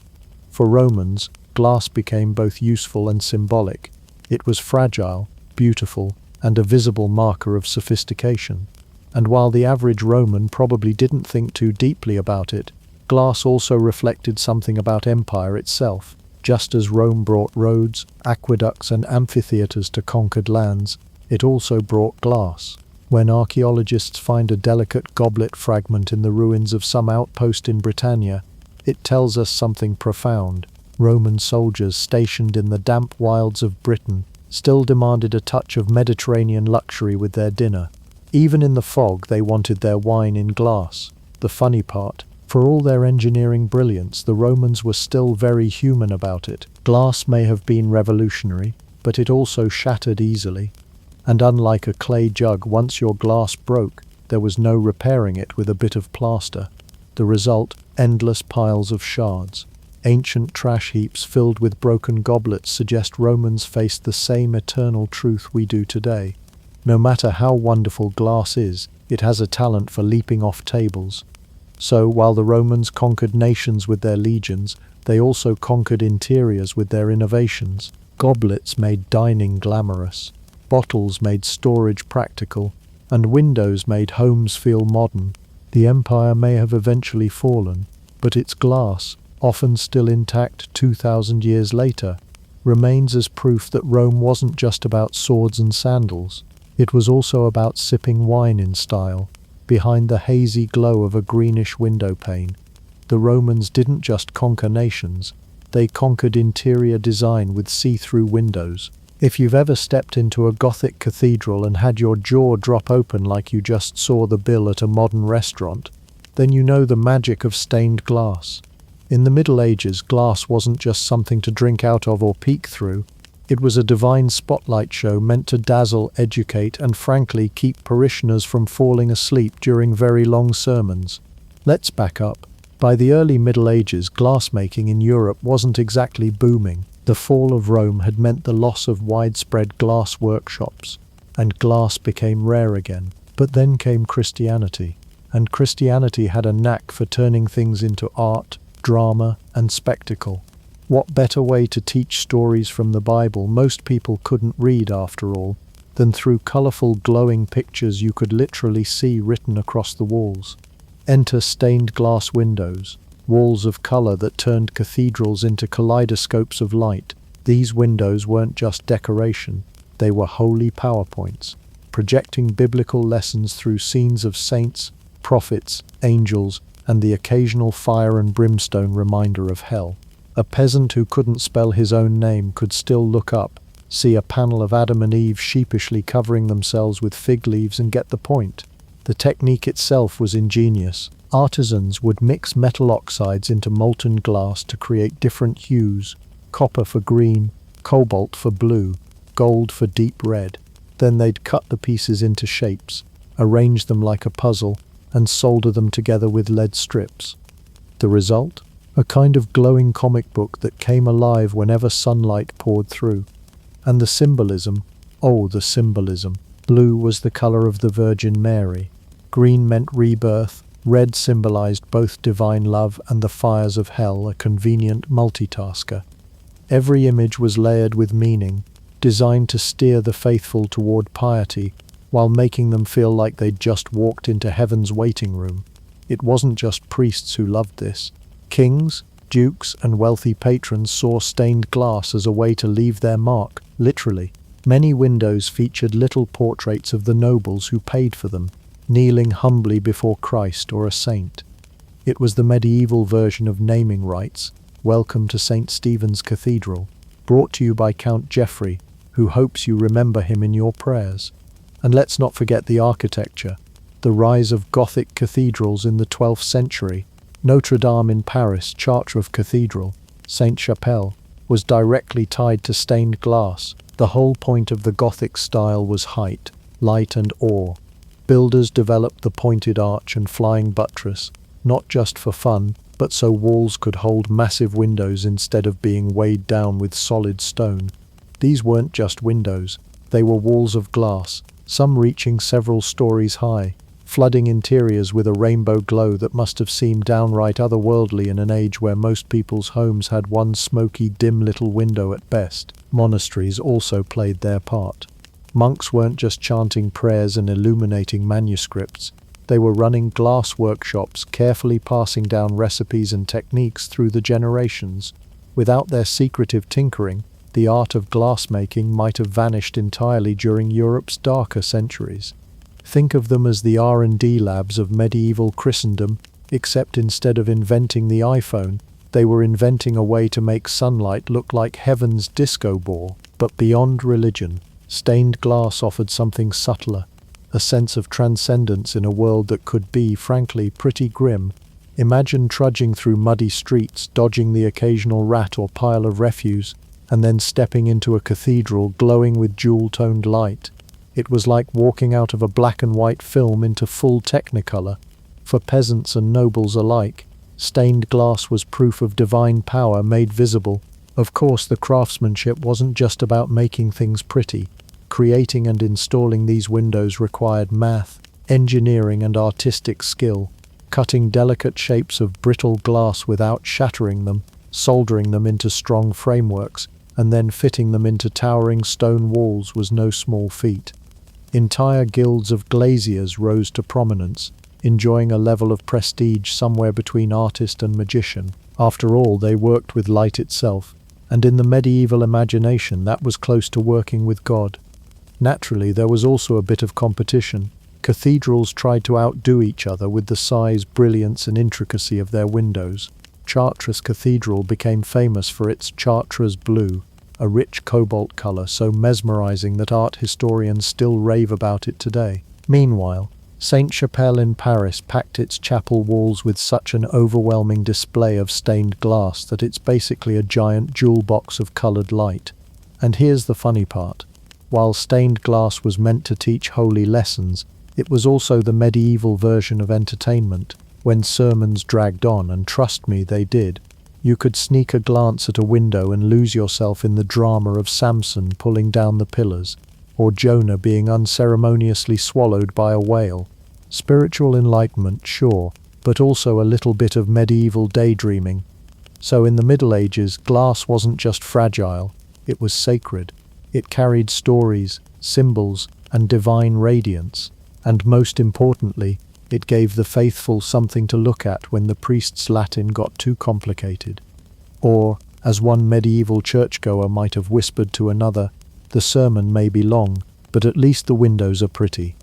For Romans, glass became both useful and symbolic. It was fragile, beautiful, and a visible marker of sophistication. And while the average Roman probably didn't think too deeply about it, glass also reflected something about empire itself. Just as Rome brought roads, aqueducts, and amphitheaters to conquered lands, it also brought glass. When archaeologists find a delicate goblet fragment in the ruins of some outpost in Britannia, it tells us something profound. Roman soldiers stationed in the damp wilds of Britain still demanded a touch of Mediterranean luxury with their dinner. Even in the fog, they wanted their wine in glass. The funny part, for all their engineering brilliance, the Romans were still very human about it. Glass may have been revolutionary, but it also shattered easily. And unlike a clay jug, once your glass broke, there was no repairing it with a bit of plaster. The result, endless piles of shards. Ancient trash heaps filled with broken goblets suggest Romans faced the same eternal truth we do today. No matter how wonderful glass is, it has a talent for leaping off tables. So, while the Romans conquered nations with their legions, they also conquered interiors with their innovations. Goblets made dining glamorous, bottles made storage practical, and windows made homes feel modern. The empire may have eventually fallen, but its glass, often still intact 2,000 years later, remains as proof that Rome wasn't just about swords and sandals. It was also about sipping wine in style, behind the hazy glow of a greenish window pane. The Romans didn't just conquer nations, they conquered interior design with see-through windows. If you've ever stepped into a Gothic cathedral and had your jaw drop open like you just saw the bill at a modern restaurant, then you know the magic of stained glass. In the Middle Ages, glass wasn't just something to drink out of or peek through. It was a divine spotlight show meant to dazzle, educate, and frankly keep parishioners from falling asleep during very long sermons. Let's back up. By the early Middle Ages, glassmaking in Europe wasn't exactly booming. The fall of Rome had meant the loss of widespread glass workshops, and glass became rare again. But then came Christianity, and Christianity had a knack for turning things into art, drama, and spectacle. What better way to teach stories from the Bible most people couldn't read after all, than through colourful glowing pictures you could literally see written across the walls. Enter stained glass windows, walls of colour that turned cathedrals into kaleidoscopes of light. These windows weren't just decoration, they were holy PowerPoints, projecting biblical lessons through scenes of saints, prophets, angels, and the occasional fire and brimstone reminder of hell. A peasant who couldn't spell his own name could still look up, see a panel of Adam and Eve sheepishly covering themselves with fig leaves and get the point. The technique itself was ingenious. Artisans would mix metal oxides into molten glass to create different hues, copper for green, cobalt for blue, gold for deep red. Then they'd cut the pieces into shapes, arrange them like a puzzle, and solder them together with lead strips. The result? A kind of glowing comic book that came alive whenever sunlight poured through. And the symbolism, oh the symbolism. Blue was the colour of the Virgin Mary. Green meant rebirth. Red symbolized both divine love and the fires of hell, a convenient multitasker. Every image was layered with meaning, designed to steer the faithful toward piety, while making them feel like they'd just walked into heaven's waiting room. It wasn't just priests who loved this. Kings, dukes, and wealthy patrons saw stained glass as a way to leave their mark, literally. Many windows featured little portraits of the nobles who paid for them, kneeling humbly before Christ or a saint. It was the medieval version of naming rights. Welcome to St. Stephen's Cathedral, brought to you by Count Geoffrey, who hopes you remember him in your prayers. And let's not forget the architecture. The rise of Gothic cathedrals in the 12th century. Notre Dame in Paris, Chartres Cathedral, Sainte-Chapelle, was directly tied to stained glass. The whole point of the Gothic style was height, light and awe. Builders developed the pointed arch and flying buttress, not just for fun, but so walls could hold massive windows instead of being weighed down with solid stone. These weren't just windows, they were walls of glass, some reaching several stories high, flooding interiors with a rainbow glow that must have seemed downright otherworldly in an age where most people's homes had one smoky, dim little window at best. Monasteries also played their part. Monks weren't just chanting prayers and illuminating manuscripts, they were running glass workshops, carefully passing down recipes and techniques through the generations. Without their secretive tinkering, the art of glassmaking might have vanished entirely during Europe's darker centuries. Think of them as the R&D labs of medieval Christendom, except instead of inventing the iPhone, they were inventing a way to make sunlight look like heaven's disco ball. But beyond religion, stained glass offered something subtler, a sense of transcendence in a world that could be, frankly, pretty grim. Imagine trudging through muddy streets, dodging the occasional rat or pile of refuse, and then stepping into a cathedral glowing with jewel-toned light. It was like walking out of a black and white film into full technicolor. For peasants and nobles alike, stained glass was proof of divine power made visible. Of course, the craftsmanship wasn't just about making things pretty. Creating and installing these windows required math, engineering, and artistic skill. Cutting delicate shapes of brittle glass without shattering them, soldering them into strong frameworks, and then fitting them into towering stone walls was no small feat. Entire guilds of glaziers rose to prominence, enjoying a level of prestige somewhere between artist and magician. After all, they worked with light itself, and in the medieval imagination that was close to working with God. Naturally, there was also a bit of competition. Cathedrals tried to outdo each other with the size, brilliance, and intricacy of their windows. Chartres Cathedral became famous for its Chartres blue, a rich cobalt color so mesmerizing that art historians still rave about it today. Meanwhile, Sainte-Chapelle in Paris packed its chapel walls with such an overwhelming display of stained glass that it's basically a giant jewel box of colored light. And here's the funny part. While stained glass was meant to teach holy lessons, it was also the medieval version of entertainment. When sermons dragged on, and trust me, they did, you could sneak a glance at a window and lose yourself in the drama of Samson pulling down the pillars, or Jonah being unceremoniously swallowed by a whale. Spiritual enlightenment, sure, but also a little bit of medieval daydreaming. So in the Middle Ages, glass wasn't just fragile, it was sacred. It carried stories, symbols, and divine radiance. And most importantly, it gave the faithful something to look at when the priest's Latin got too complicated. Or, as one medieval churchgoer might have whispered to another, the sermon may be long, but at least the windows are pretty.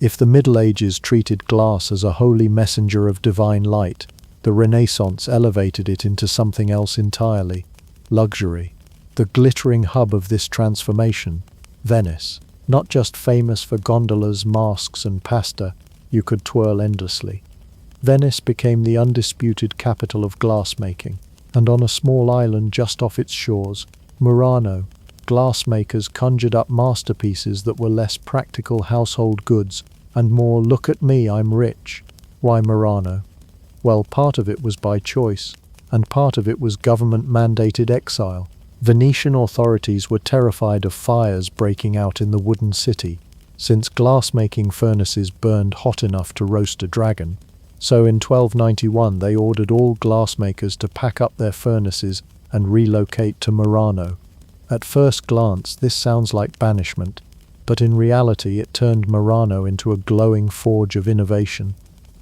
If the Middle Ages treated glass as a holy messenger of divine light, the Renaissance elevated it into something else entirely: luxury. The glittering hub of this transformation, Venice, not just famous for gondolas, masks, and pasta you could twirl endlessly. Venice became the undisputed capital of glassmaking, and on a small island just off its shores, Murano, glassmakers conjured up masterpieces that were less practical household goods and more "look at me, I'm rich." Why Murano? Well, part of it was by choice, and part of it was government-mandated exile. Venetian authorities were terrified of fires breaking out in the wooden city, since glassmaking furnaces burned hot enough to roast a dragon. So in 1291 they ordered all glassmakers to pack up their furnaces and relocate to Murano. At first glance this sounds like banishment, but in reality it turned Murano into a glowing forge of innovation.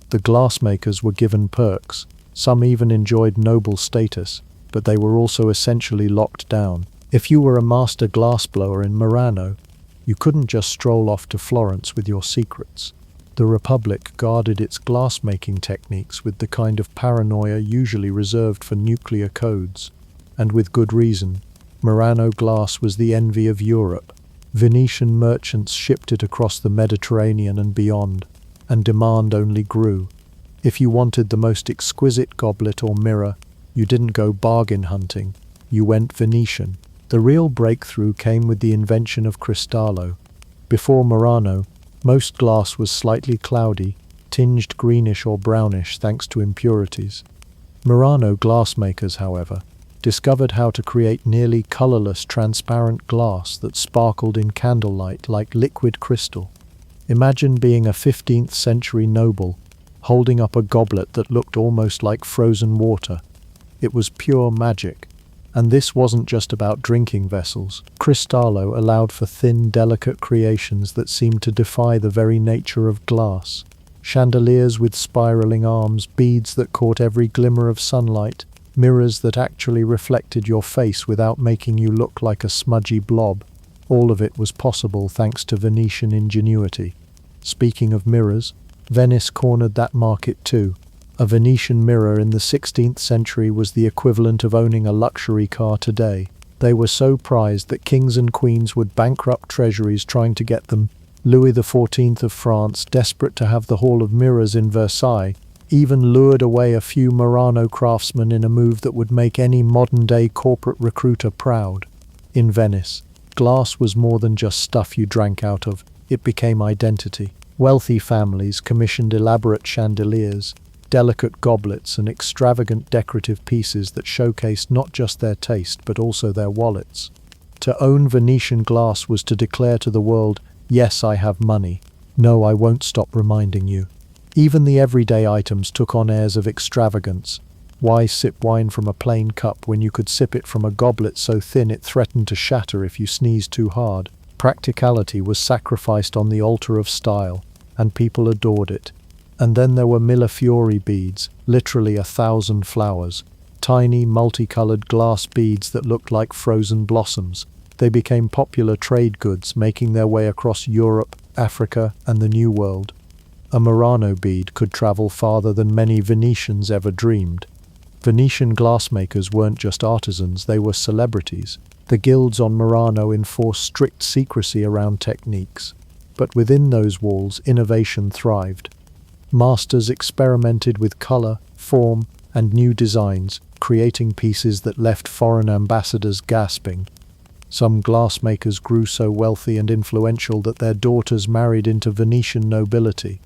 The glassmakers were given perks, some even enjoyed noble status, but they were also essentially locked down. If you were a master glassblower in Murano, you couldn't just stroll off to Florence with your secrets. The Republic guarded its glassmaking techniques with the kind of paranoia usually reserved for nuclear codes. And with good reason. Murano glass was the envy of Europe. Venetian merchants shipped it across the Mediterranean and beyond, and demand only grew. If you wanted the most exquisite goblet or mirror, you didn't go bargain hunting, you went Venetian. The real breakthrough came with the invention of Cristallo. Before Murano, most glass was slightly cloudy, tinged greenish or brownish thanks to impurities. Murano glassmakers, however, discovered how to create nearly colorless, transparent glass that sparkled in candlelight like liquid crystal. Imagine being a 15th century noble, holding up a goblet that looked almost like frozen water. It was pure magic. And this wasn't just about drinking vessels. Cristallo allowed for thin, delicate creations that seemed to defy the very nature of glass. Chandeliers with spiraling arms, beads that caught every glimmer of sunlight, mirrors that actually reflected your face without making you look like a smudgy blob. All of it was possible thanks to Venetian ingenuity. Speaking of mirrors, Venice cornered that market too. A Venetian mirror in the 16th century was the equivalent of owning a luxury car today. They were so prized that kings and queens would bankrupt treasuries trying to get them. Louis XIV of France, desperate to have the Hall of Mirrors in Versailles, even lured away a few Murano craftsmen in a move that would make any modern-day corporate recruiter proud. In Venice, glass was more than just stuff you drank out of. It became identity. Wealthy families commissioned elaborate chandeliers, delicate goblets, and extravagant decorative pieces that showcased not just their taste but also their wallets. To own Venetian glass was to declare to the world, "Yes, I have money. No, I won't stop reminding you." Even the everyday items took on airs of extravagance. Why sip wine from a plain cup when you could sip it from a goblet so thin it threatened to shatter if you sneezed too hard? Practicality was sacrificed on the altar of style, and people adored it. And then there were millefiori beads, literally 1,000 flowers, tiny multicolored glass beads that looked like frozen blossoms. They became popular trade goods, making their way across Europe, Africa, and the New World. A Murano bead could travel farther than many Venetians ever dreamed. Venetian glassmakers weren't just artisans, they were celebrities. The guilds on Murano enforced strict secrecy around techniques. But within those walls, innovation thrived. Masters experimented with color, form, and new designs, creating pieces that left foreign ambassadors gasping. Some glassmakers grew so wealthy and influential that their daughters married into Venetian nobility.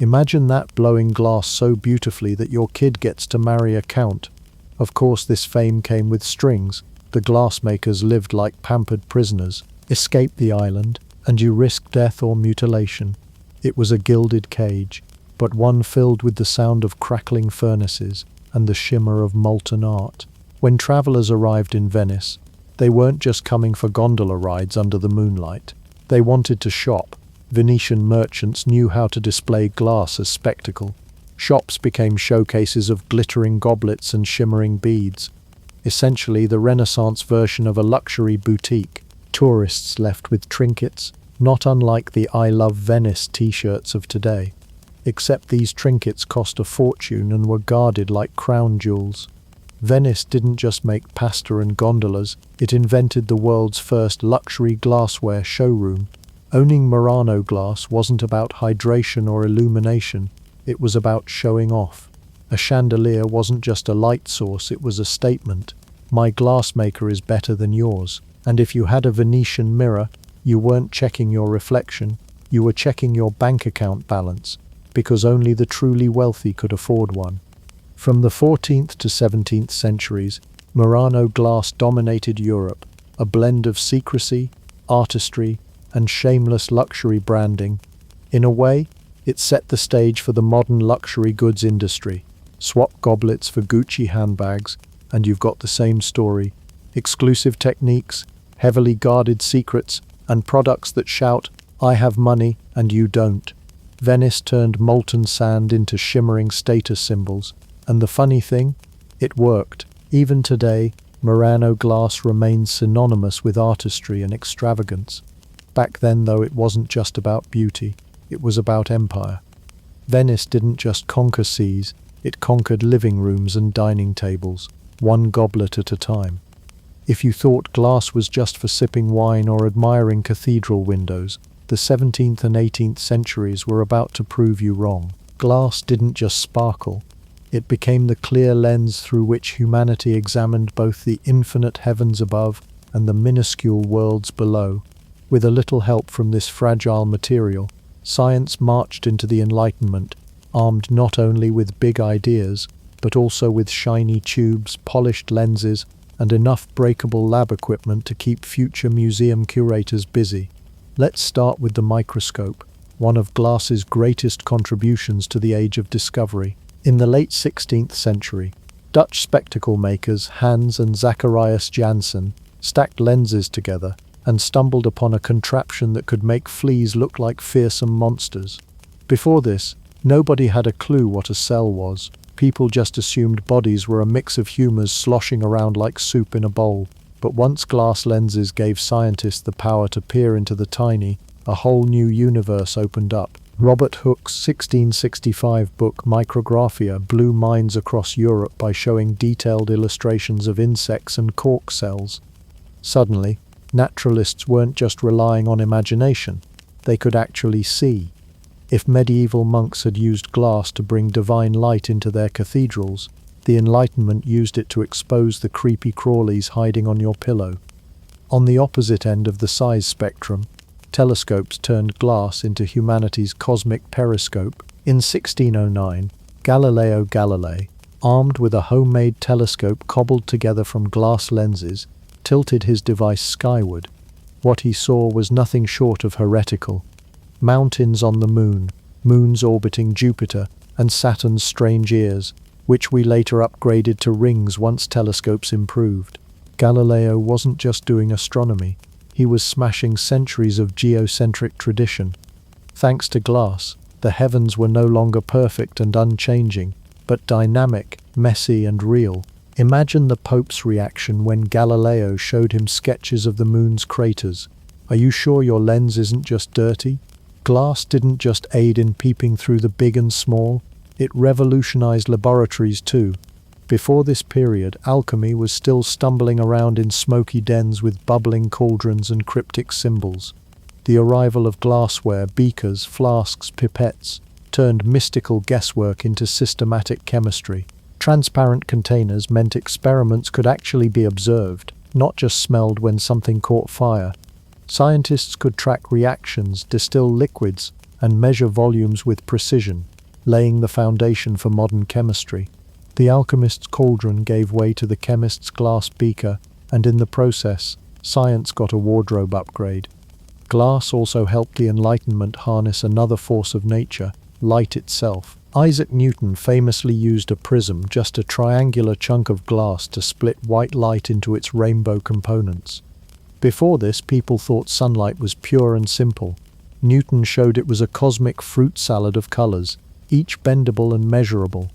Imagine that, blowing glass so beautifully that your kid gets to marry a count. Of course, this fame came with strings. The glassmakers lived like pampered prisoners. Escape the island, and you risk death or mutilation. It was a gilded cage, but one filled with the sound of crackling furnaces and the shimmer of molten art. When travelers arrived in Venice, they weren't just coming for gondola rides under the moonlight. They wanted to shop. Venetian merchants knew how to display glass as spectacle. Shops became showcases of glittering goblets and shimmering beads. Essentially the Renaissance version of a luxury boutique. Tourists left with trinkets, not unlike the "I Love Venice" t-shirts of today. Except these trinkets cost a fortune and were guarded like crown jewels. Venice didn't just make pasta and gondolas, it invented the world's first luxury glassware showroom. Owning Murano glass wasn't about hydration or illumination, it was about showing off. A chandelier wasn't just a light source, it was a statement. My glassmaker is better than yours. And if you had a Venetian mirror, you weren't checking your reflection, you were checking your bank account balance, because only the truly wealthy could afford one. From the 14th to 17th centuries, Murano glass dominated Europe, a blend of secrecy, artistry, and shameless luxury branding. In a way, it set the stage for the modern luxury goods industry. Swap goblets for Gucci handbags, and you've got the same story. Exclusive techniques, heavily guarded secrets, and products that shout, "I have money and you don't." Venice turned molten sand into shimmering status symbols. And the funny thing? It worked. Even today, Murano glass remains synonymous with artistry and extravagance. Back then, though, it wasn't just about beauty, it was about empire. Venice didn't just conquer seas, it conquered living rooms and dining tables, one goblet at a time. If you thought glass was just for sipping wine or admiring cathedral windows, the 17th and 18th centuries were about to prove you wrong. Glass didn't just sparkle, it became the clear lens through which humanity examined both the infinite heavens above and the minuscule worlds below. With a little help from this fragile material, science marched into the Enlightenment, armed not only with big ideas, but also with shiny tubes, polished lenses, and enough breakable lab equipment to keep future museum curators busy. Let's start with the microscope, one of glass's greatest contributions to the age of discovery. In the late 16th century, Dutch spectacle makers Hans and Zacharias Janssen stacked lenses together and stumbled upon a contraption that could make fleas look like fearsome monsters. Before this, nobody had a clue what a cell was. People just assumed bodies were a mix of humors sloshing around like soup in a bowl. But once glass lenses gave scientists the power to peer into the tiny, a whole new universe opened up. Robert Hooke's 1665 book Micrographia blew minds across Europe by showing detailed illustrations of insects and cork cells. Suddenly, naturalists weren't just relying on imagination, they could actually see. If medieval monks had used glass to bring divine light into their cathedrals, the Enlightenment used it to expose the creepy crawlies hiding on your pillow. On the opposite end of the size spectrum, telescopes turned glass into humanity's cosmic periscope. In 1609, Galileo Galilei, armed with a homemade telescope cobbled together from glass lenses, tilted his device skyward. What he saw was nothing short of heretical. Mountains on the moon, moons orbiting Jupiter, and Saturn's strange ears, which we later upgraded to rings once telescopes improved. Galileo wasn't just doing astronomy, he was smashing centuries of geocentric tradition. Thanks to glass, the heavens were no longer perfect and unchanging, but dynamic, messy and real. Imagine the Pope's reaction when Galileo showed him sketches of the moon's craters. Are you sure your lens isn't just dirty? Glass didn't just aid in peeping through the big and small, it revolutionized laboratories too. Before this period, alchemy was still stumbling around in smoky dens with bubbling cauldrons and cryptic symbols. The arrival of glassware, beakers, flasks, pipettes, turned mystical guesswork into systematic chemistry. Transparent containers meant experiments could actually be observed, not just smelled when something caught fire. Scientists could track reactions, distill liquids, and measure volumes with precision, laying the foundation for modern chemistry. The alchemist's cauldron gave way to the chemist's glass beaker, and in the process, science got a wardrobe upgrade. Glass also helped the Enlightenment harness another force of nature, light itself. Isaac Newton famously used a prism, just a triangular chunk of glass, to split white light into its rainbow components. Before this, people thought sunlight was pure and simple. Newton showed it was a cosmic fruit salad of colors, each bendable and measurable.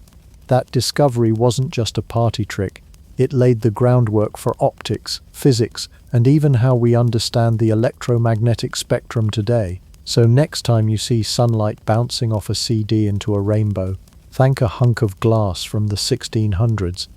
That discovery wasn't just a party trick, it laid the groundwork for optics, physics, and even how we understand the electromagnetic spectrum today. So next time you see sunlight bouncing off a CD into a rainbow, thank a hunk of glass from the 1600s.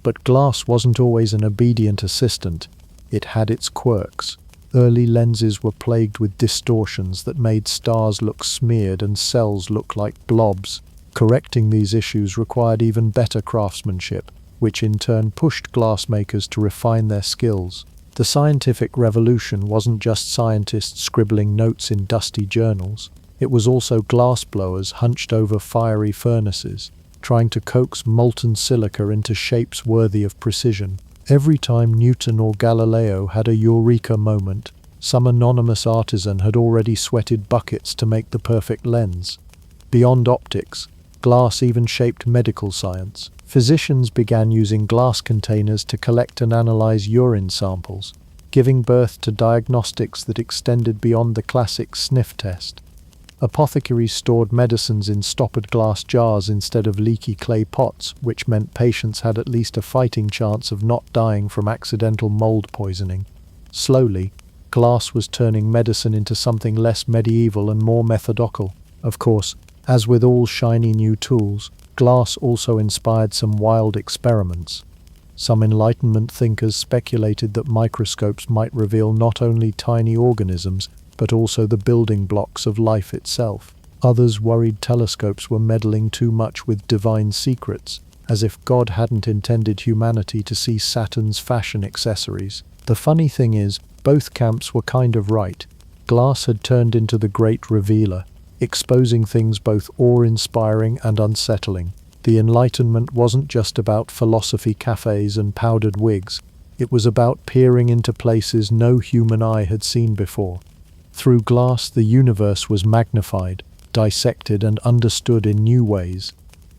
But glass wasn't always an obedient assistant. It had its quirks. Early lenses were plagued with distortions that made stars look smeared and cells look like blobs. Correcting these issues required even better craftsmanship, which in turn pushed glassmakers to refine their skills. The scientific revolution wasn't just scientists scribbling notes in dusty journals. It was also glassblowers hunched over fiery furnaces, trying to coax molten silica into shapes worthy of precision. Every time Newton or Galileo had a eureka moment, some anonymous artisan had already sweated buckets to make the perfect lens. Beyond optics, glass even shaped medical science. Physicians began using glass containers to collect and analyze urine samples, giving birth to diagnostics that extended beyond the classic sniff test. Apothecaries stored medicines in stoppered glass jars instead of leaky clay pots, which meant patients had at least a fighting chance of not dying from accidental mold poisoning. Slowly, glass was turning medicine into something less medieval and more methodical. Of course, as with all shiny new tools, glass also inspired some wild experiments. Some Enlightenment thinkers speculated that microscopes might reveal not only tiny organisms, but also the building blocks of life itself. Others worried telescopes were meddling too much with divine secrets, as if God hadn't intended humanity to see Saturn's fashion accessories. The funny thing is, both camps were kind of right. Glass had turned into the great revealer, exposing things both awe-inspiring and unsettling. The Enlightenment wasn't just about philosophy cafes and powdered wigs. It was about peering into places no human eye had seen before. Through glass, the universe was magnified, dissected, and understood in new ways.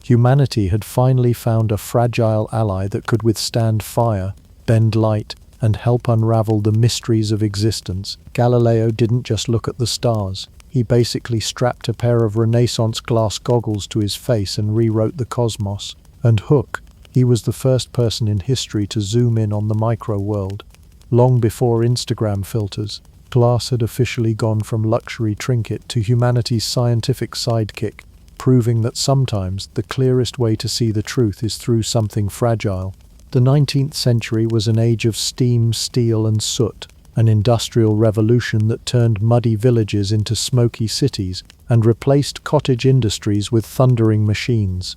Humanity had finally found a fragile ally that could withstand fire, bend light, and help unravel the mysteries of existence. Galileo didn't just look at the stars. He basically strapped a pair of Renaissance glass goggles to his face and rewrote the cosmos. And Hook, he was the first person in history to zoom in on the micro-world. Long before Instagram filters, glass had officially gone from luxury trinket to humanity's scientific sidekick, proving that sometimes the clearest way to see the truth is through something fragile. The 19th century was an age of steam, steel, and soot, an industrial revolution that turned muddy villages into smoky cities and replaced cottage industries with thundering machines.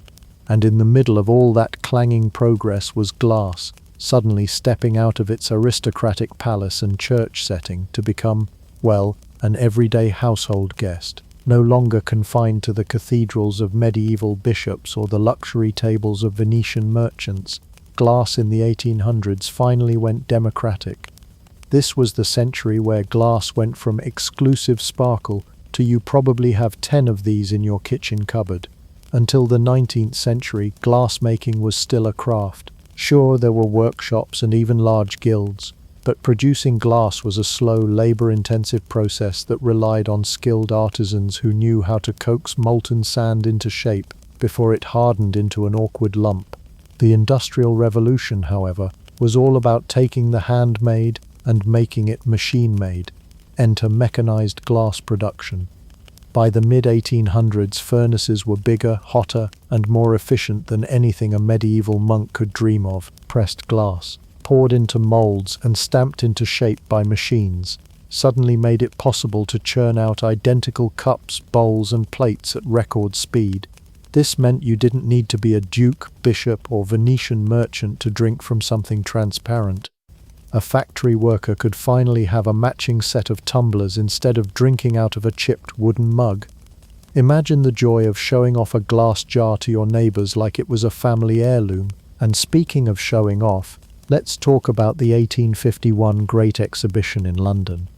And in the middle of all that clanging progress was glass, suddenly stepping out of its aristocratic palace and church setting to become, well, an everyday household guest, no longer confined to the cathedrals of medieval bishops or the luxury tables of Venetian merchants. Glass in the 1800s finally went democratic. This was the century where glass went from exclusive sparkle to you probably have 10 of these in your kitchen cupboard. Until the 19th century, glassmaking was still a craft. Sure, there were workshops and even large guilds, but producing glass was a slow, labor-intensive process that relied on skilled artisans who knew how to coax molten sand into shape before it hardened into an awkward lump. The Industrial Revolution, however, was all about taking the handmade and making it machine-made. Enter mechanized glass production. By the mid-1800s, furnaces were bigger, hotter, and more efficient than anything a medieval monk could dream of. Pressed glass, poured into molds and stamped into shape by machines, suddenly made it possible to churn out identical cups, bowls, and plates at record speed. This meant you didn't need to be a duke, bishop, or Venetian merchant to drink from something transparent. A factory worker could finally have a matching set of tumblers instead of drinking out of a chipped wooden mug. Imagine the joy of showing off a glass jar to your neighbors like it was a family heirloom. And speaking of showing off, let's talk about the 1851 Great Exhibition in London.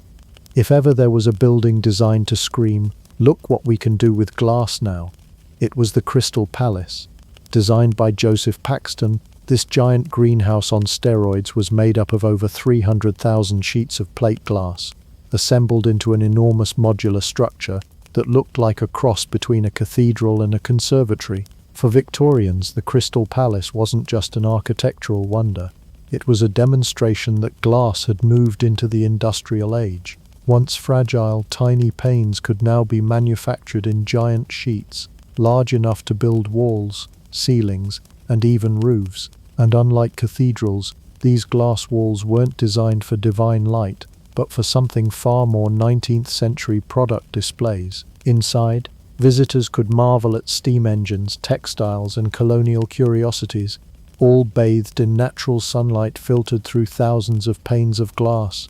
If ever there was a building designed to scream, "Look what we can do with glass now," it was the Crystal Palace. Designed by Joseph Paxton, this giant greenhouse on steroids was made up of over 300,000 sheets of plate glass, assembled into an enormous modular structure that looked like a cross between a cathedral and a conservatory. For Victorians, the Crystal Palace wasn't just an architectural wonder. It was a demonstration that glass had moved into the industrial age. Once fragile, tiny panes could now be manufactured in giant sheets, large enough to build walls, ceilings, and even roofs. And unlike cathedrals, these glass walls weren't designed for divine light, but for something far more 19th century product displays. Inside, visitors could marvel at steam engines, textiles, and colonial curiosities, all bathed in natural sunlight filtered through thousands of panes of glass.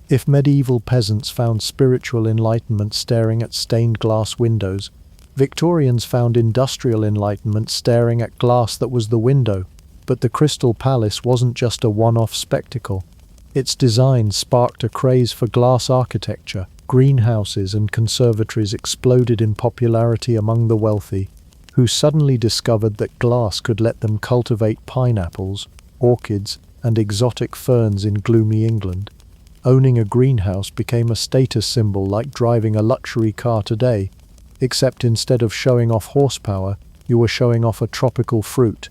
If medieval peasants found spiritual enlightenment staring at stained glass windows, Victorians found industrial enlightenment staring at glass that was the window. But the Crystal Palace wasn't just a one-off spectacle. Its design sparked a craze for glass architecture. Greenhouses and conservatories exploded in popularity among the wealthy, who suddenly discovered that glass could let them cultivate pineapples, orchids, and exotic ferns in gloomy England. Owning a greenhouse became a status symbol like driving a luxury car today, except instead of showing off horsepower, you were showing off a tropical fruit.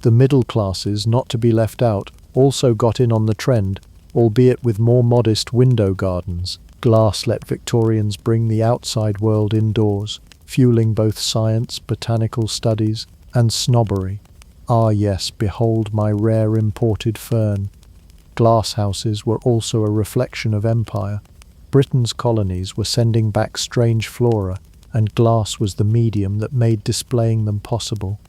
The middle classes, not to be left out, also got in on the trend, albeit with more modest window gardens. Glass let Victorians bring the outside world indoors, fueling both science, botanical studies, and snobbery. Ah yes, behold my rare imported fern. Glass houses were also a reflection of empire. Britain's colonies were sending back strange flora, and glass was the medium that made displaying them possible.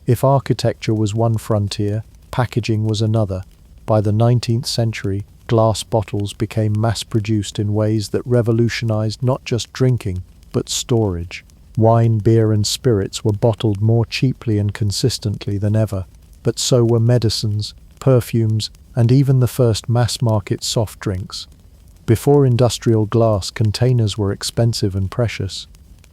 If architecture was one frontier, packaging was another. By the 19th century, glass bottles became mass-produced in ways that revolutionized not just drinking, but storage. Wine, beer, and spirits were bottled more cheaply and consistently than ever, but so were medicines, perfumes, and even the first mass-market soft drinks. Before industrial glass, containers were expensive and precious.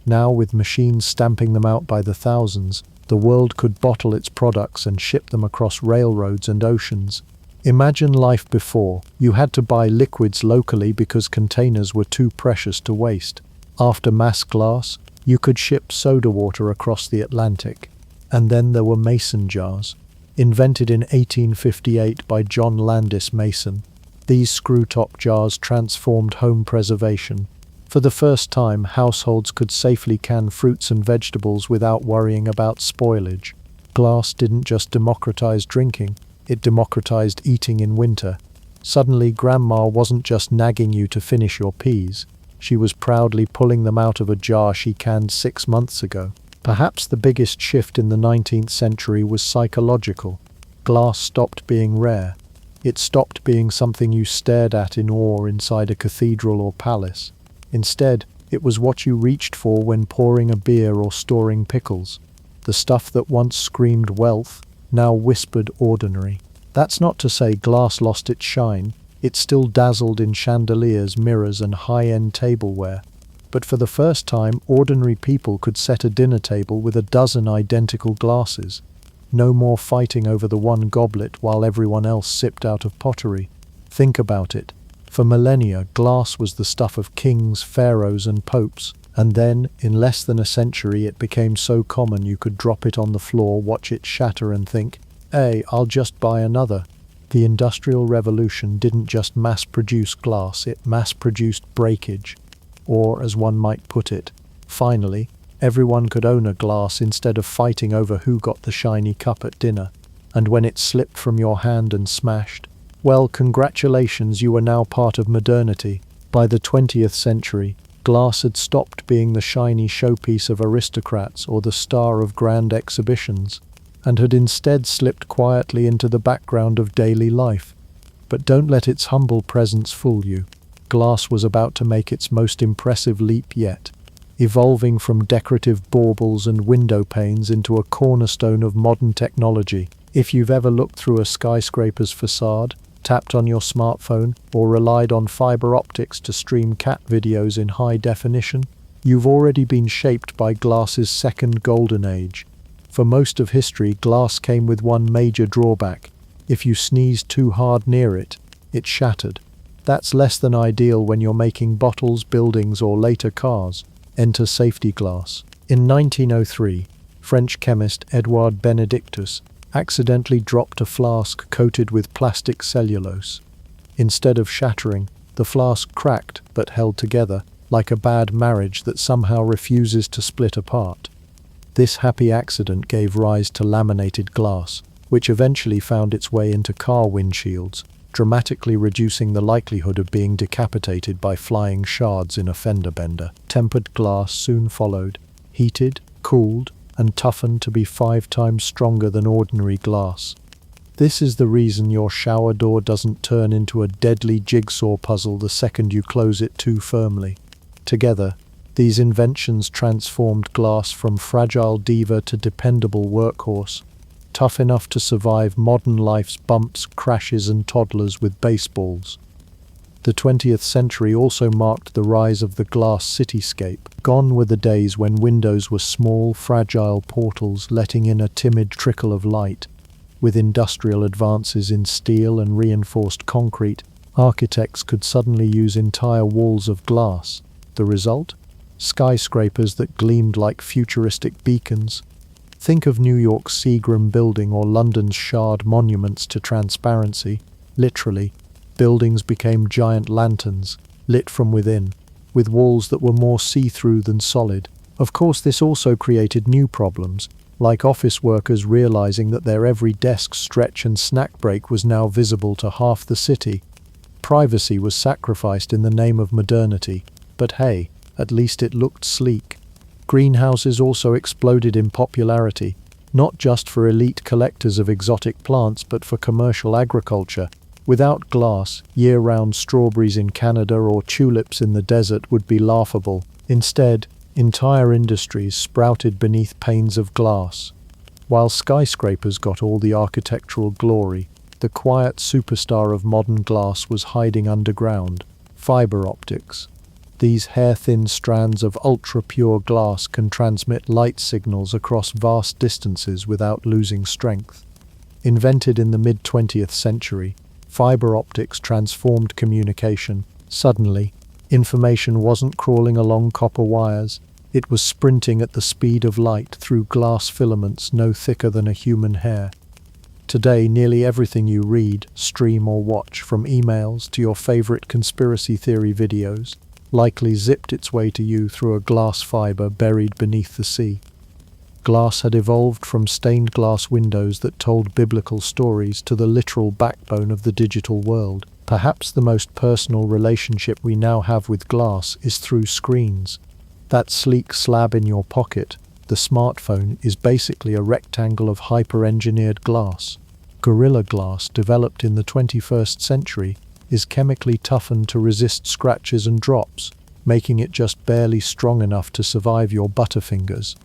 Now, with machines stamping them out by the thousands, the world could bottle its products and ship them across railroads and oceans. Imagine life before. You had to buy liquids locally because containers were too precious to waste. After mass glass, you could ship soda water across the Atlantic. And then there were mason jars. Invented in 1858 by John Landis Mason, these screw-top jars transformed home preservation. For the first time, households could safely can fruits and vegetables without worrying about spoilage. Glass didn't just democratize drinking, it democratized eating in winter. Suddenly, Grandma wasn't just nagging you to finish your peas. She was proudly pulling them out of a jar she canned 6 months ago. Perhaps the biggest shift in the 19th century was psychological. Glass stopped being rare. It stopped being something you stared at in awe inside a cathedral or palace. Instead, it was what you reached for when pouring a beer or storing pickles. The stuff that once screamed wealth, now whispered ordinary. That's not to say glass lost its shine. It still dazzled in chandeliers, mirrors, and high-end tableware. But for the first time, ordinary people could set a dinner table with a dozen identical glasses. No more fighting over the one goblet while everyone else sipped out of pottery. Think about it. For millennia, glass was the stuff of kings, pharaohs, and popes. And then, in less than a century, it became so common you could drop it on the floor, watch it shatter, and think, "Hey, I'll just buy another." The Industrial Revolution didn't just mass-produce glass, it mass-produced breakage. Or, as one might put it, finally, everyone could own a glass instead of fighting over who got the shiny cup at dinner. And when it slipped from your hand and smashed, well, congratulations, you were now part of modernity. By the 20th century, glass had stopped being the shiny showpiece of aristocrats or the star of grand exhibitions, and had instead slipped quietly into the background of daily life. But don't let its humble presence fool you. Glass was about to make its most impressive leap yet, evolving from decorative baubles and window panes into a cornerstone of modern technology. If you've ever looked through a skyscraper's facade, tapped on your smartphone, or relied on fiber optics to stream cat videos in high definition, you've already been shaped by glass's second golden age. For most of history, glass came with one major drawback. If you sneezed too hard near it, it shattered. That's less than ideal when you're making bottles, buildings, or later cars. Enter safety glass. In 1903, French chemist Edouard Benedictus accidentally dropped a flask coated with plastic cellulose. Instead of shattering, the flask cracked but held together, like a bad marriage that somehow refuses to split apart. This happy accident gave rise to laminated glass, which eventually found its way into car windshields, dramatically reducing the likelihood of being decapitated by flying shards in a fender bender. Tempered glass soon followed, heated, cooled, and toughened to be 5 times stronger than ordinary glass. This is the reason your shower door doesn't turn into a deadly jigsaw puzzle the second you close it too firmly. Together, these inventions transformed glass from fragile diva to dependable workhorse, tough enough to survive modern life's bumps, crashes, and toddlers with baseballs. The 20th century also marked the rise of the glass cityscape. Gone were the days when windows were small, fragile portals letting in a timid trickle of light. With industrial advances in steel and reinforced concrete, architects could suddenly use entire walls of glass. The result? Skyscrapers that gleamed like futuristic beacons. Think of New York's Seagram building or London's shard monuments to transparency. Literally, buildings became giant lanterns, lit from within, with walls that were more see-through than solid. Of course, this also created new problems, like office workers realizing that their every desk stretch and snack break was now visible to half the city. Privacy was sacrificed in the name of modernity, but hey, at least it looked sleek. Greenhouses also exploded in popularity, not just for elite collectors of exotic plants but for commercial agriculture. Without glass, year-round strawberries in Canada or tulips in the desert would be laughable. Instead, entire industries sprouted beneath panes of glass. While skyscrapers got all the architectural glory, the quiet superstar of modern glass was hiding underground. Fiber optics. These hair-thin strands of ultra-pure glass can transmit light signals across vast distances without losing strength. Invented in the mid-20th century, fiber optics transformed communication. Suddenly, information wasn't crawling along copper wires, it was sprinting at the speed of light through glass filaments no thicker than a human hair. Today, nearly everything you read, stream or watch, from emails to your favorite conspiracy theory videos, likely zipped its way to you through a glass fiber buried beneath the sea. Glass had evolved from stained glass windows that told biblical stories to the literal backbone of the digital world. Perhaps the most personal relationship we now have with glass is through screens. That sleek slab in your pocket, the smartphone, is basically a rectangle of hyper-engineered glass. Gorilla Glass, developed in the 21st century, is chemically toughened to resist scratches and drops, making it just barely strong enough to survive your butterfingers.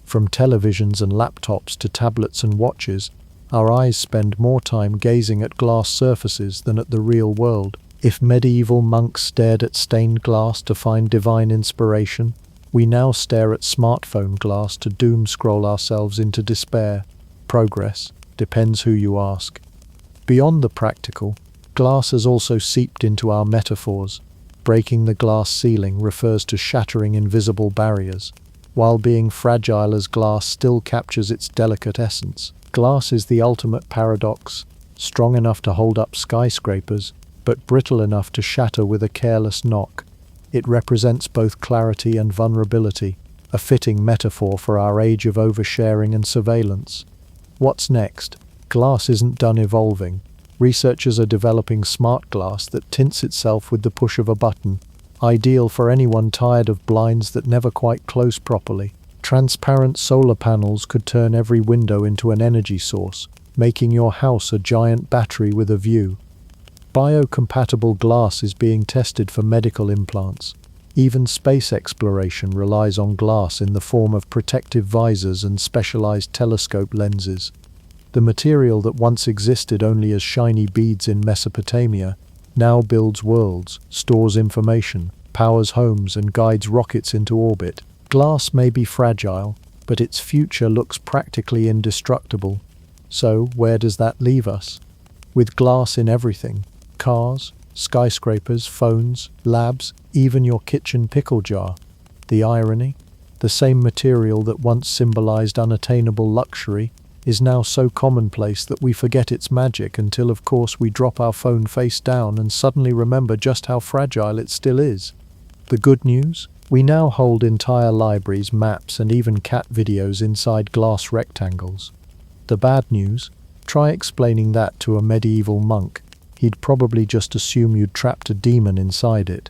From televisions and laptops to tablets and watches, our eyes spend more time gazing at glass surfaces than at the real world. If medieval monks stared at stained glass to find divine inspiration, we now stare at smartphone glass to doom scroll ourselves into despair. Progress depends who you ask. Beyond the practical, glass has also seeped into our metaphors. Breaking the glass ceiling refers to shattering invisible barriers, while being fragile as glass still captures its delicate essence. Glass is the ultimate paradox, strong enough to hold up skyscrapers, but brittle enough to shatter with a careless knock. It represents both clarity and vulnerability, a fitting metaphor for our age of oversharing and surveillance. What's next? Glass isn't done evolving. Researchers are developing smart glass that tints itself with the push of a button, ideal for anyone tired of blinds that never quite close properly. Transparent solar panels could turn every window into an energy source, making your house a giant battery with a view. Biocompatible glass is being tested for medical implants. Even space exploration relies on glass in the form of protective visors and specialized telescope lenses. The material that once existed only as shiny beads in Mesopotamia now builds worlds, stores information, powers homes, and guides rockets into orbit. Glass may be fragile, but its future looks practically indestructible. So, where does that leave us? With glass in everything: cars, skyscrapers, phones, labs, even your kitchen pickle jar. The irony? The same material that once symbolized unattainable luxury is now so commonplace that we forget its magic until, of course, we drop our phone face down and suddenly remember just how fragile it still is. The good news? We now hold entire libraries, maps, and even cat videos inside glass rectangles. The bad news? Try explaining that to a medieval monk. He'd probably just assume you'd trapped a demon inside it.